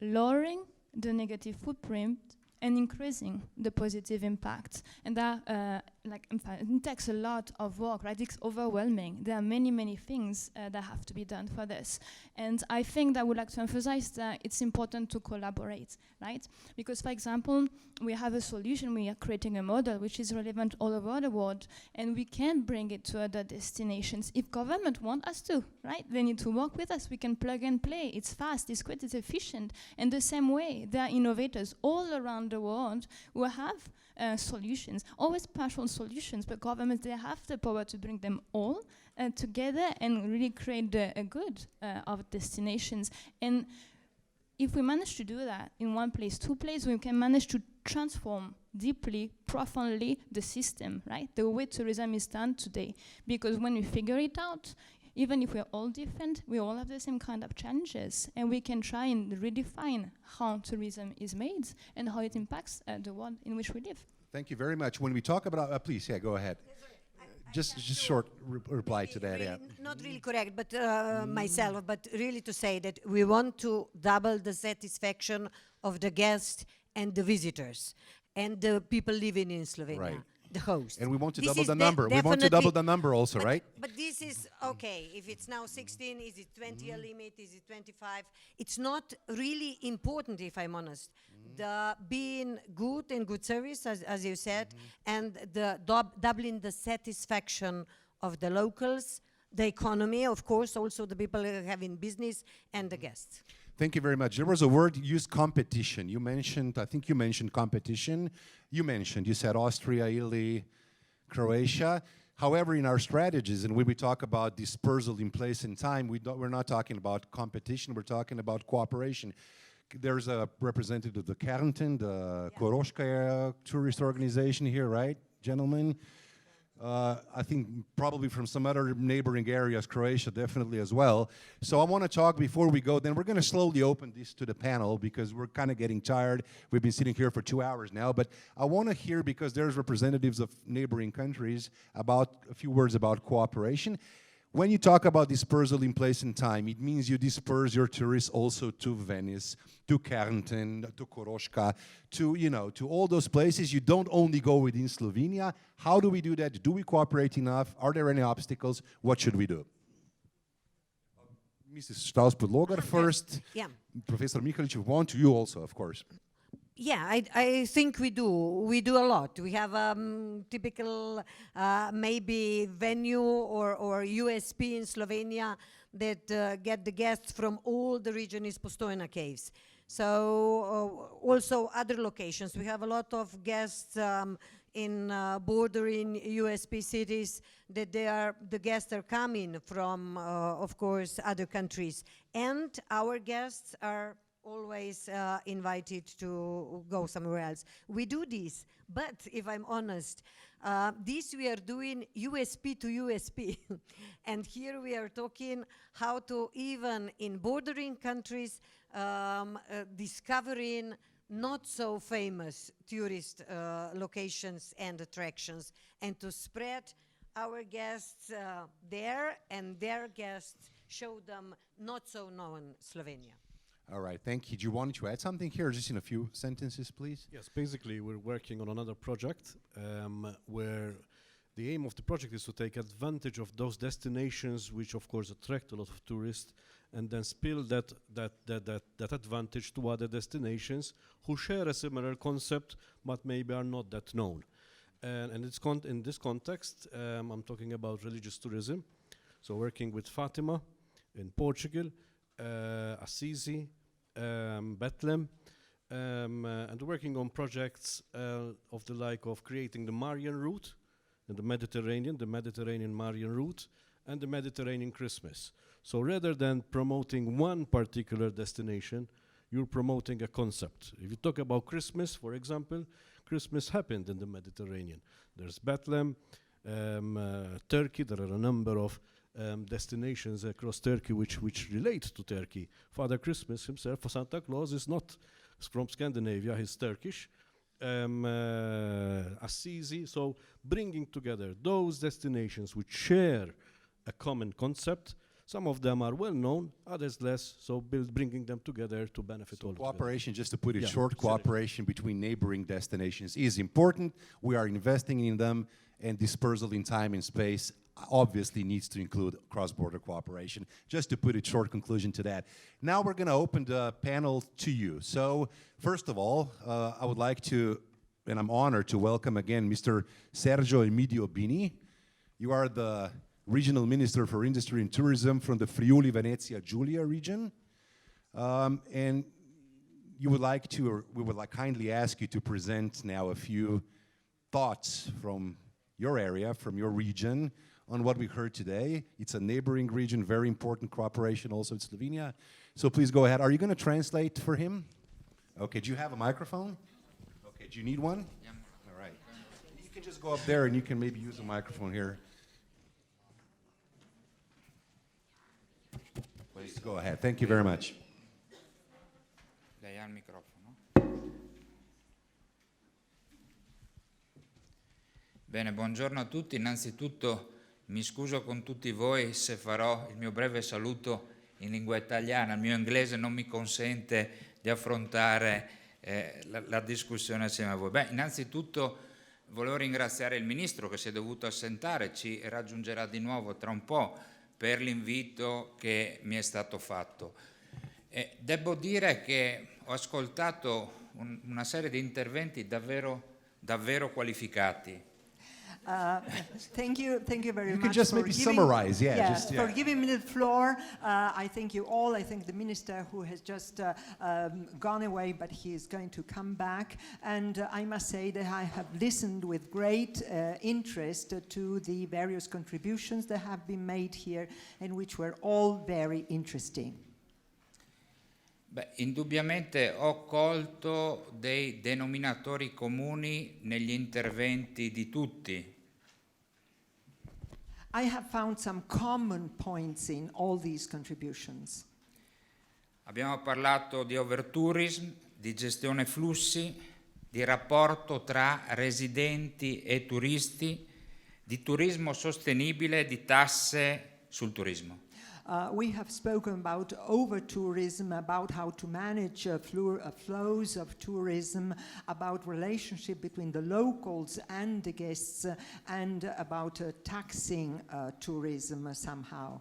lowering the negative footprint and increasing the positive impact. And that, it takes a lot of work, right? It's overwhelming. There are many, many things that have to be done for this. And I think that I would like to emphasize that it's important to collaborate, right? Because, for example, we have a solution, we are creating a model which is relevant all over the world, and we can bring it to other destinations if government want us to, right? They need to work with us. We can plug and play. It's fast, it's quick, it's efficient. And the same way, there are innovators all around the world who have solutions, always partial solutions, but governments, they have the power to bring them all together and really create a good of destinations. And if we manage to do that in one place, 2 places, we can manage to transform deeply, profoundly the system, right? The way tourism is done today. Because when we figure it out, even if we're all different, we all have the same kind of challenges, and we can try and redefine how tourism is made and how it impacts the world in which we live. Thank you very much. When we talk about, please, go ahead. Just short reply to that, yeah. Not really correct, but myself, but really to say that we want to double the satisfaction of the guests and the visitors and the people living in Slovenia. Right. The host. And we want to This double is the number. We want to double the number also, but, right? But this is okay. If it's now 16, is it 20 a limit? Is it 25? It's not really important, if I'm honest. The being good and good service, as you said, and the doubling the satisfaction of the locals, the economy, of course, also the people who have in business, and the guests. Thank you very much. There was a word used, competition. You mentioned, I think you mentioned competition. You said Austria, Italy, Croatia. However, in our strategies, and when we talk about dispersal in place and time, we're not talking about competition, we're talking about cooperation. There's a representative of the Kärnten, the Koroška tourist organization here, right, gentlemen? I think probably from some other neighboring areas, Croatia definitely as well. So I want to talk before we go, then we're going to slowly open this to the panel because we're kind of getting tired. We've been sitting here for 2 hours now, but I want to hear, because there's representatives of neighboring countries, about a few words about cooperation. When you talk about dispersal in place and time, it means you disperse your tourists also to Venice, to Kärnten, to Koroška, to all those places. You don't only go within Slovenia. How do we do that? Do we cooperate enough? Are there any obstacles? What should we do? Mrs. Strauss-Pologar first. Yeah. Professor Mihalic, if you want to, you also, of course. Yeah, I think we do. We do a lot. We have typical maybe venue or USP in Slovenia that get the guests from all the region is Postojna Caves. So also other locations. We have a lot of guests in bordering USP cities that the guests are coming from, of course, other countries. And our guests are always invited to go somewhere else. We do this, but if I'm honest, this we are doing USP to USP. And here we are talking how to, even in bordering countries, discovering not so famous tourist locations and attractions, and to spread our guests there, and their guests show them not so known Slovenia. All right, thank you. Do you want to add something here, just in a few sentences, please? Yes, basically we're working on another project where the aim of the project is to take advantage of those destinations which of course attract a lot of tourists, and then spill that advantage to other destinations who share a similar concept but maybe are not that known. And it's in this context, I'm talking about religious tourism. So working with Fatima in Portugal, Assisi, Bethlehem, and working on projects of the like of creating the Marian route in the Mediterranean Marian route, and the Mediterranean Christmas. So rather than promoting one particular destination, you're promoting a concept. If you talk about Christmas, for example, Christmas happened in the Mediterranean. There's Bethlehem, Turkey. There are a number of destinations across Turkey which relate to Turkey. Father Christmas himself, for Santa Claus, is not from Scandinavia, he's Turkish. Assisi, so bringing together those destinations which share a common concept. Some of them are well known, others less, so bringing them together to benefit all of them. Cooperation, just to put it short, cooperation between neighboring destinations is important. We are investing in them, and dispersal in time and space obviously needs to include cross-border cooperation. Just to put a short conclusion to that. Now we're going to open the panel to you. So first of all, I would like to, and I'm honored to welcome again Mr. Sergio Emidio Bini. You are the Regional Minister for Industry and Tourism from the Friuli Venezia Giulia region. And we would like kindly ask you to present now a few thoughts from your area, from your region, on what we heard today. It's a neighboring region, very important cooperation also in Slovenia. So please go ahead. Are you going to translate for him? Okay, do you have a microphone? Okay, do you need one? Yeah. All right. You can just go up there and you can maybe use a microphone here. Please go ahead. Thank you very much. Lei ha il microfono. Bene, buongiorno a tutti. Innanzitutto mi scuso con tutti voi se farò il mio breve saluto in lingua italiana. Il mio inglese non mi consente di affrontare la discussione assieme a voi. Beh, innanzitutto volevo ringraziare il Ministro che si è dovuto assentare, ci raggiungerà di nuovo tra un po', per l'invito che mi è stato fatto. Devo dire che ho ascoltato una serie di interventi davvero qualificati. Thank you very You much. can just maybe summarize, for giving me the floor. I thank you all. I thank the minister who has just gone away, but he is going to come back. And I must say that I have listened with great interest to the various contributions that have been made here, and which were all very interesting. Beh, indubbiamente ho colto dei denominatori comuni negli interventi di tutti. I have found some common points in all these contributions. Abbiamo parlato di overtourism, di gestione flussi, di rapporto tra residenti e turisti, di turismo sostenibile, di tasse sul turismo. We have spoken about over-tourism, about how to manage flows of tourism, about relationship between the locals and the guests, and about taxing tourism somehow.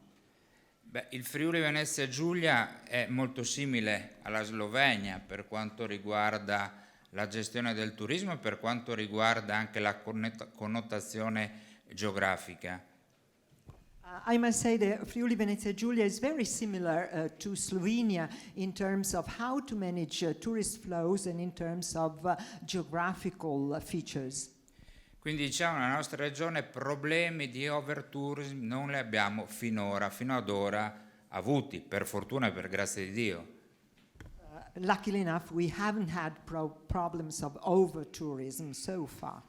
Beh, il Friuli Venezia Giulia è molto simile alla Slovenia per quanto riguarda la gestione del turismo e per quanto riguarda anche la connotazione geografica. I must say that Friuli Venezia Giulia is very similar to Slovenia in terms of how to manage tourist flows and in terms of geographical features. Quindi diciamo nella nostra regione problemi di overtourism non li abbiamo fino ad ora avuti, per fortuna e per grazia di Dio. Luckily enough, we haven't had problems of over-tourism so far.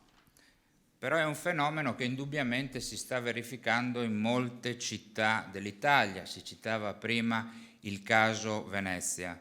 Però è un fenomeno che indubbiamente si sta verificando in molte città dell'Italia. Si citava prima il caso Venezia.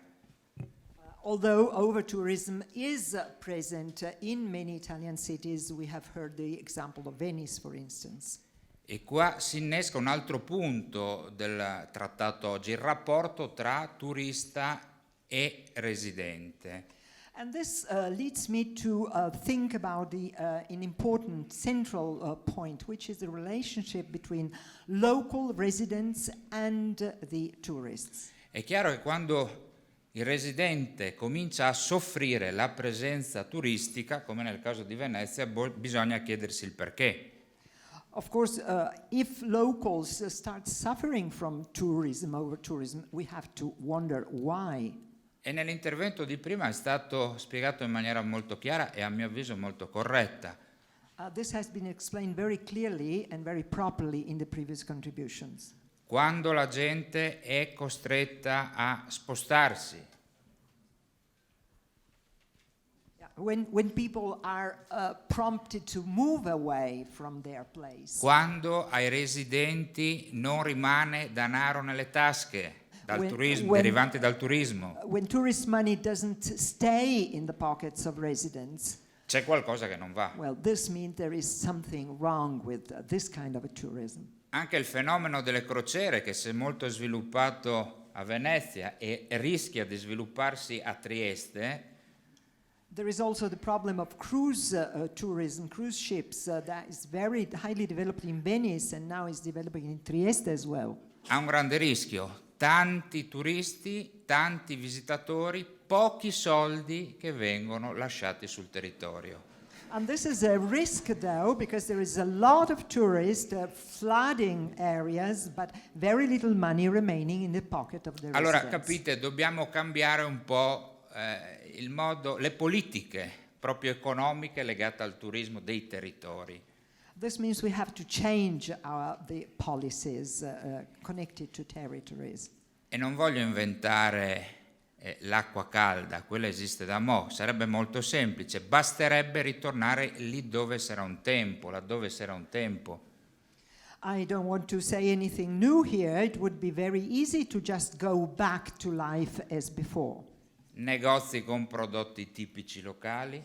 Although over-tourism is present in many Italian cities, we have heard the example of Venice, for instance. E qua si innesca un altro punto del trattato oggi, il rapporto tra turista e residente. And this leads me to think about an important central point, which is the relationship between local residents and the tourists. È chiaro che quando il residente comincia a soffrire la presenza turistica, come nel caso di Venezia, bisogna chiedersi il perché. Of course, if locals start suffering from tourism, over-tourism, we have to wonder why. E nell'intervento di prima è stato spiegato in maniera molto chiara e a mio avviso molto corretta. This has been explained very clearly and very properly in the previous contributions. Quando la gente è costretta a spostarsi. When people are prompted to move away from their place. Quando ai residenti non rimane denaro nelle tasche. Derivanti dal turismo. When tourist money doesn't stay in the pockets of residents. C'è qualcosa che non va. Well, this means there is something wrong with this kind of a tourism. Anche il fenomeno delle crociere, che si è molto sviluppato a Venezia e rischia di svilupparsi a Trieste. There is also the problem of cruise tourism, cruise ships that is very highly developed in Venice and now is developing in Trieste as well. Ha un grande rischio. Tanti turisti, tanti visitatori, pochi soldi che vengono lasciati sul territorio. And this is a risk though, because there is a lot of tourists flooding areas, but very little money remaining in the pocket of the residents. Allora capite, dobbiamo cambiare un po' il modo, le politiche proprio economiche legate al turismo dei territori. This means we have to change the policies connected to territories. E non voglio inventare l'acqua calda, quella esiste da mo', sarebbe molto semplice, basterebbe ritornare lì dove c'era un tempo, laddove c'era un tempo. I don't want to say anything new here, it would be very easy to just go back to life as before. Negozi con prodotti tipici locali,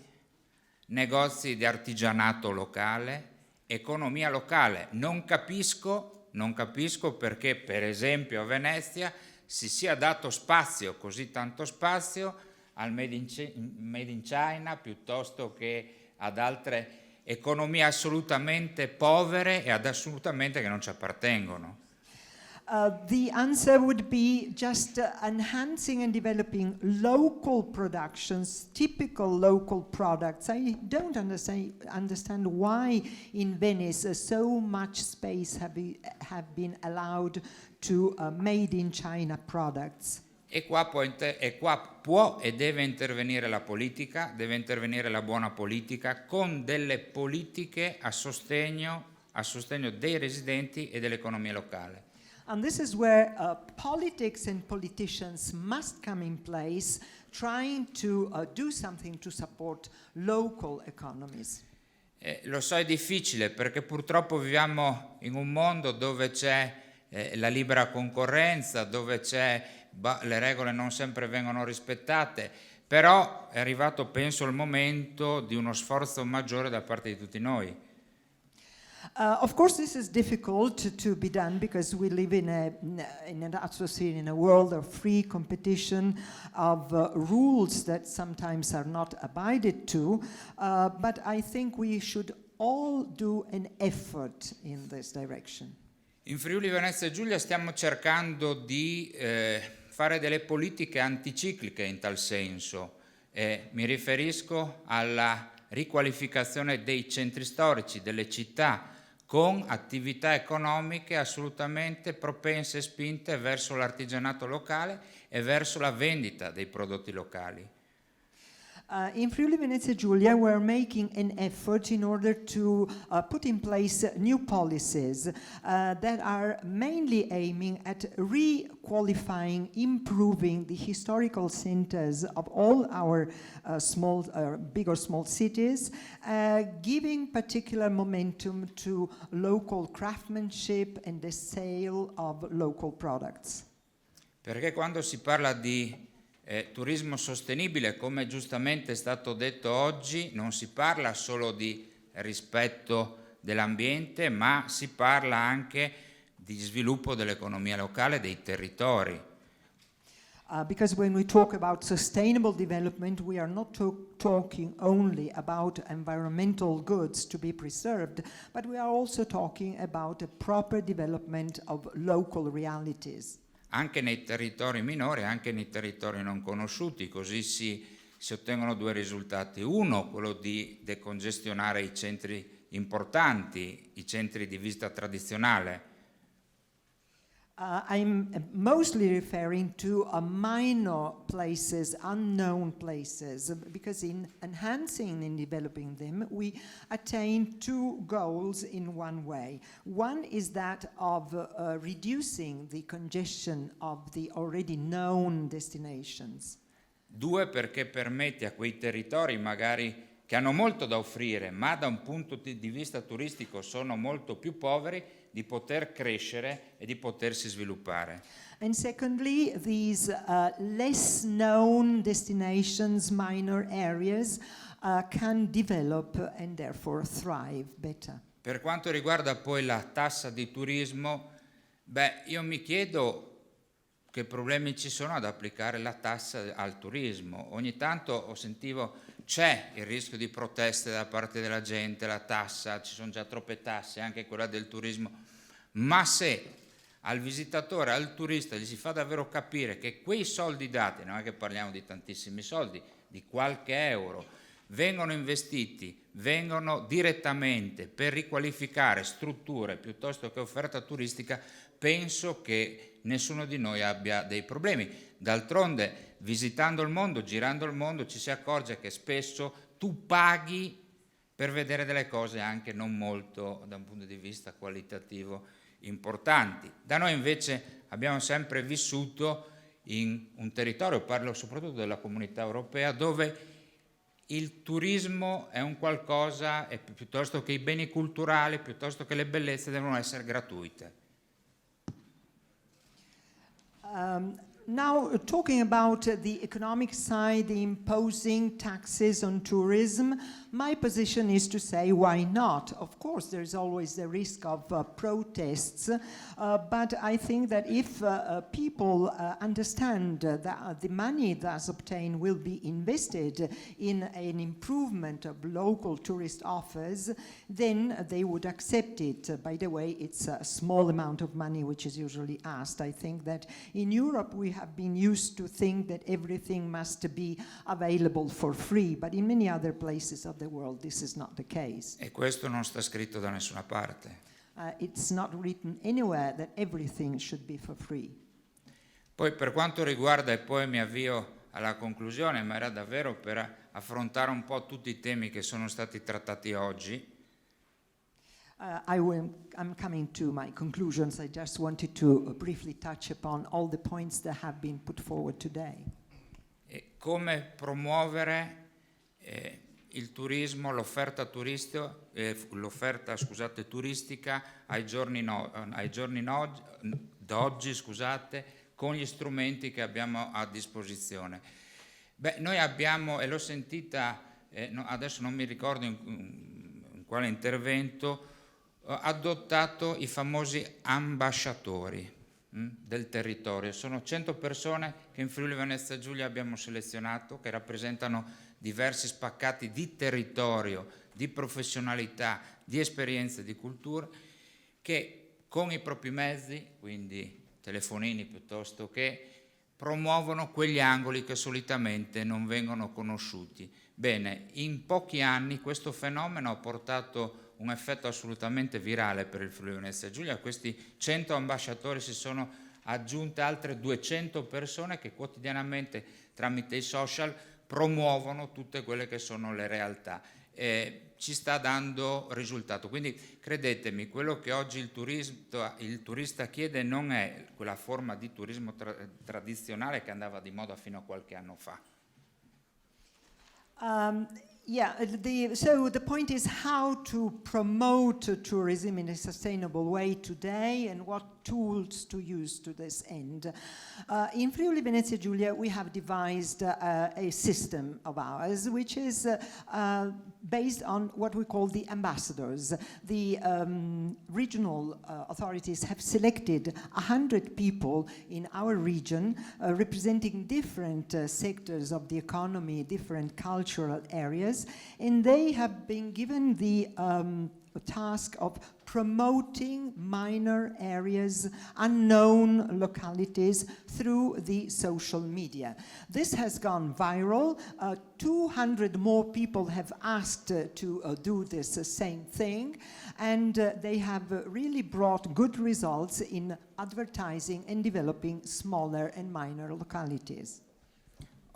negozi di artigianato locale, economia locale. Non capisco perché, per esempio, a Venezia si sia dato spazio, così tanto spazio, al Made in China piuttosto che ad altre economie assolutamente povere e ad assolutamente che non ci appartengono. The answer would be just enhancing and developing local productions, typical local products. I don't understand why in Venice so much space have been allowed to made in China products. E qua può e deve intervenire la politica, deve intervenire la buona politica con delle politiche a sostegno dei residenti e dell'economia locale. And this is where politics and politicians must come in place, trying to do something to support local economies. Lo so, è difficile perché purtroppo viviamo in un mondo dove c'è la libera concorrenza, dove le regole non sempre vengono rispettate, però è arrivato, penso, il momento di uno sforzo maggiore da parte di tutti noi. Of course, this is difficult to be done because we live in an atmosphere, in a world of free competition, of rules that sometimes are not abided to. But I think we should all do an effort in this direction. In Friuli Venezia Giulia stiamo cercando di fare delle politiche anticicliche in tal senso. Mi riferisco alla riqualificazione dei centri storici, delle città, con attività economiche assolutamente propense e spinte verso l'artigianato locale e verso la vendita dei prodotti locali. In Friuli Venezia Giulia, we're making an effort in order to put in place new policies that are mainly aiming at re-qualifying, improving the historical centers of all our big or small cities, giving particular momentum to local craftsmanship and the sale of local products. Perché quando si parla di turismo sostenibile, come giustamente è stato detto oggi, non si parla solo di rispetto dell'ambiente, ma si parla anche di sviluppo dell'economia locale, dei territori. Because when we talk about sustainable development, we are not talking only about environmental goods to be preserved, but we are also talking about a proper development of local realities. Anche nei territori minori, anche nei territori non conosciuti, così si ottengono due risultati. Uno, quello di decongestionare i centri importanti, i centri di visita tradizionale. I'm mostly referring to minor places, unknown places, because in enhancing and developing them, we attain two goals in one way. One is that of reducing the congestion of the already known destinations. Due, perché permette a quei territori magari che hanno molto da offrire, ma da un punto di vista turistico sono molto più poveri, di poter crescere e di potersi sviluppare. And secondly, these less known destinations, minor areas, can develop and therefore thrive better. Per quanto riguarda poi la tassa di turismo, io mi chiedo che problemi ci sono ad applicare la tassa al turismo. Ogni tanto sentivo c'è il rischio di proteste da parte della gente, la tassa, ci sono già troppe tasse, anche quella del turismo, ma se al visitatore, al turista gli si fa davvero capire che quei soldi dati, non è che parliamo di tantissimi soldi, di qualche euro, vengono investiti, vengono direttamente per riqualificare strutture piuttosto che offerta turistica, penso che nessuno di noi abbia dei problemi. D'altronde, visitando il mondo, girando il mondo, ci si accorge che spesso tu paghi per vedere delle cose anche non molto, da un punto di vista qualitativo, importanti. Da noi invece abbiamo sempre vissuto in un territorio, parlo soprattutto della comunità europea, dove il turismo è un qualcosa, piuttosto che i beni culturali, piuttosto che le bellezze, devono essere gratuite. Now, talking about the economic side, the imposing taxes on tourism, my position is to say, why not? Of course, there's always the risk of protests, but I think that if people understand that the money thus obtained will be invested in an improvement of local tourist offers, then they would accept it. By the way, it's a small amount of money which is usually asked. I think that in Europe we have been used to think that everything must be available for free, but in many other places of the world this is not the case. E questo non sta scritto da nessuna parte. It's not written anywhere that everything should be for free. Poi per quanto riguarda, e poi mi avvio alla conclusione, ma era davvero per affrontare un po' tutti i temi che sono stati trattati oggi. I'm coming to my conclusions. I just wanted to briefly touch upon all the points that have been put forward today. E come promuovere il turismo, l'offerta turistica ai giorni d'oggi, con gli strumenti che abbiamo a disposizione. Noi abbiamo, e l'ho sentita, adesso non mi ricordo in quale intervento, adottato i famosi ambasciatori del territorio. Sono 100 persone che in Friuli Venezia Giulia abbiamo selezionato, che rappresentano diversi spaccati di territorio, di professionalità, di esperienze, di cultura, che con i propri mezzi, quindi telefonini piuttosto che, promuovono quegli angoli che solitamente non vengono conosciuti. Bene, in pochi anni questo fenomeno ha portato un effetto assolutamente virale per il Friuli Venezia Giulia. A questi 100 ambasciatori si sono aggiunte altre 200 persone che quotidianamente tramite i social promuovono tutte quelle che sono le realtà. Ci sta dando risultato. Quindi credetemi, quello che oggi il turista chiede non è quella forma di turismo tradizionale che andava di moda fino a qualche anno fa. So the point is how to promote tourism in a sustainable way today and what tools to use to this end. In Friuli Venezia Giulia, we have devised a system of ours which is based on what we call the ambassadors. The regional authorities have selected 100 people in our region representing different sectors of the economy, different cultural areas, and they have been given the task of promoting minor areas, unknown localities through the social media. This has gone viral. 200 more people have asked to do this same thing, and they have really brought good results in advertising and developing smaller and minor localities.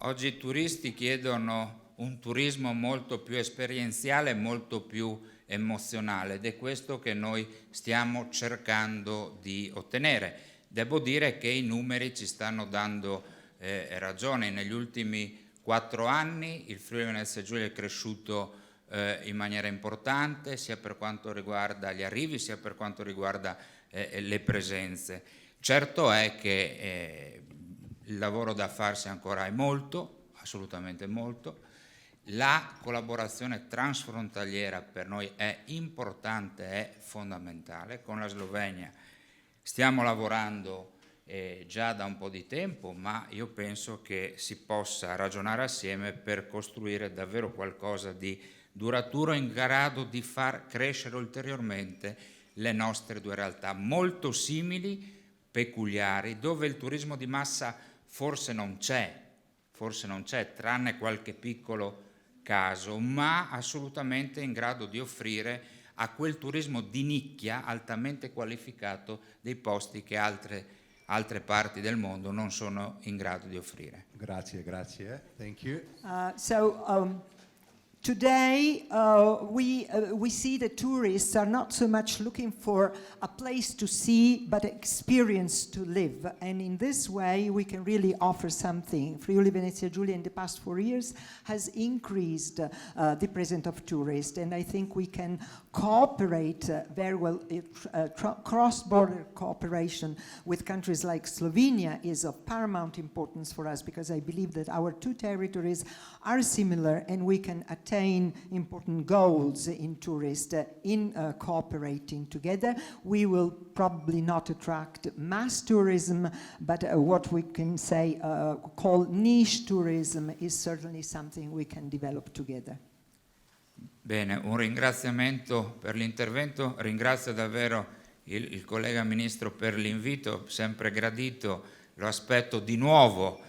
Oggi i turisti chiedono un turismo molto più esperienziale, molto più emozionale, ed è questo che noi stiamo cercando di ottenere. Devo dire che i numeri ci stanno dando ragione. Negli ultimi 4 anni il Friuli Venezia Giulia è cresciuto in maniera importante, sia per quanto riguarda gli arrivi, sia per quanto riguarda le presenze. Certo è che il lavoro da farsi ancora è molto, assolutamente molto. La collaborazione transfrontaliera per noi è importante, è fondamentale. Con la Slovenia stiamo lavorando già da un po' di tempo, ma io penso che si possa ragionare assieme per costruire davvero qualcosa di duraturo in grado di far crescere ulteriormente le nostre due realtà, molto simili, peculiari, dove il turismo di massa forse non c'è, tranne qualche piccolo caso, ma assolutamente in grado di offrire a quel turismo di nicchia altamente qualificato dei posti che altre parti del mondo non sono in grado di offrire. Grazie, grazie. Thank you. Today, we see that tourists are not so much looking for a place to see, but experience to live. And in this way, we can really offer something. Friuli Venezia Giulia in the past 4 years has increased the presence of tourists. And I think we can cooperate very well. Cross-border cooperation with countries like Slovenia is of paramount importance for us, because I believe that our two territories are similar and we can attain important goals in tourists in cooperating together. We will probably not attract mass tourism, but what we can say call niche tourism is certainly something we can develop together. Bene, un ringraziamento per l'intervento, ringrazio davvero il collega Ministro per l'invito, sempre gradito, lo aspetto di nuovo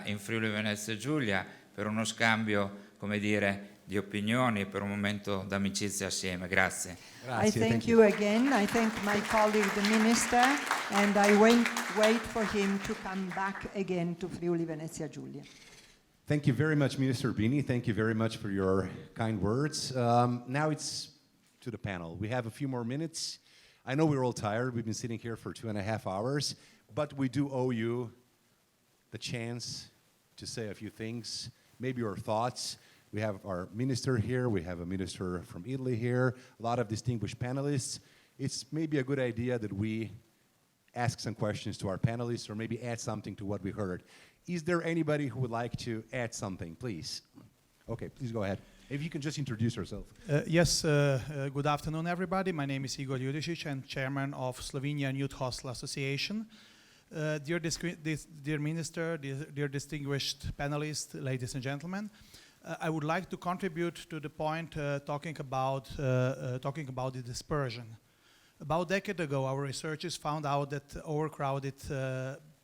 in Friuli Venezia Giulia per uno scambio, come dire, di opinioni e per un momento d'amicizia assieme. Grazie. I thank you again. I thank my colleague, the Minister, and I wait for him to come back again to Friuli Venezia Giulia. Thank you very much, Minister Bini. Thank you very much for your kind words. Now it's to the panel. We have a few more minutes. I know we're all tired. We've been sitting here for 2.5 hours, but we do owe you the chance to say a few things, maybe your thoughts. We have our minister here. We have a minister from Italy here, a lot of distinguished panelists. It's maybe a good idea that we ask some questions to our panelists or maybe add something to what we heard. Is there anybody who would like to add something, please? Okay, please go ahead. If you can just introduce yourself. Yes, good afternoon, everybody. My name is Igor Judicic. I'm chairman of Slovenian Youth Hostel Association. Dear Minister, dear distinguished panelists, ladies and gentlemen, I would like to contribute to the point talking about the dispersion. About a decade ago, our researchers found out that overcrowded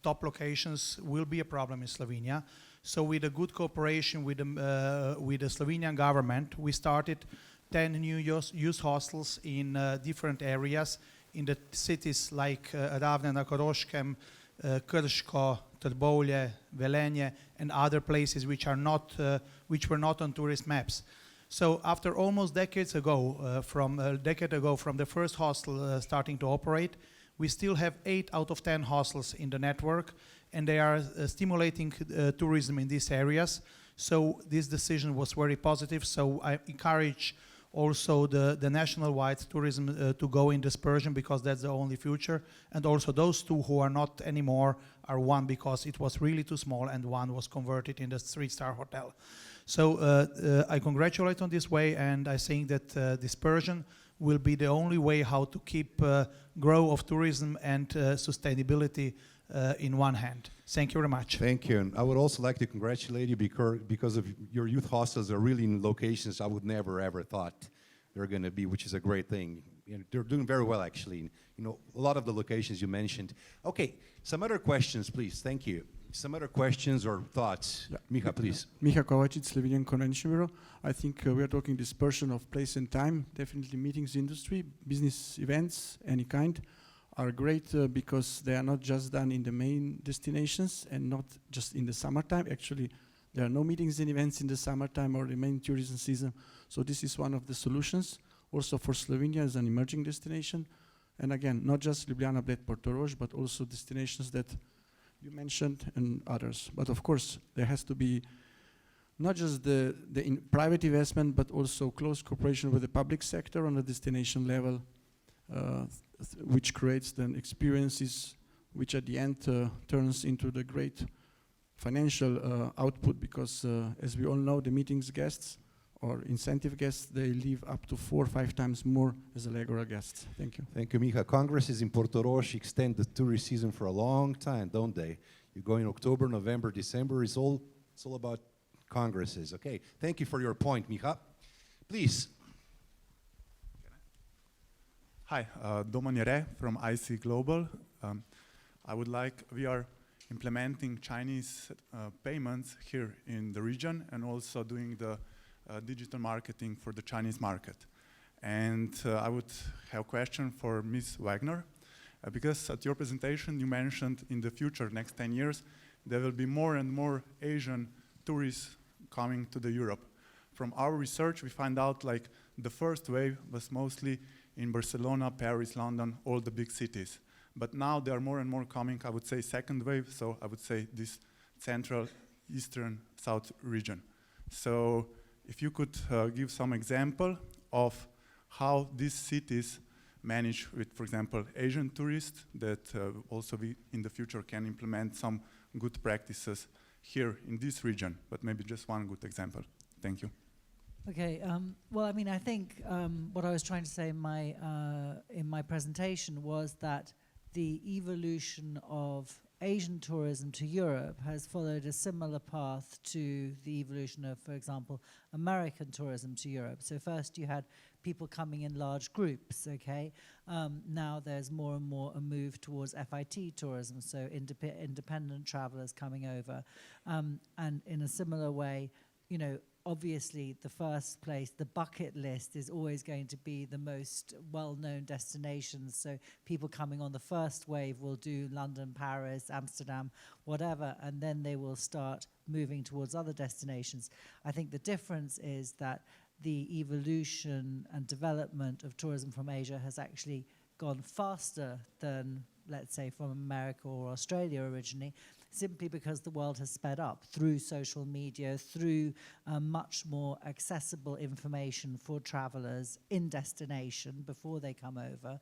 top locations will be a problem in Slovenia. So with a good cooperation with the Slovenian government, we started 10 new youth hostels in different areas in the cities like Ravne na Koroškem, Krško, Trbovlje, Velenje, and other places which were not on tourist maps. So after almost decades ago, from a decade ago, from the first hostel starting to operate, we still have 8 out of 10 hostels in the network, and they are stimulating tourism in these areas. So this decision was very positive. So I encourage also the national-wide tourism to go in dispersion, because that's the only future. And also those 2 who are not anymore are one because it was really too small, and one was converted in the 3-star hotel. So I congratulate on this way, and I think that dispersion will be the only way how to keep growth of tourism and sustainability in one hand. Thank you very much. Thank you. And I would also like to congratulate you because of your youth hostels are really in locations I would never ever thought they're going to be, which is a great thing. You know, they're doing very well, actually. You know, a lot of the locations you mentioned. Okay, some other questions, please. Thank you. Some other questions or thoughts? Yeah. Miha, please. Miha Kovacic, Slovenian Convention Bureau. I think we are talking dispersion of place and time. Definitely meetings industry, business events, any kind, are great because they are not just done in the main destinations and not just in the summertime. Actually, there are no meetings and events in the summertime or the main tourism season. So this is one of the solutions. Also for Slovenia as an emerging destination. And again, not just Ljubljana, Bled, Portorož, but also destinations that you mentioned and others. But of course, there has to be not just the private investment, but also close cooperation with the public sector on the destination level, which creates then experiences which at the end turns into the great financial output, because as we all know, the meetings guests or incentive guests, they leave up to 4 or 5 times more as a regular guest. Thank you. Thank you, Miha. Congresses in Portorož extend the tourist season for a long time, don't they? You go in October, November, December. It's all about congresses. Okay. Thank you for your point, Miha. Please. Hi, Doman Jere from IC Global. We are implementing Chinese payments here in the region and also doing the digital marketing for the Chinese market. And I would have a question for Ms. Wagner, because at your presentation you mentioned in the future, next 10 years, there will be more and more Asian tourists coming to the Europe. From our research, we find out like the first wave was mostly in Barcelona, Paris, London, all the big cities. But now there are more and more coming, I would say second wave, so I would say this central, eastern, south region. So if you could give some example of how these cities manage with, for example, Asian tourists, that also we in the future can implement some good practices here in this region, but maybe just one good example. Thank you. Okay, well, I mean, I think what I was trying to say in my presentation was that the evolution of Asian tourism to Europe has followed a similar path to the evolution of, for example, American tourism to Europe. So first you had people coming in large groups, okay? Now there's more and more a move towards FIT tourism, so independent travelers coming over. And in a similar way, you know, obviously the first place, the bucket list is always going to be the most well-known destinations. So people coming on the first wave will do London, Paris, Amsterdam, whatever, and then they will start moving towards other destinations. I think the difference is that the evolution and development of tourism from Asia has actually gone faster than, let's say, from America or Australia originally, simply because the world has sped up through social media, through much more accessible information for travelers in destination before they come over,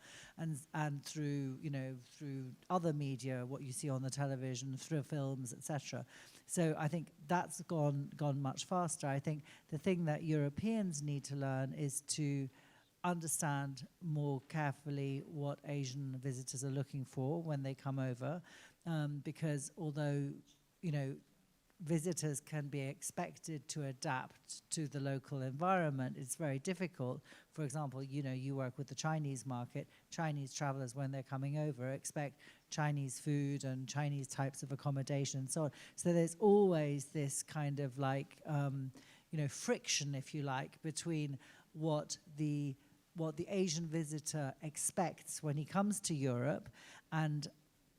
and through, you know, through other media, what you see on the television, through films, etc. So I think that's gone much faster. I think the thing that Europeans need to learn is to understand more carefully what Asian visitors are looking for when they come over. Because although, you know, visitors can be expected to adapt to the local environment, it's very difficult. For example, you know, you work with the Chinese market. Chinese travelers, when they're coming over, expect Chinese food and Chinese types of accommodation and so on. So there's always this kind of like, you know, friction, if you like, between what the Asian visitor expects when he comes to Europe and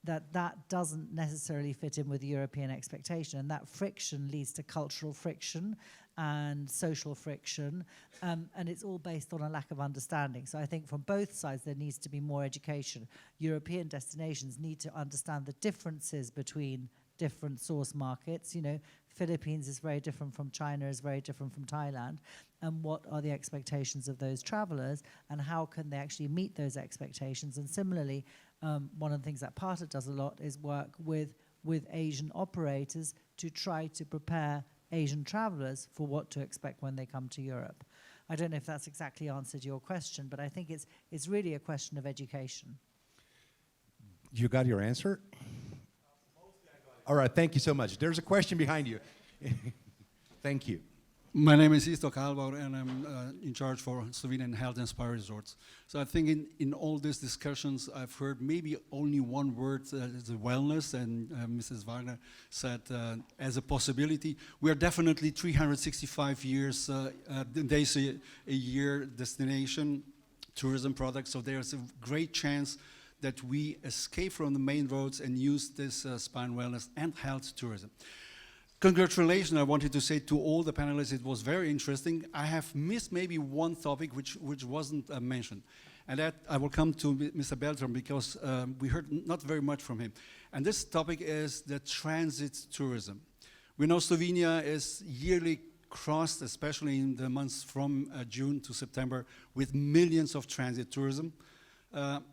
that doesn't necessarily fit in with the European expectation, and that friction leads to cultural friction and social friction, and it's all based on a lack of understanding. So I think from both sides there needs to be more education. European destinations need to understand the differences between different source markets. You know, Philippines is very different from China, is very different from Thailand, and what are the expectations of those travelers, and how can they actually meet those expectations? And similarly, one of the things that Parta does a lot is work with Asian operators to try to prepare Asian travelers for what to expect when they come to Europe. I don't know if that's exactly answered your question, but I think it's really a question of education. You got your answer? All right, thank you so much. There's a question behind you. Thank you. My name is Istok Albaur, and I'm in charge for Slovenian Health and Spa Resorts. So I think in all these discussions, I've heard maybe only one word, is wellness, and Mrs. Wagner said as a possibility. We are definitely 365 days a year destination tourism product, so there's a great chance that we escape from the main roads and use this spa and wellness and health tourism. Congratulations, I wanted to say to all the panelists, it was very interesting. I have missed maybe one topic which wasn't mentioned. And that I will come to Mr. Beltram because we heard not very much from him. And this topic is the transit tourism. We know Slovenia is yearly crossed, especially in the months from June to September, with millions of transit tourism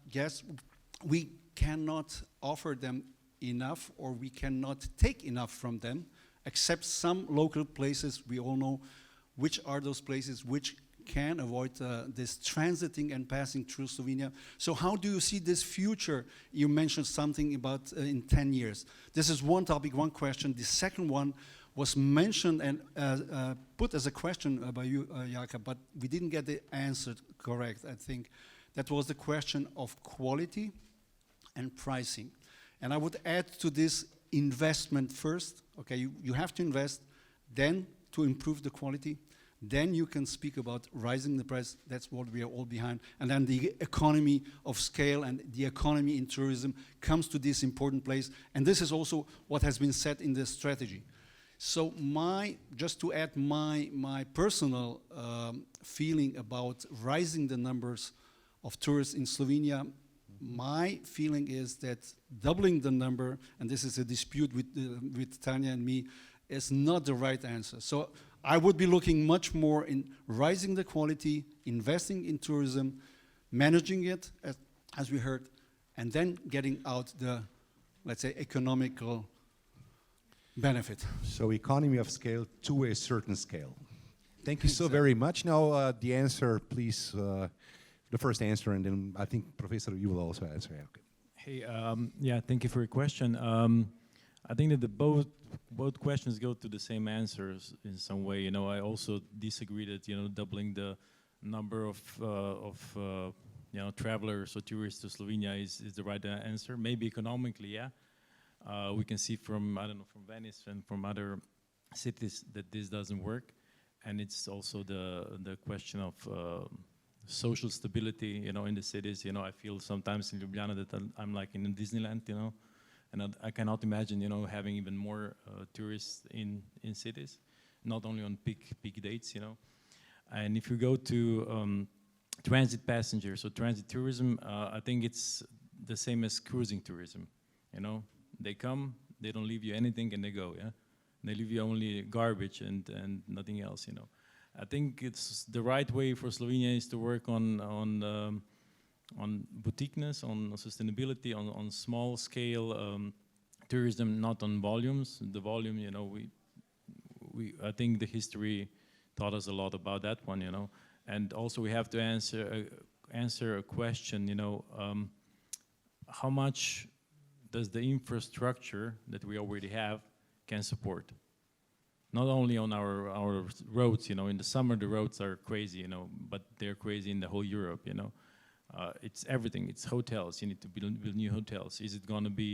guests. We cannot offer them enough, or we cannot take enough from them, except some local places. We all know which are those places which can avoid this transiting and passing through Slovenia. So how do you see this future? You mentioned something about in 10 years. This is one topic, one question. The second one was mentioned and put as a question by you, Jaka, but we didn't get the answer correct, I think. That was the question of quality and pricing. And I would add to this investment first. Okay, you have to invest, then to improve the quality, then you can speak about rising the price. That's what we are all behind. And then the economy of scale and the economy in tourism comes to this important place. And this is also what has been said in the strategy. So just to add my personal feeling about rising the numbers of tourists in Slovenia, my feeling is that doubling the number, and this is a dispute with Tanya and me, is not the right answer. So I would be looking much more in rising the quality, investing in tourism, managing it, as we heard, and then getting out the, let's say, economical benefit. So economy of scale to a certain scale. Thank you so very much. Now the answer, please. The first answer, and then I think, Professor, you will also answer. Okay. Hey, yeah, thank you for your question. I think that both questions go to the same answers in some way. You know, I also disagree that, you know, doubling the number of you know, travelers or tourists to Slovenia is the right answer. Maybe economically, yeah. We can see from, I don't know, from Venice and from other cities that this doesn't work. And it's also the question of social stability, you know, in the cities. You know, I feel sometimes in Ljubljana that I'm like in Disneyland, you know, and I cannot imagine, you know, having even more tourists in cities, not only on peak dates, you know. And if you go to transit passengers, so transit tourism, I think it's the same as cruising tourism, you know. They come, they don't leave you anything, and they go, yeah. They leave you only garbage and nothing else, you know. I think it's the right way for Slovenia is to work on boutiqueness, on sustainability, on small scale tourism, not on volumes. The volume, you know, I think the history taught us a lot about that one, you know. And also we have to answer a question, you know, how much does the infrastructure that we already have can support? not only on our roads, you know, in the summer the roads are crazy, you know, but they're crazy in the whole Europe, you know. It's everything, it's hotels, you need to build new hotels. Is it gonna be,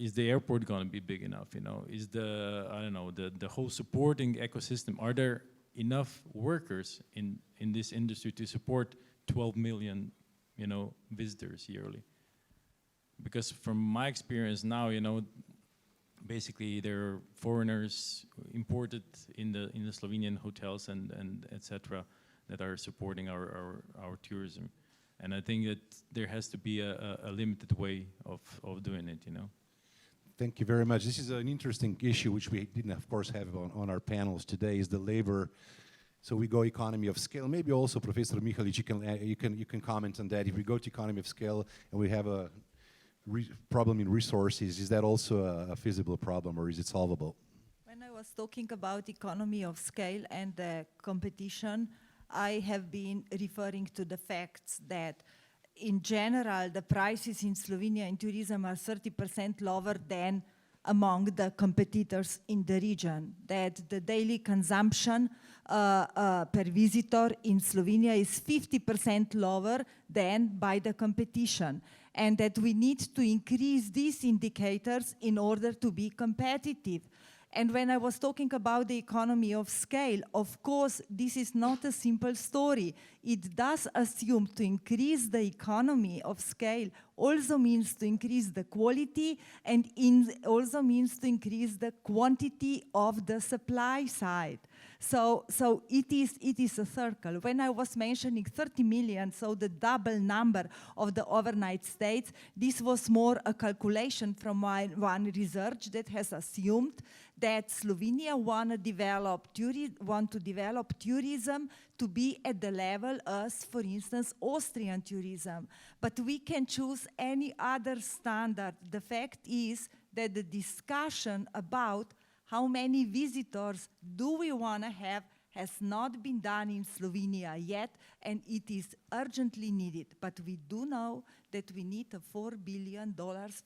is the airport gonna be big enough, you know? Is the, I don't know, the whole supporting ecosystem, are there enough workers in this industry to support 12 million, you know, visitors yearly? Because from my experience now, you know, basically there are foreigners imported in the Slovenian hotels and etc. that are supporting our tourism. And I think that there has to be a limited way of doing it, you know. Thank you very much. This is an interesting issue which we didn't, of course, have on our panels today, is the labor. So we go economy of scale. Maybe also, Professor Mihalic, you can comment on that. If we go to economy of scale and we have a problem in resources, is that also a feasible problem, or is it solvable? When I was talking about economy of scale and the competition, I have been referring to the facts that in general the prices in Slovenia in tourism are 30% lower than among the competitors in the region, that the daily consumption per visitor in Slovenia is 50% lower than by the competition, and that we need to increase these indicators in order to be competitive. And when I was talking about the economy of scale, of course, this is not a simple story. It does assume to increase the economy of scale also means to increase the quality and also means to increase the quantity of the supply side. So it is a circle. When I was mentioning 30 million, so the double number of the overnight stays, this was more a calculation from one research that has assumed that Slovenia want to develop tourism to be at the level as, for instance, Austrian tourism. But we can choose any other standard. The fact is that the discussion about how many visitors do we want to have has not been done in Slovenia yet, and it is urgently needed. But we do know that we need $4 billion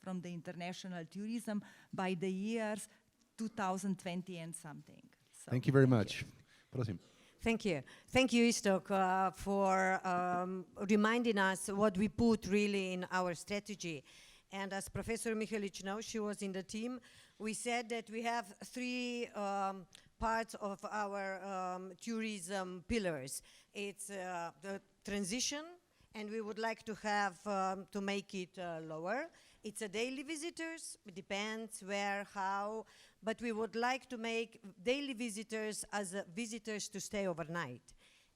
from the international tourism by the years 2020 and something. So thank you very much. Prosim. Thank you. Thank you, Istok, for reminding us what we put really in our strategy. And as Professor Mihalic knows, she was in the team, we said that we have three parts of our tourism pillars. It's the transition, and we would like to have to make it lower. It's a daily visitors, it depends where, how, but we would like to make daily visitors as visitors to stay overnight.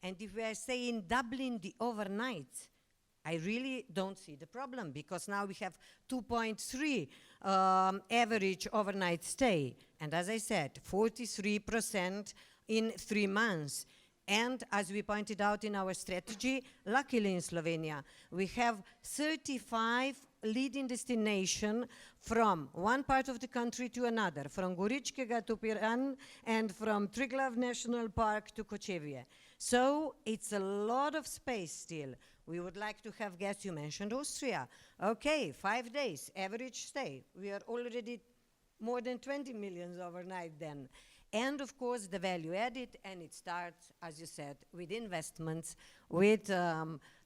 And if we are saying doubling the overnight, I really don't see the problem, because now we have 2.3 average overnight stay. And as I said, 43% in 3 months. And as we pointed out in our strategy, luckily in Slovenia, we have 35 leading destinations from one part of the country to another, from Goričkega to Piran and from Triglav National Park to Kočevje. So it's a lot of space still. We would like to have guests. You mentioned Austria. Okay, 5 days, average stay. We are already more than 20 million overnight then. And of course, the value added, and it starts, as you said, with investments, with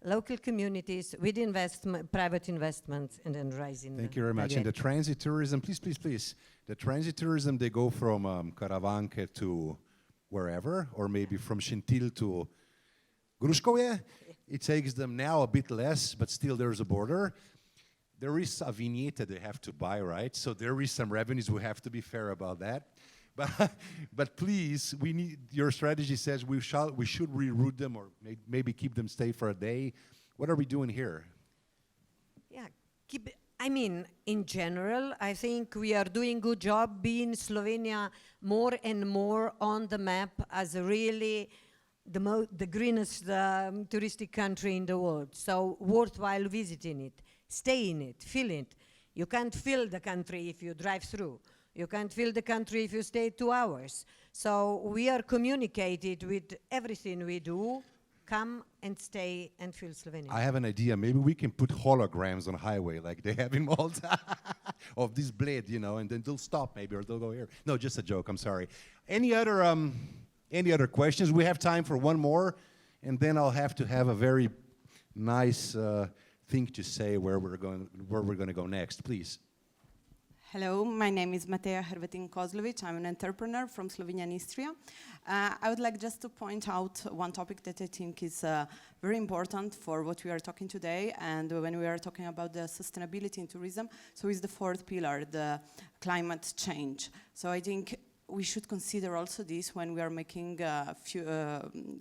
local communities, with private investments, and then rising. Thank you very much. And the transit tourism, please, please, please. The transit tourism, they go from Karavanke to wherever, or maybe from Šentilj to Gruškovje. It takes them now a bit less, but still there's a border. There is a vignette they have to buy, right? So there is some revenues. We have to be fair about that. But please, we need. Your strategy says we should reroute them, or maybe keep them stay for a day. What are we doing here? Yeah, I mean, in general, I think we are doing good job being Slovenia more and more on the map as a really the greenest touristic country in the world. So worthwhile visiting it, stay in it, feel it. You can't feel the country if you drive through. You can't feel the country if you stay 2 hours. So we are communicated with everything we do. Come and stay and feel Slovenia. I have an idea. Maybe we can put holograms on highway like they have in Malta. of this blade, you know, and then they'll stop maybe, or they'll go here. No, just a joke, I'm sorry. Any other questions? We have time for one more, and then I'll have to have a very nice thing to say where we're going to go next, please. Hello, my name is Mateja Hrvatin-Kozlovic. I'm an entrepreneur from Slovenia and Istria. I would like just to point out one topic that I think is very important for what we are talking today, and when we are talking about the sustainability in tourism, so is the fourth pillar, the climate change. So I think we should consider also this when we are making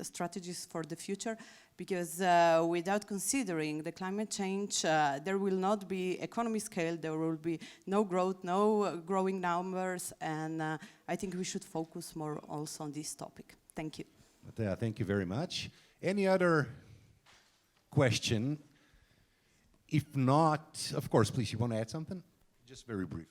strategies for the future, because without considering the climate change, there will not be economy scale, there will be no growth, no growing numbers, and I think we should focus more also on this topic. Thank you. Mateja, thank you very much. Any other question? If not, of course, please, you want to add something? Just very briefly.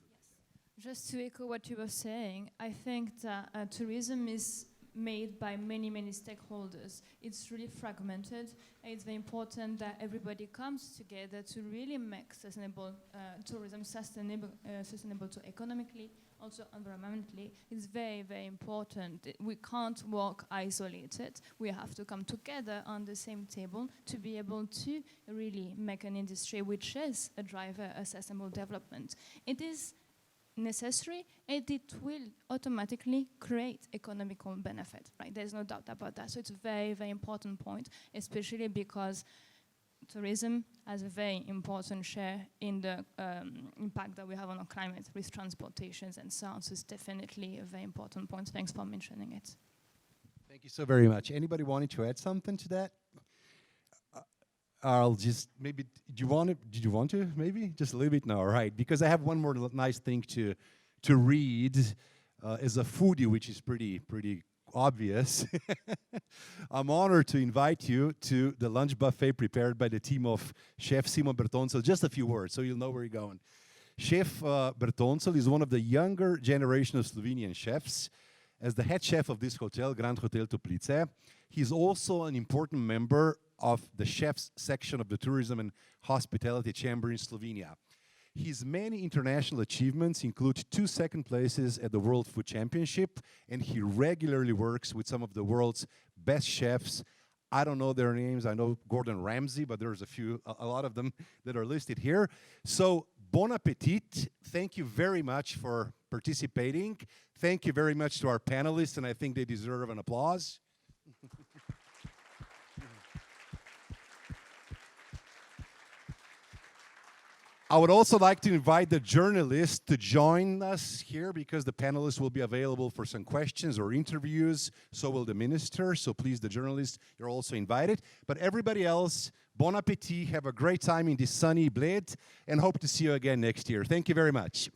Just to echo what you were saying, I think that tourism is made by many, many stakeholders. It's really fragmented. It's very important that everybody comes together to really make sustainable tourism sustainable to economically, also environmentally. It's very, very important. We can't work isolated. We have to come together on the same table to be able to really make an industry which is a driver of sustainable development. It is necessary, and it will automatically create economical benefit, right? There's no doubt about that. So it's a very, very important point, especially because tourism has a very important share in the impact that we have on our climate with transportations and so on. So it's definitely a very important point. Thanks for mentioning it. Thank you so very much. Anybody wanting to add something to that? I'll just maybe, did you want to maybe? Just a little bit? No, all right. Because I have one more nice thing to read as a foodie, which is pretty obvious. I'm honored to invite you to the lunch buffet prepared by the team of Chef Simon Bertoncel. Just a few words, so you'll know where you're going. Chef Bertoncel is one of the younger generation of Slovenian chefs. As the head chef of this hotel, Grand Hotel Toplice, he's also an important member of the chefs section of the Tourism and Hospitality Chamber in Slovenia. His many international achievements include 2 second places at the World Food Championship, and he regularly works with some of the world's best chefs. I don't know their names. I know Gordon Ramsay, but there's a lot of them that are listed here. So, bon appetit. Thank you very much for participating. Thank you very much to our panelists, and I think they deserve an applause. I would also like to invite the journalists to join us here, because the panelists will be available for some questions or interviews. So will the minister. So please, the journalists, you're also invited. But everybody else, bon appetit. Have a great time in this sunny Bled, and hope to see you again next year. Thank you very much.